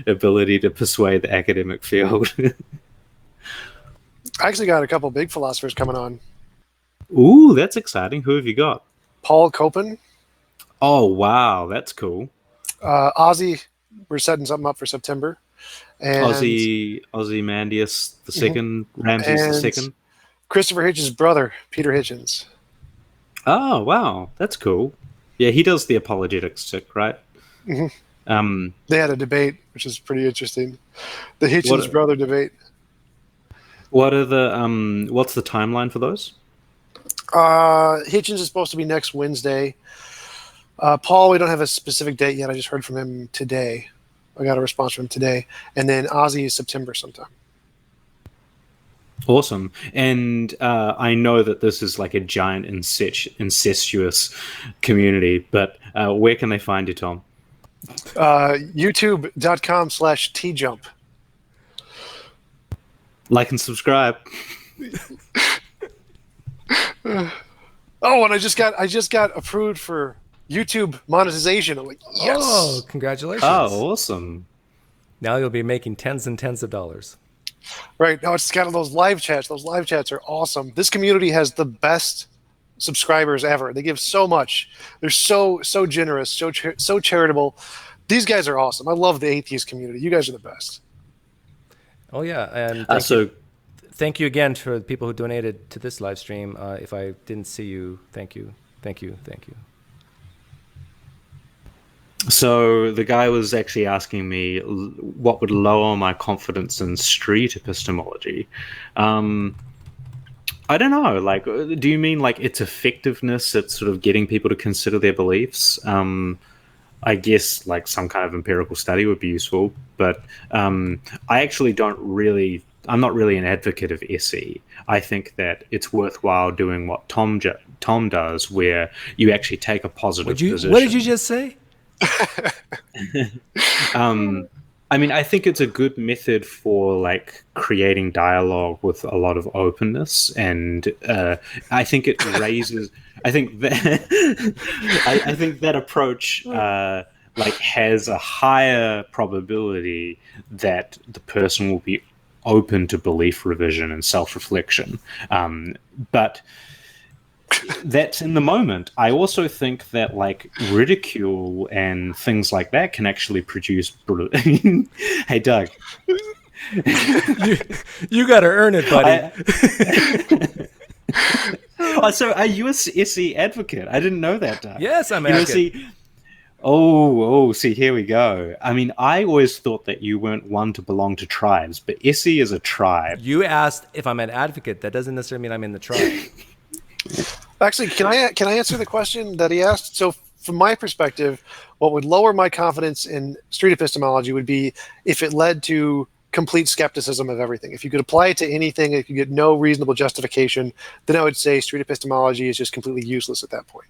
ability to persuade the academic field. I actually got a couple big philosophers coming on. Ooh, that's exciting. Who have you got? Paul Copan. Oh, wow. That's cool. Ozzy, we're setting something up for September. And Ozymandias the second, Ramses the second. Christopher Hitchens' brother, Peter Hitchens. Oh, wow. That's cool. Yeah, he does the apologetics stick, right? Mm-hmm. They had a debate, which is pretty interesting. The Hitchens brother debate. What are the what's the timeline for those? Hitchens is supposed to be next Wednesday. Paul, we don't have a specific date yet. I just heard from him today. I got a response from him today. And then Ozzy is September sometime. Awesome. And I know that this is like a giant incestuous community, but where can they find you, Tom? YouTube.com/tjump. Like and subscribe. Oh, and I just got approved for YouTube monetization. I'm like, yes. Oh, congratulations. Oh, awesome. Now you'll be making tens and tens of dollars. Right. Now it's got those live chats. Those live chats are awesome. This community has the best subscribers ever. They give so much. They're so generous, so charitable. These guys are awesome. I love the atheist community. You guys are the best. Oh, yeah. And thank you again for the people who donated to this live stream. If I didn't see you, thank you. Thank you. Thank you. So the guy was actually asking me what would lower my confidence in street epistemology. I don't know. Like, do you mean like its effectiveness at sort of getting people to consider their beliefs? I guess like some kind of empirical study would be useful, but I actually I'm not really an advocate of SE. I think that it's worthwhile doing what Tom does, where you actually take a positive position. What did you just say? I mean, I think it's a good method for like creating dialogue with a lot of openness, and I think it raises. I think that I think that approach like has a higher probability that the person will be open to belief revision and self-reflection, but that's in the moment. I also think that like ridicule and things like that can actually produce Hey Doug, you got to earn it, buddy. So are you a SE advocate? I didn't know that, Doug. Yes, I'm advocate. See, here we go. I mean, I always thought that you weren't one to belong to tribes, but SE is a tribe. You asked if I'm an advocate. That doesn't necessarily mean I'm in the tribe. Actually, can I answer the question that he asked? So from my perspective, what would lower my confidence in street epistemology would be if it led to complete skepticism of everything. If you could apply it to anything, if you get no reasonable justification, then I would say street epistemology is just completely useless at that point.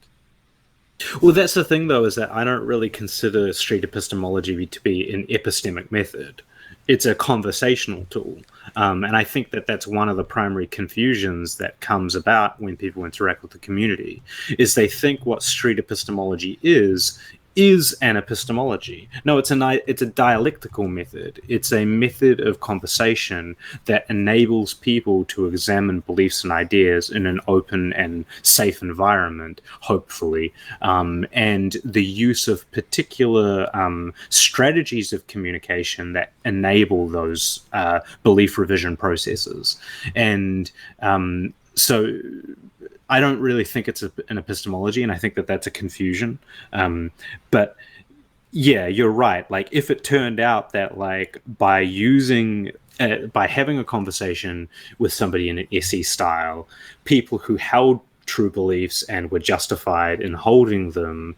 Well, that's the thing, though, is that I don't really consider street epistemology to be an epistemic method. It's a conversational tool. And I think that that's one of the primary confusions that comes about when people interact with the community, is they think what street epistemology is an epistemology. No, it's a dialectical method. It's a method of conversation that enables people to examine beliefs and ideas in an open and safe environment, hopefully, and the use of particular strategies of communication that enable those belief revision processes. And so I don't really think it's an epistemology, and I think that that's a confusion. But yeah, you're right. Like, if it turned out that, like, by having a conversation with somebody in an SE style, people who held true beliefs and were justified in holding them,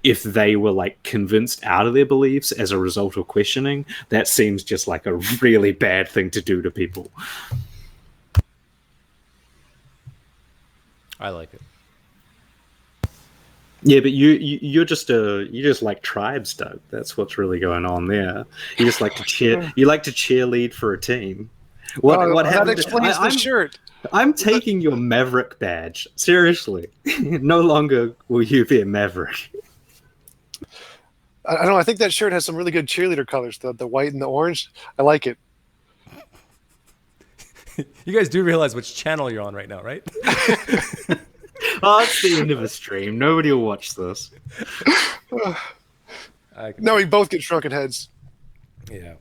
if they were, like, convinced out of their beliefs as a result of questioning, that seems just like a really bad thing to do to people. I like it. Yeah, but you're just like tribes, Doug. That's what's really going on there. You just like to cheerlead for a team. What happened? That explains the shirt. I'm taking your Maverick badge seriously. No longer will you be a Maverick. I don't know. I think that shirt has some really good cheerleader colors. The white and the orange. I like it. You guys do realize which channel you're on right now, right? Oh, it's the end of a stream. Nobody will watch this. No, we both get shrunken heads. Yeah.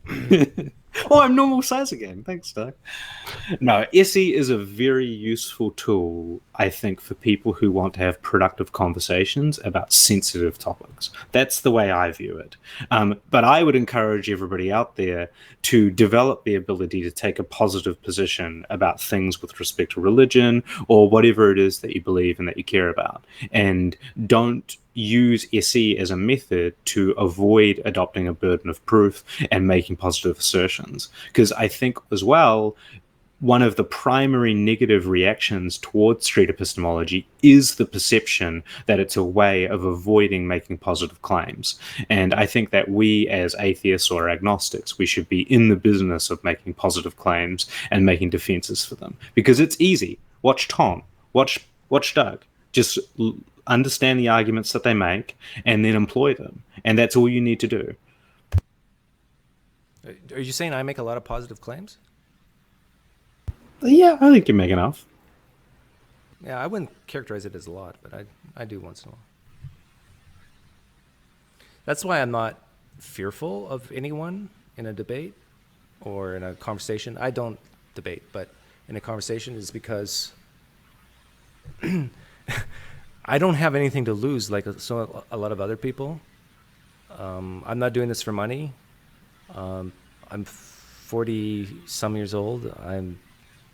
Oh, I'm normal size again. Thanks, Doug. No, SE is a very useful tool, I think, for people who want to have productive conversations about sensitive topics. That's the way I view it. But I would encourage everybody out there to develop the ability to take a positive position about things with respect to religion or whatever it is that you believe and that you care about. And don't use SE as a method to avoid adopting a burden of proof and making positive assertions. Because I think as well, one of the primary negative reactions towards street epistemology is the perception that it's a way of avoiding making positive claims. And I think that we as atheists or agnostics, we should be in the business of making positive claims and making defenses for them. Because it's easy. Watch Tom. Watch Doug. Just understand the arguments that they make and then employ them. And that's all you need to do. Are you saying I make a lot of positive claims? Yeah, I think you make enough. Yeah, I wouldn't characterize it as a lot, but I do once in a while. That's why I'm not fearful of anyone in a debate or in a conversation. I don't debate, but in a conversation is because I don't have anything to lose like a lot of other people. I'm not doing this for money. I'm 40 some years old.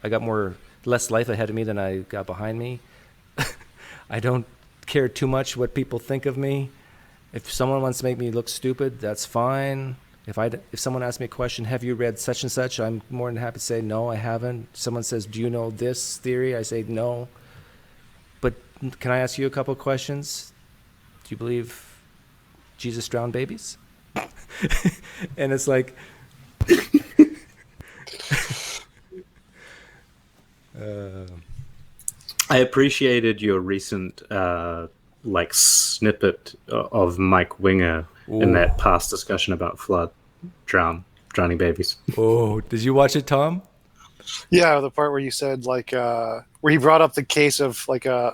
I got less life ahead of me than I got behind me. I don't care too much what people think of me. If someone wants to make me look stupid, that's fine. If someone asks me a question, have you read such and such? I'm more than happy to say, no, I haven't. Someone says, do you know this theory? I say, no. But can I ask you a couple of questions? Do you believe Jesus drowned babies? And it's like, I appreciated your recent snippet of Mike Winger in that past discussion about drowning babies. Oh, did you watch it, Tom? Yeah, the part where you said where he brought up the case of an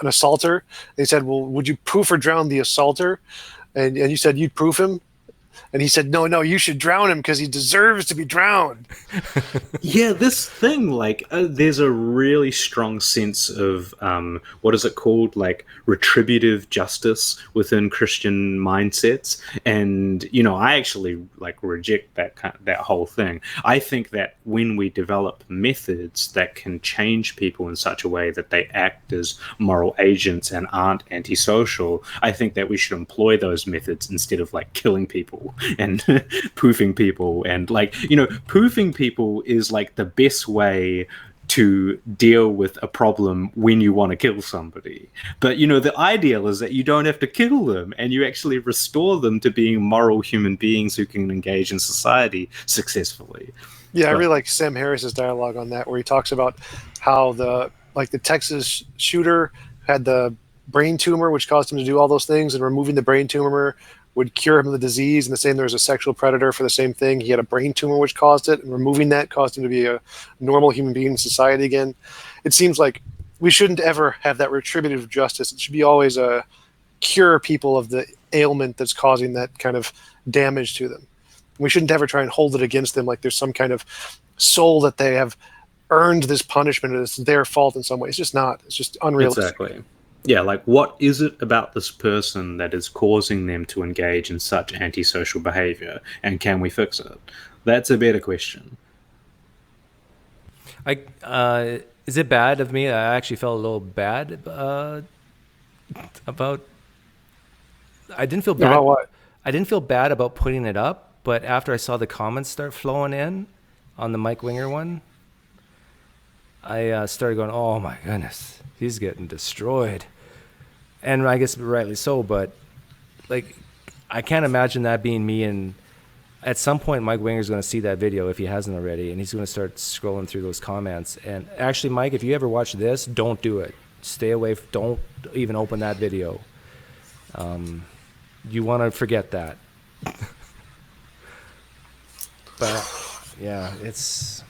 assaulter. He said, well, would you proof or drown the assaulter? And you said you'd proof him. And he said, no, you should drown him because he deserves to be drowned. Yeah, this thing, there's a really strong sense of, what is it called? Retributive justice within Christian mindsets. And, I actually, reject that whole thing. I think that when we develop methods that can change people in such a way that they act as moral agents and aren't antisocial, I think that we should employ those methods instead of, killing people. people and poofing people, and like, you know, poofing people is like the best way to deal with a problem when you want to kill somebody. But, you know, the ideal is that you don't have to kill them and you actually restore them to being moral human beings who can engage in society successfully. Yeah, I really like Sam Harris's dialogue on that, where he talks about how the Texas shooter had the brain tumor, which caused him to do all those things, and removing the brain tumor would cure him of the disease. And the same, there was a sexual predator for the same thing. He had a brain tumor which caused it, and removing that caused him to be a normal human being in society again. It seems like we shouldn't ever have that retributive justice. It should be always a cure people of the ailment that's causing that kind of damage to them. We shouldn't ever try and hold it against them like there's some kind of soul that they have earned this punishment, and it's their fault in some way. It's just not. It's just unrealistic. Exactly. Yeah, like, what is it about this person that is causing them to engage in such antisocial behavior, and can we fix it? That's a better question. Is it bad of me? I actually felt a little bad about. I didn't feel bad. About what? I didn't feel bad about putting it up, but after I saw the comments start flowing in on the Mike Winger one, I started going, "Oh my goodness, he's getting destroyed," and I guess rightly so. But like, I can't imagine that being me. And at some point, Mike Winger's going to see that video if he hasn't already, and he's going to start scrolling through those comments. And actually, Mike, if you ever watch this, don't do it. Stay away. Don't even open that video. You want to forget that. But yeah, it's.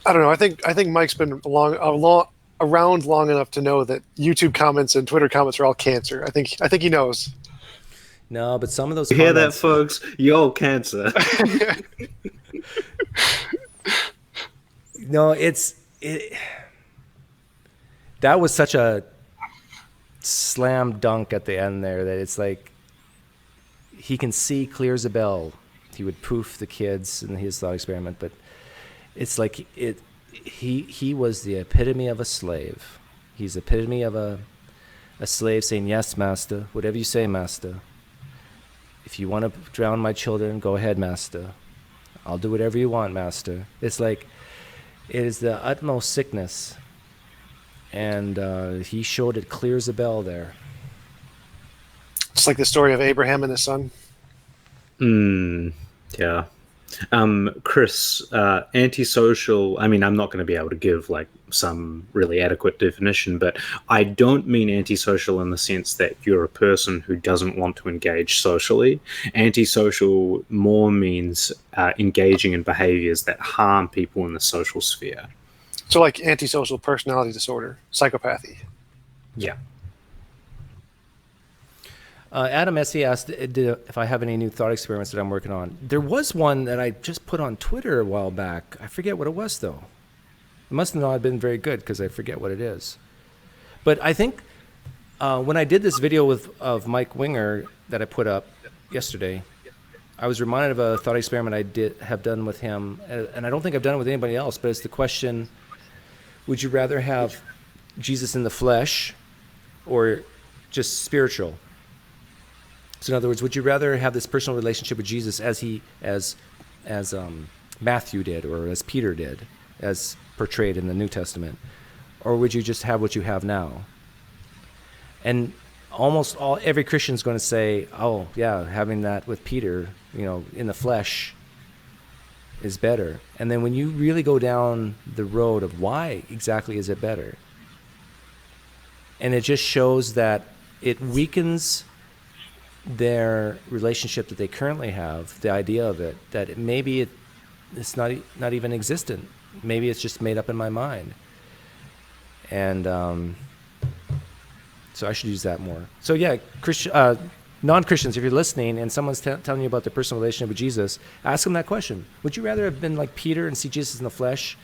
I don't know. I think Mike's been around long enough to know that YouTube comments and Twitter comments are all cancer. I think he knows. No, but some of those. You hear that, folks? Yo, cancer. No, that was such a slam dunk at the end there that it's like he can see clear as a bell. He would poof the kids in his thought experiment, but it's like he was the epitome of a slave. He's the epitome of a slave saying, "Yes, master, whatever you say, master. If you want to drown my children, go ahead, master. I'll do whatever you want, master." It's like, it is the utmost sickness. And he showed it clear as a bell there. It's like the story of Abraham and his son. Yeah. Chris, antisocial, I mean, I'm not going to be able to give like some really adequate definition, but I don't mean antisocial in the sense that you're a person who doesn't want to engage socially. Antisocial more means engaging in behaviors that harm people in the social sphere. So like antisocial personality disorder, psychopathy. Yeah. Adam S.E. asked if I have any new thought experiments that I'm working on. There was one that I just put on Twitter a while back. I forget what it was, though. It must not have been very good because I forget what it is. But I think when I did this video of Mike Winger that I put up yesterday, I was reminded of a thought experiment I have done with him. And I don't think I've done it with anybody else, but it's the question, would you rather have Jesus in the flesh or just spiritual? So in other words, would you rather have this personal relationship with Jesus as Matthew did, or as Peter did, as portrayed in the New Testament, or would you just have what you have now? And almost every Christian is going to say, "Oh yeah, having that with Peter, in the flesh, is better." And then when you really go down the road of why exactly is it better, and it just shows that it weakens their relationship that they currently have, the idea of it, that maybe it's not even existent. Maybe it's just made up in my mind. And so I should use that more. So yeah, non-Christians, if you're listening and someone's telling you about their personal relationship with Jesus, ask them that question. Would you rather have been like Peter and see Jesus in the flesh?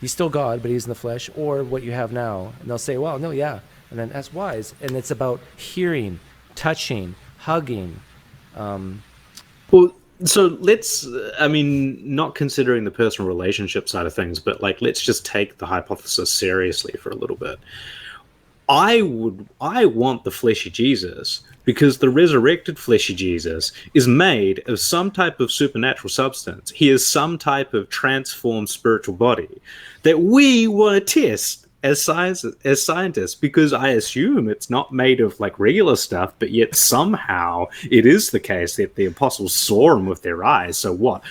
He's still God, but he's in the flesh, or what you have now? And they'll say, well, no, yeah. And then that's wise. And it's about hearing, touching, hugging. Well, so let's, not considering the personal relationship side of things, but like, let's just take the hypothesis seriously for a little bit. I want the fleshy Jesus, because the resurrected fleshy Jesus is made of some type of supernatural substance. He is some type of transformed spiritual body that we want to test as scientists, because I assume it's not made of like regular stuff, but yet somehow it is the case that the apostles saw him with their eyes. So what?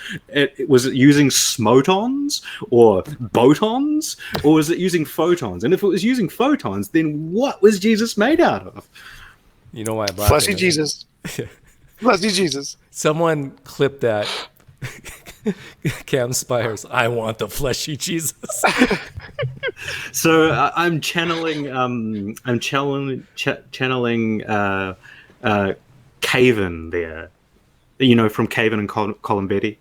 Was it using smotons or botons, or was it using photons? And if it was using photons, then what was Jesus made out of? You know why I'm laughing? Fleshy Jesus. Fleshy Jesus. Someone clipped that. Cam Spires, I want the fleshy Jesus. So I'm channeling Caven there, from Caven and Columbetti,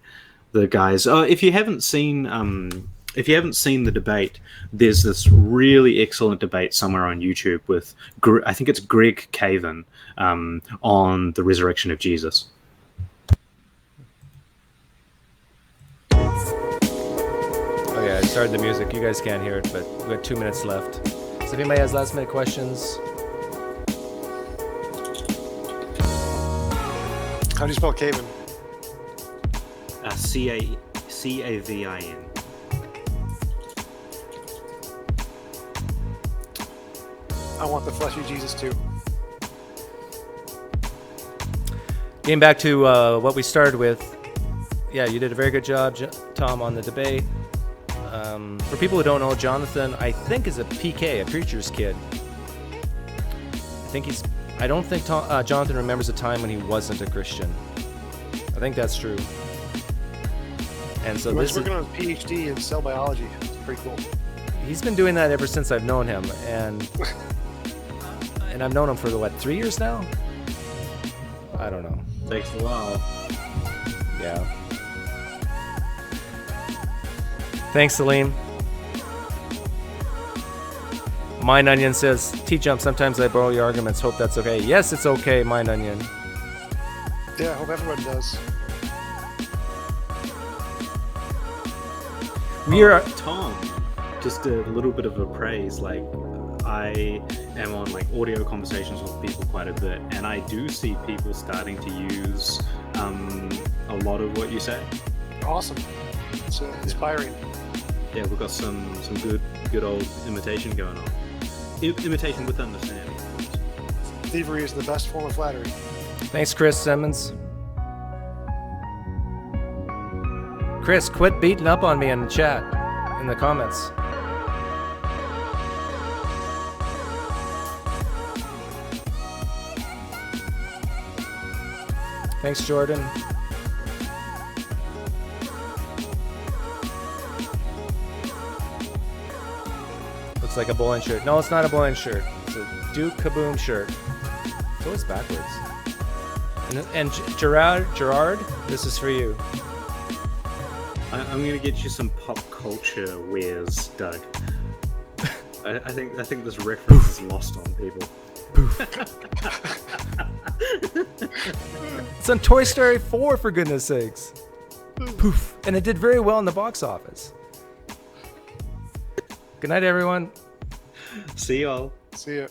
the guys. If you haven't seen the debate, there's this really excellent debate somewhere on YouTube with I think it's Greg Caven on the resurrection of Jesus. Okay, I started the music. You guys can't hear it, but we got 2 minutes left. So if anybody has last minute questions. How do you spell Caven? Cavin. I want the fleshy Jesus too. Getting back to what we started with. Yeah, you did a very good job, Tom, on the debate. For people who don't know, Jonathan, I think, is a PK, a preacher's kid. I don't think Jonathan remembers a time when he wasn't a Christian. I think that's true. And so He's working on his PhD in cell biology. It's pretty cool. He's been doing that ever since I've known him, and I've known him for 3 years now? I don't know. Takes a while. Yeah. Thanks, Salim. Mind Onion says, T-Jump, sometimes I borrow your arguments. Hope that's okay. Yes, it's okay, Mind Onion. Yeah, I hope everyone does. Tom, just a little bit of a praise. Like, I am on audio conversations with people quite a bit, and I do see people starting to use a lot of what you say. Awesome. It's inspiring. Yeah, we've got some good old imitation going on. Imitation with understanding. Thievery is the best form of flattery. Thanks, Chris Simmons. Chris, quit beating up on me in the chat, in the comments. Thanks, Jordan. Looks like a bowling shirt. No, it's not a bowling shirt. It's a Duke Kaboom shirt. It's always backwards. And Gerard, this is for you. I'm gonna get you some pop culture wares, Doug. I think this reference is lost on people. It's on Toy Story 4, for goodness sakes. Poof. And it did very well in the box office. Good night, everyone. See y'all. See ya.